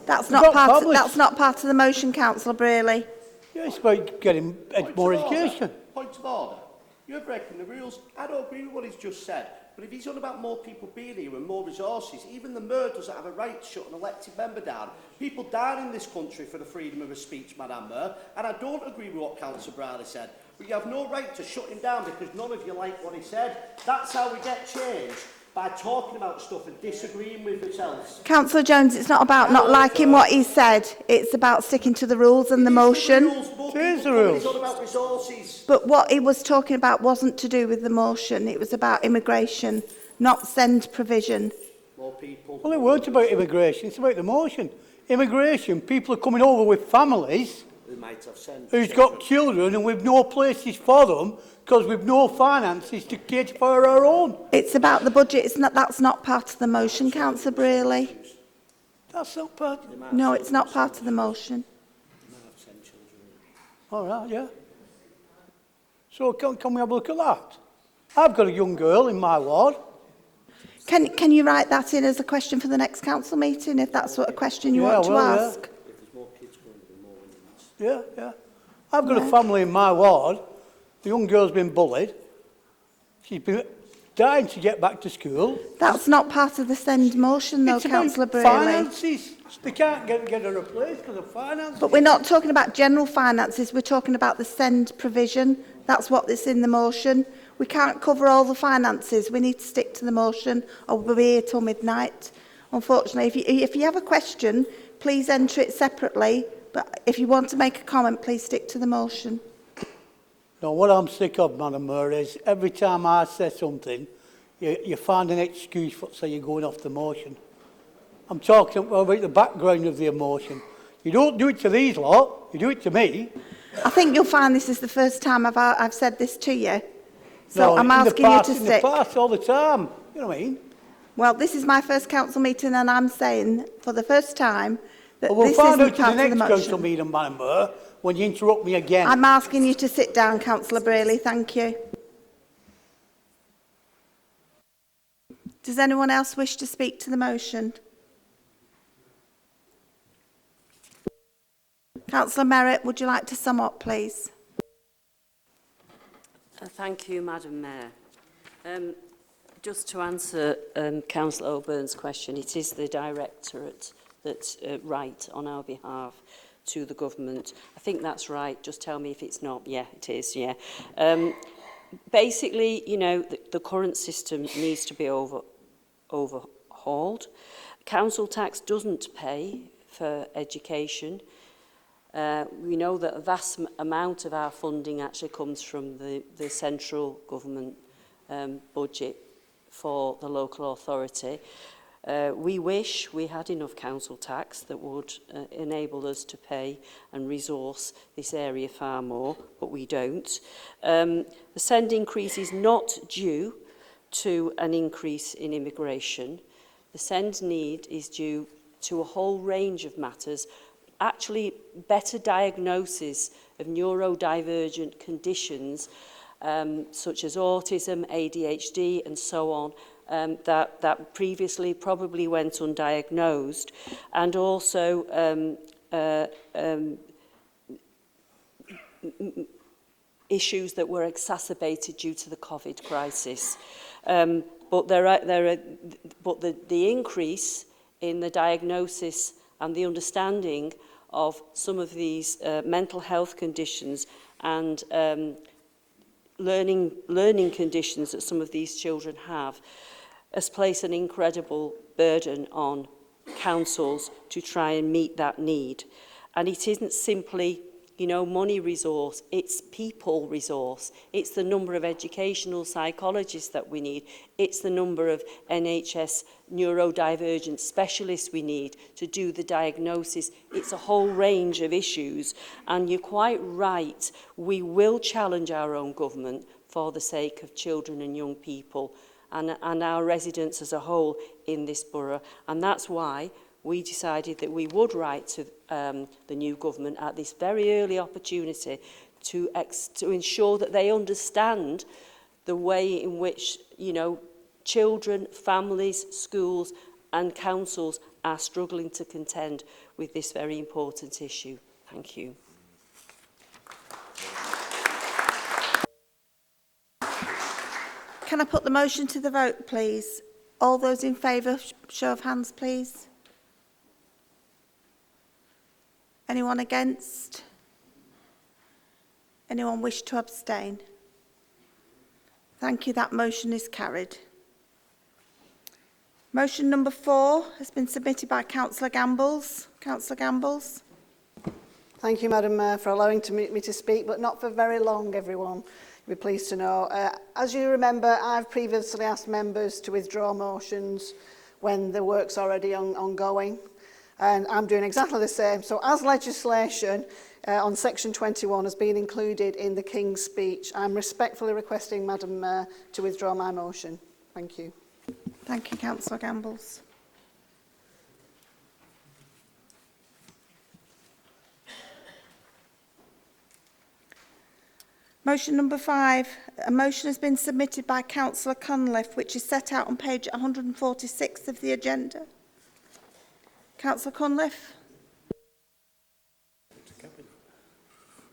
That's not part of the motion, Councillor Brayley. Yeah, it's about getting more education. Point of order. You're breaking the rules. I don't agree with what he's just said. But if he's on about more people being here and more resources, even the mayor doesn't have a right to shut an elected member down. People die in this country for the freedom of speech, Madam Mayor, and I don't agree with what Councillor Brierley said. But you have no right to shut him down because none of you like what he said. That's how we get change, by talking about stuff and disagreeing with yourselves. Councillor Jones, it's not about not liking what he said. It's about sticking to the rules and the motion. There's the rules. It's all about resources. But what he was talking about wasn't to do with the motion. It was about immigration, not SEND provision. More people. Well, it weren't about immigration. It's about the motion. Immigration, people are coming over with families who's got children and we've no places for them because we've no finances to cater for our own. It's about the budget. That's not part of the motion, Councillor Brayley. That's not part. No, it's not part of the motion. All right, yeah. So can we have a look at that? I've got a young girl in my ward. Can you write that in as a question for the next council meeting, if that's what a question you want to ask? Yeah. I've got a family in my ward. The young girl's been bullied. She's been dying to get back to school. That's not part of the SEND motion, though, Councillor Brayley. Finances. They can't get her a place because of finances. But we're not talking about general finances. We're talking about the SEND provision. That's what is in the motion. We can't cover all the finances. We need to stick to the motion, or we'll be here till midnight. Unfortunately, if you have a question, please enter it separately. But if you want to make a comment, please stick to the motion. No, what I'm sick of, Madam Mayor, is every time I say something, you find an excuse for say you're going off the motion. I'm talking about the background of the emotion. You don't do it to these lot, you do it to me. I think you'll find this is the first time I've said this to you. So No, I'm asking you to stick. In the past, all the time, you know what I mean? Well, this is my first council meeting and I'm saying for the first time that We'll this find isn't out to part the of the next motion. council meeting, Madam Mayor, when you interrupt me again. I'm asking you to sit down, Councillor Brearley. Thank you. Does anyone else wish to speak to the motion? Councillor Merritt, would you like to sum up, please? Thank you, Madam Mayor. Just to answer Councillor O'Byrne's question, it is the Directorate that write on our behalf to the government. I think that's right. Just tell me if it's not. Yeah, it is, yeah. Basically, you know, the current system needs to be overhauled. Council tax doesn't pay for education. We know that a vast amount of our funding actually comes from the central government budget for the local authority. We wish we had enough council tax that would enable us to pay and resource this area far more, but we don't. The send increase is not due to an increase in immigration. The send need is due to a whole range of matters, actually better diagnosis of neurodivergent conditions such as autism, ADHD and so on, that previously probably went undiagnosed, and also issues that were exacerbated due to the COVID crisis. But the increase in the diagnosis and the understanding of some of these mental health conditions and learning conditions that some of these children have has placed an incredible burden on councils to try and meet that need. And it isn't simply, you know, money resource, it's people resource. It's the number of educational psychologists that we need. It's the number of NHS neurodivergent specialists we need to do the diagnosis. It's a whole range of issues. And you're quite right, we will challenge our own government for the sake of children and young people and our residents as a whole in this borough. And that's why we decided that we would write to the new government at this very early opportunity to ensure that they understand the way in which, you know, children, families, schools and councils are struggling to contend with this very important issue. Thank you. Can I put the motion to the vote, please? All those in favour, show of hands, please. Anyone against? Anyone wish to abstain? Thank you. That motion is carried. Motion number 4 has been submitted by Councillor Gambles. Councillor Gambles. Thank you, Madam Mayor, for allowing me to speak, but not for very long, everyone. You'll be pleased to know. As you remember, I've previously asked members to withdraw motions when the work's already ongoing. And I'm doing exactly the same. So as legislation on section 21 has been included in the King's speech, I'm respectfully requesting, Madam Mayor, to withdraw my motion. Thank you. Thank you, Councillor Gambles. Motion number 5. A motion has been submitted by Councillor Cunliffe, which is set out on page 146 of the agenda. Councillor Cunliffe.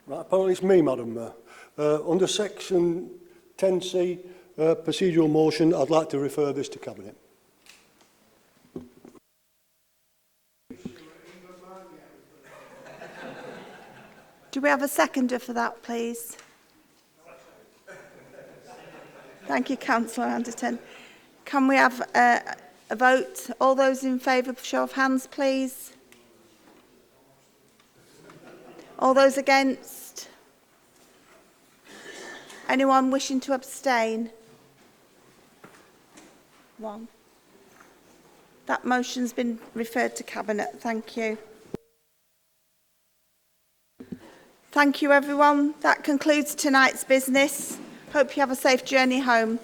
Right, apparently it's me, Madam Mayor. Under section 10C, procedural motion, I'd like to refer this to Cabinet. Do we have a seconder for that, please? Thank you, Councillor Anderton. Can we have a vote? All those in favour, show of hands, please. All those against? Anyone wishing to abstain? 1. That motion's been referred to Cabinet. Thank you. Thank you, everyone. That concludes tonight's business. Hope you have a safe journey home.